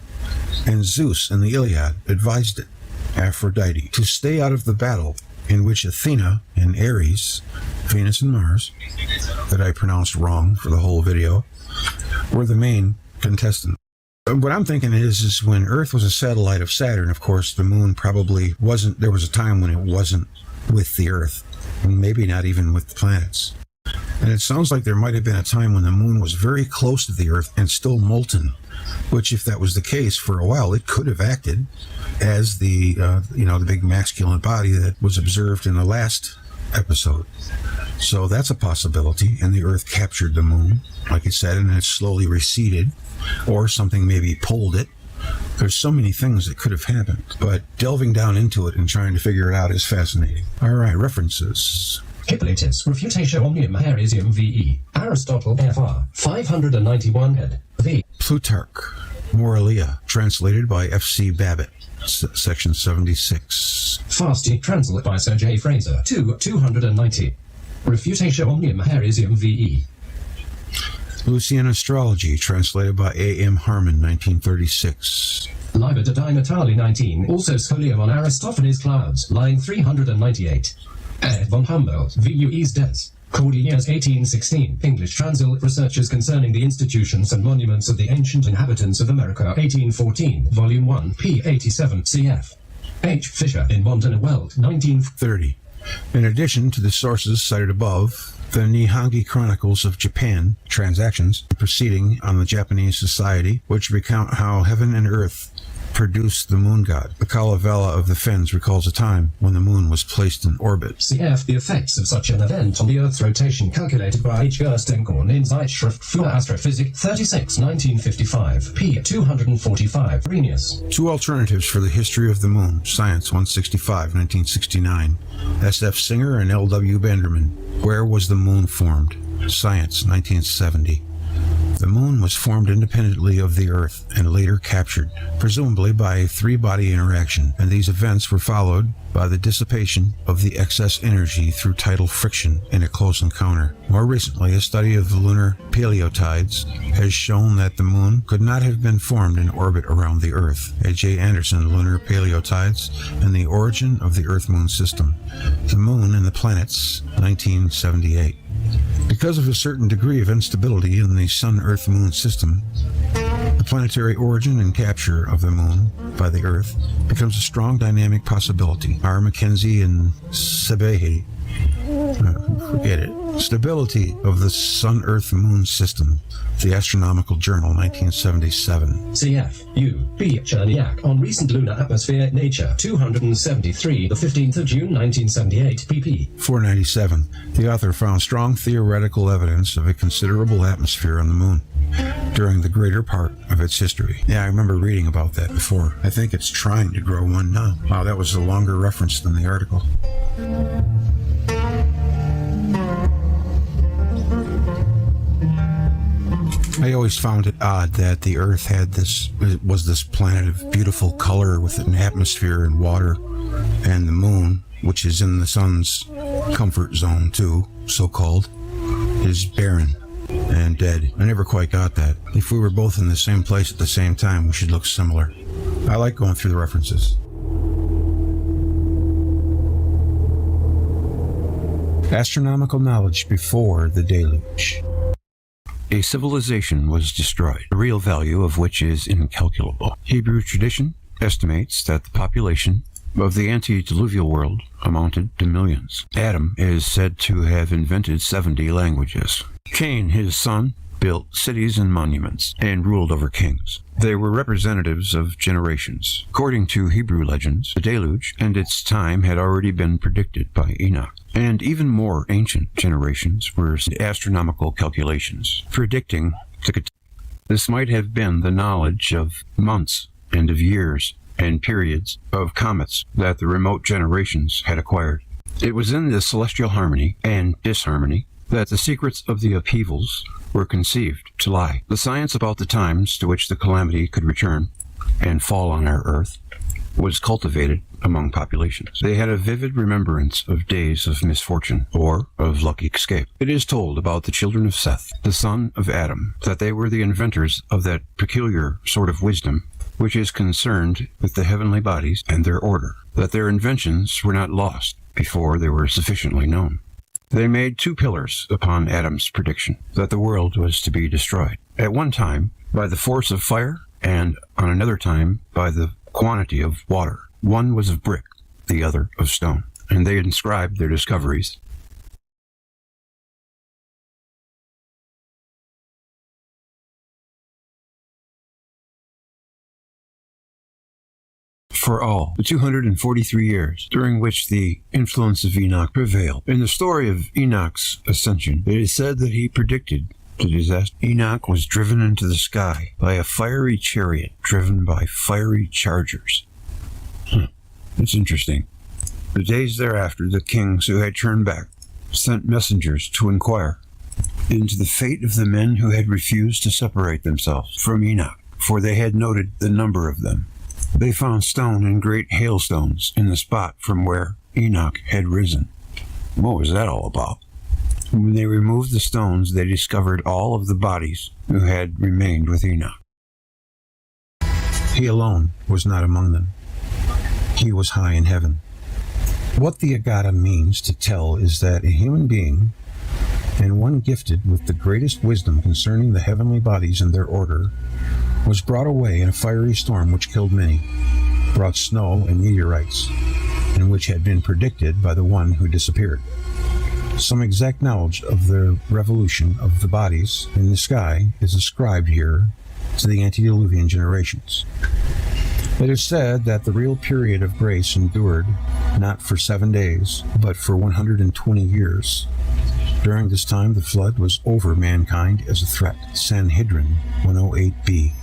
A: and Zeus in the Iliad advised it, Aphrodite, to stay out of the battle in which Athena and Ares, Venus and Mars, that I pronounced wrong for the whole video, were the main contestants. What I'm thinking is when Earth was a satellite of Saturn, of course, the moon probably wasn't, there was a time when it wasn't with the Earth, and maybe not even with the planets. And it sounds like there might have been a time when the moon was very close to the Earth and still molten, which if that was the case for a while, it could have acted as the big masculine body that was observed in the last episode. So that's a possibility, and the Earth captured the moon, like it said, and it slowly receded, or something maybe pulled it. There's so many things that could have happened, but delving down into it and trying to figure it out is fascinating. All right, references.
I: Hippolytus, Refutatio Omnium Heresium VE. Aristotle FR, 591 ed. V.
A: Plutarch, Moralia, translated by F.C. Babbitt, section 76.
I: Fasti, translated by Sir J. Fraser, 290. Refutatio Omnium Heresium VE.
A: Lucian Astrology, translated by A.M. Harmon, 1936.
I: Liber de Natali 19, also Scholium on Aristophanes' Clouds, line 398. Ed von Humboldt, VUE's Des. Cordilleras 1816, English Transil, Researches Concerning the Institutions and Monuments of the Ancient Inhabitants of America, 1814, Volume 1, p. 87, cf. H. Fisher in Montana Weld, 1930.
A: In addition to the sources cited above, the Nihongi Chronicles of Japan, Transactions, proceeding on the Japanese society, which recount how heaven and earth produced the moon god. The Kalevala of the Fens recalls a time when the moon was placed in orbit.
I: Cf. The effects of such an event on the Earth's rotation calculated by H. Gerstenkorn in Zeitschrift für Astrophysik 36, 1955, p. 245. Arrhenius.
A: Two alternatives for the history of the moon. Science 165, 1969. S.F. Singer and L.W. Banderman. Where was the moon formed? Science 1970. The moon was formed independently of the Earth and later captured, presumably by a three-body interaction, and these events were followed by the dissipation of the excess energy through tidal friction in a close encounter. More recently, a study of the lunar paleotides has shown that the moon could not have been formed in orbit around the Earth. A.J. Anderson, Lunar Paleotides and the Origin of the Earth-Moon System. The Moon and the Planets, 1978. Because of a certain degree of instability in the Sun-Earth-Moon system, the planetary origin and capture of the moon by the Earth becomes a strong dynamic possibility. R. Mackenzie and Sebehe. Forget it. Stability of the Sun-Earth-Moon system. The Astronomical Journal, 1977.
I: Cf. U. B. Cherniak on recent lunar atmosphere, Nature, 273, the 15th of June, 1978, pp.
A: 497. The author found strong theoretical evidence of a considerable atmosphere on the moon during the greater part of its history. Yeah, I remember reading about that before. I think it's trying to grow one now. Wow, that was a longer reference than the article. I always found it odd that the Earth was this planet of beautiful color with an atmosphere and water, and the moon, which is in the sun's comfort zone too, so-called, is barren and dead. I never quite got that. If we were both in the same place at the same time, we should look similar. I like going through the references. Astronomical knowledge before the deluge. A civilization was destroyed, the real value of which is incalculable. Hebrew tradition estimates that the population of the antediluvial world amounted to millions. Adam is said to have invented 70 languages. Cain, his son, built cities and monuments and ruled over kings. They were representatives of generations. According to Hebrew legends, the deluge and its time had already been predicted by Enoch. And even more ancient generations were astronomical calculations, predicting this might have been the knowledge of months and of years and periods of comets that the remote generations had acquired. It was in this celestial harmony and disharmony that the secrets of the upheavals were conceived to lie. The science about the times to which the calamity could return and fall on our earth was cultivated among populations. They had a vivid remembrance of days of misfortune or of lucky escape. It is told about the children of Seth, the son of Adam, that they were the inventors of that peculiar sort of wisdom which is concerned with the heavenly bodies and their order, that their inventions were not lost before they were sufficiently known. They made two pillars upon Adam's prediction that the world was to be destroyed, at one time by the force of fire and on another time by the quantity of water. One was of brick, the other of stone, and they inscribed their discoveries. for all the 243 years during which the influence of Enoch prevailed. In the story of Enoch's ascension, it is said that he predicted the disaster. Enoch was driven into the sky by a fiery chariot driven by fiery chargers. That's interesting. The days thereafter, the kings who had turned back sent messengers to inquire into the fate of the men who had refused to separate themselves from Enoch, for they had noted the number of them. They found stone and great hailstones in the spot from where Enoch had risen. What was that all about? When they removed the stones, they discovered all of the bodies who had remained with Enoch. He alone was not among them. He was high in heaven. What the Agata means to tell is that a human being, and one gifted with the greatest wisdom concerning the heavenly bodies and their order, was brought away in a fiery storm which killed many, brought snow and meteorites, and which had been predicted by the one who disappeared. Some exact knowledge of the revolution of the bodies in the sky is ascribed here to the antediluvian generations. It is said that the real period of grace endured not for 7 days, but for 120 years. During this time, the flood was over mankind as a threat. Sanhedrin 108b.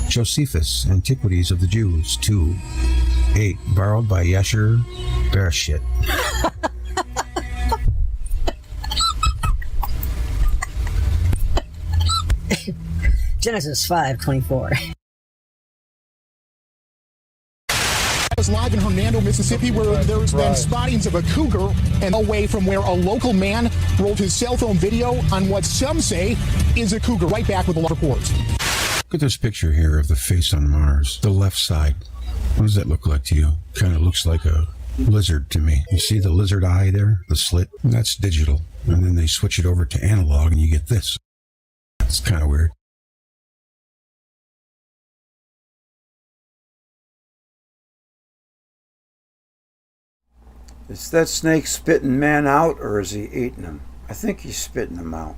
A: Josephus, Antiquities of the Jews 2:8, borrowed by Yasher Bereshit.
P: Genesis 5:24.
H: I was live in Hernando, Mississippi, where there's been spottings of a cougar and away from where a local man rolled his cell phone video on what some say is a cougar. Right back with the reports.
A: Look at this picture here of the face on Mars, the left side. What does that look like to you? Kind of looks like a lizard to me. You see the lizard eye there, the slit? That's digital. And then they switch it over to analog and you get this. It's kind of weird.
Q: Is that snake spitting man out, or is he eating him? I think he's spitting him out.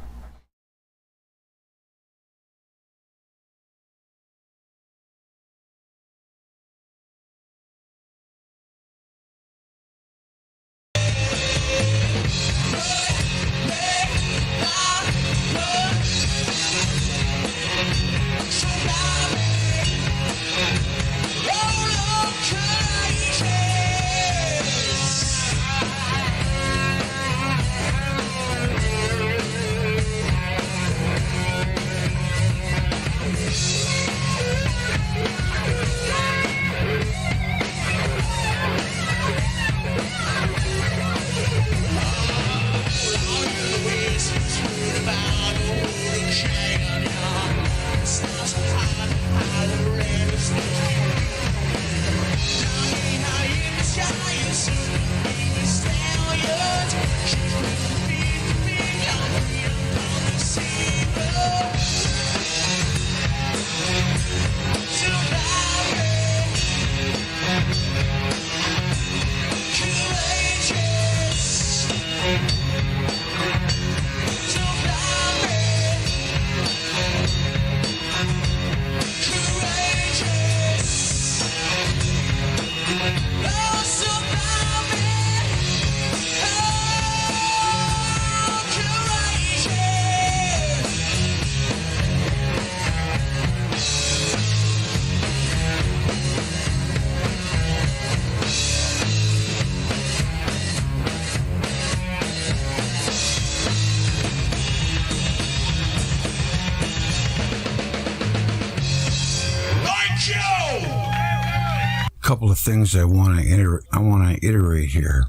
A: Couple of things I want to iterate here.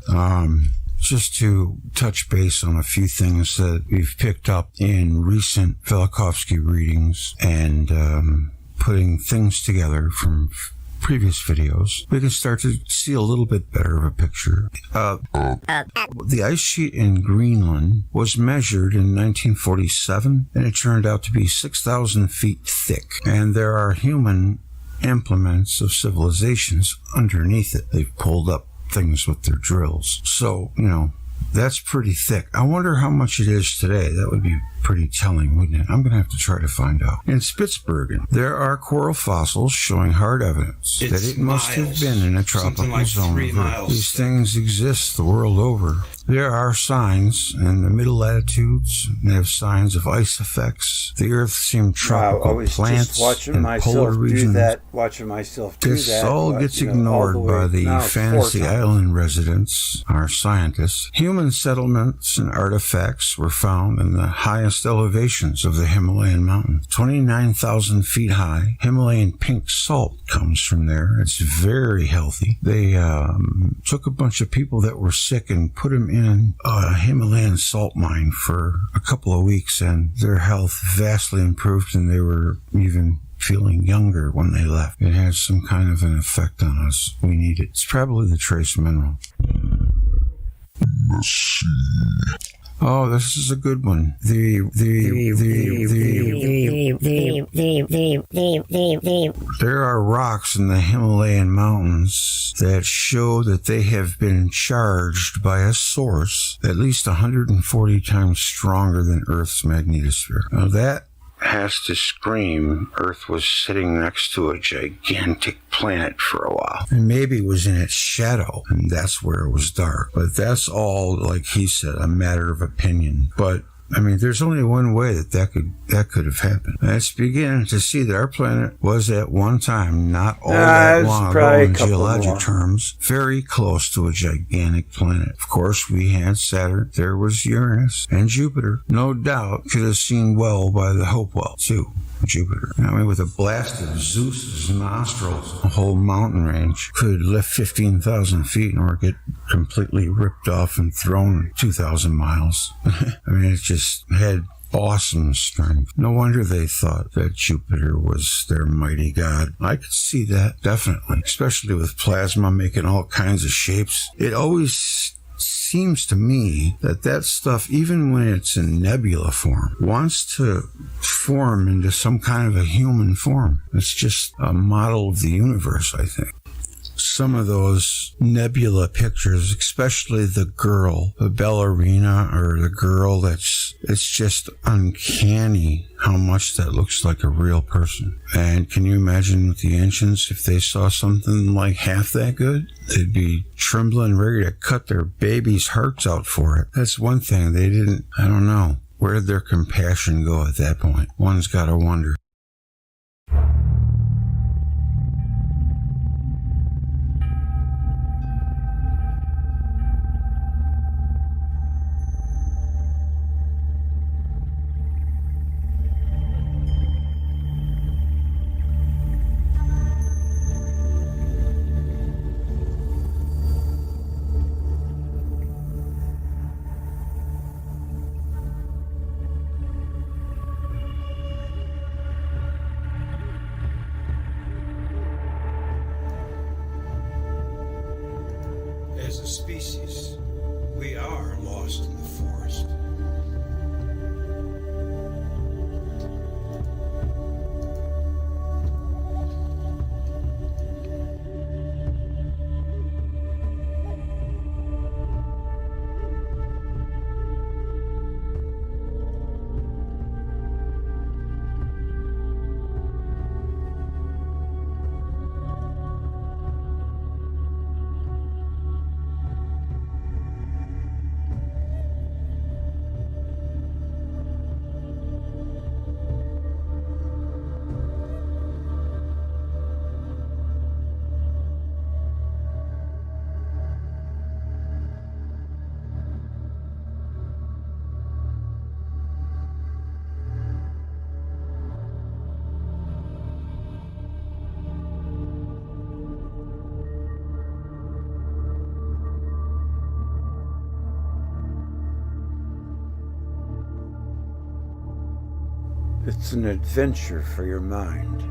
A: Just to touch base on a few things that we've picked up in recent Velikovsky readings and putting things together from previous videos, we can start to see a little bit better of a picture. The ice sheet in Greenland was measured in 1947, and it turned out to be 6,000 feet thick. And there are human implements of civilizations underneath it. They've pulled up things with their drills. So, That's pretty thick. I wonder how much it is today. That would be pretty telling, wouldn't it? I'm going to have to try to find out. In Spitsbergen, there are coral fossils showing hard evidence that it must have been in a tropical zone of Earth. These things exist the world over. There are signs in the middle latitudes. They have signs of ice effects. The Earth seemed tropical.
Q: I was
A: plants
Q: just watching
A: and
Q: myself
A: polar
Q: do
A: regions.
Q: that. Watching myself do
A: This
Q: that.
A: all gets ignored by the Fantasy Island residents, our scientists. Human settlements and artifacts were found in the highest elevations of the Himalayan mountains. 29,000 feet high. Himalayan pink salt comes from there. It's very healthy. They took a bunch of people that were sick and put them in a Himalayan salt mine for a couple of weeks, and their health vastly improved, and they were even feeling younger when they left. It has some kind of an effect on us. We need it. It's probably the trace mineral. Oh, this is a good one. There are rocks in the Himalayan mountains that show that they have been charged by a source at least 140 times stronger than Earth's magnetosphere. Now that has to scream Earth was sitting next to a gigantic planet for a while, and maybe was in its shadow, and that's where it was dark. But that's all, like he said, a matter of opinion. But I mean, there's only one way that could have happened. It's beginning to see that our planet was at one time, not all that long ago in geologic terms, very close to a gigantic planet. Of course, we had Saturn. There was Uranus and Jupiter. No doubt could have seen well by the Hopewell, too. Jupiter. I mean, with a blast of Zeus's nostrils, a whole mountain range could lift 15,000 feet or get completely ripped off and thrown 2,000 miles. I mean, it just had awesome strength. No wonder they thought that Jupiter was their mighty god. I could see that, definitely, especially with plasma making all kinds of shapes. It always seems to me that stuff, even when it's in nebula form, wants to form into some kind of a human form. It's just a model of the universe, I think. Some of those nebula pictures, especially the girl, the ballerina, or the girl it's just uncanny how much that looks like a real person. And can you imagine with the ancients, if they saw something like half that good, they'd be trembling, ready to cut their babies' hearts out for it. That's one thing. They didn't, I don't know. Where did their compassion go at that point? One's got to wonder. As a species, we are lost in the forest.
Q: It's an adventure for your mind.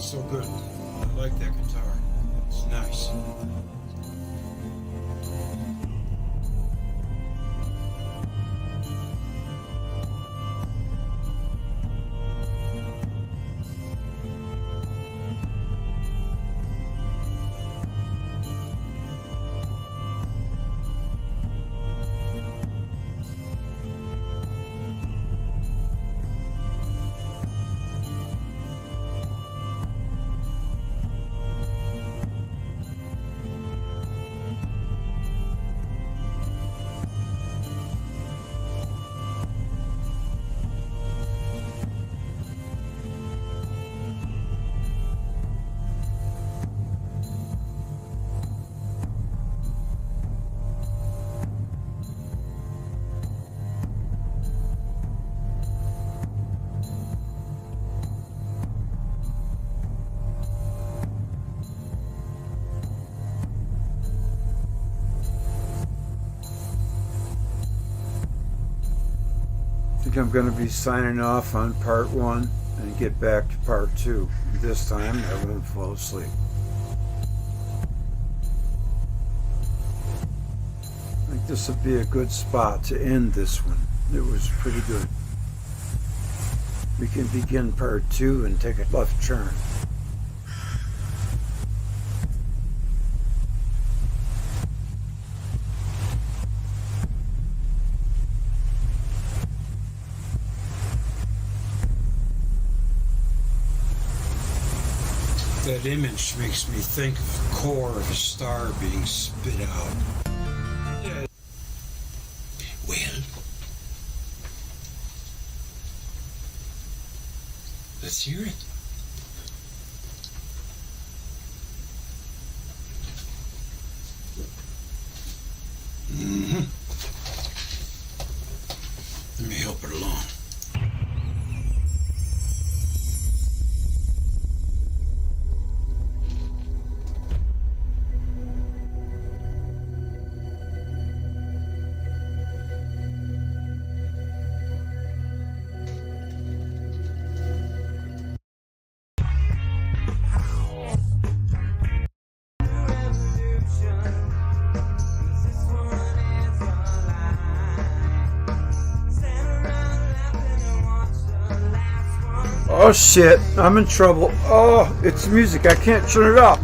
A: Sounds so good. I like that guitar. It's nice.
Q: I think I'm going to be signing off on part 1 and get back to part 2. This time I won't fall asleep. I think this would be a good spot to end this one. It was pretty good. We can begin part 2 and take a left turn.
A: That image makes me think of the core of a star being spit out. Yeah. Well, let's hear it. Let me help it along.
Q: Oh shit, I'm in trouble. Oh, it's music. I can't turn it off.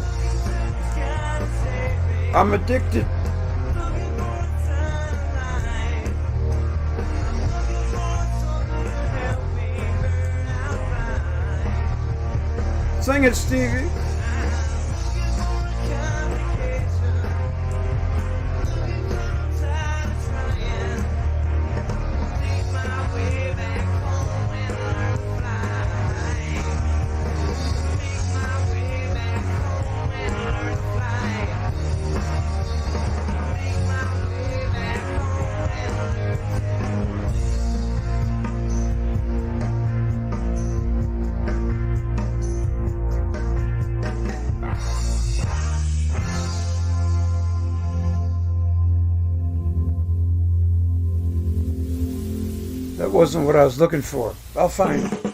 Q: I'm addicted. Sing it, Stevie. That wasn't what I was looking for. I'll find it.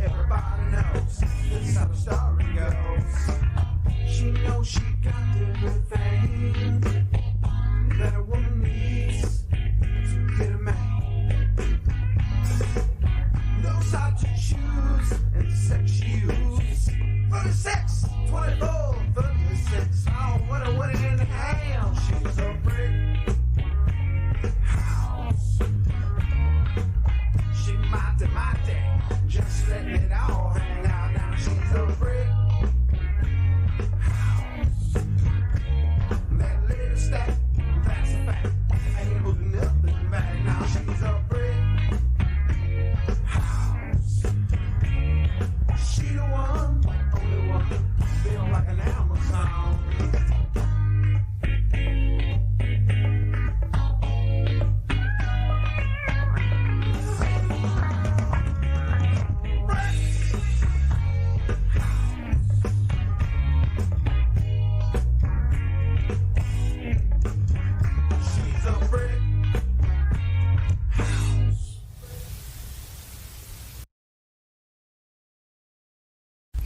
F: Everybody knows that's how the story goes.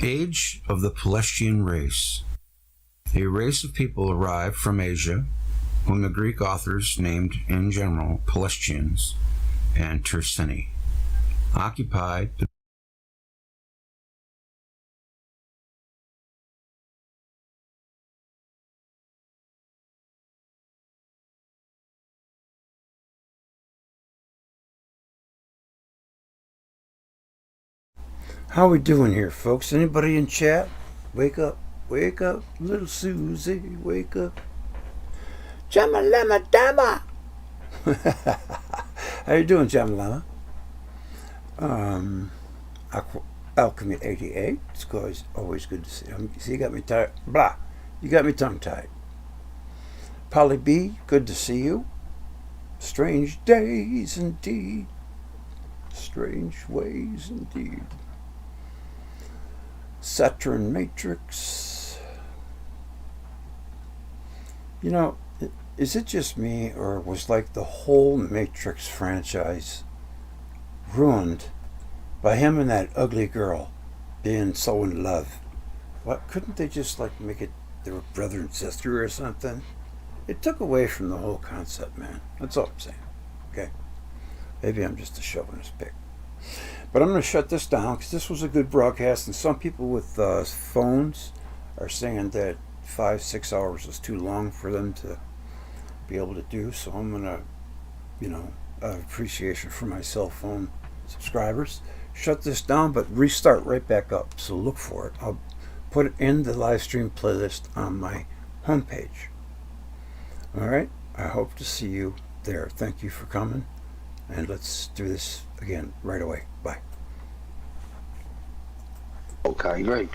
A: Age of the Pelestian race. A race of people arrived from Asia, whom the Greek authors named in general Pelestians and Terseni, occupied the
Q: How we doing here, folks? Anybody in chat? Wake up, little Susie, wake up. Jamalama Dama. How you doing, Jamalama? Alchemy 88. It's always good to see you. See, you got me tired. Blah. You got me tongue-tied. Polly B, good to see you. Strange days indeed. Strange ways indeed. Saturn Matrix. You know, is it just me, or was like the whole Matrix franchise ruined by him and that ugly girl being so in love? What, couldn't they just like make it they were brother and sister or something? It took away from the whole concept, man. That's all I'm saying. Okay? Maybe I'm just a chauvinist pig. But I'm going to shut this down because this was a good broadcast, and some people with phones are saying that 5-6 hours is too long for them to be able to do. So I'm going to, appreciation for my cell phone subscribers, shut this down, but restart right back up. So look for it. I'll put it in the live stream playlist on my homepage. All right. I hope to see you there. Thank you for coming, and let's do this again right away. Bye.
B: Okay, great.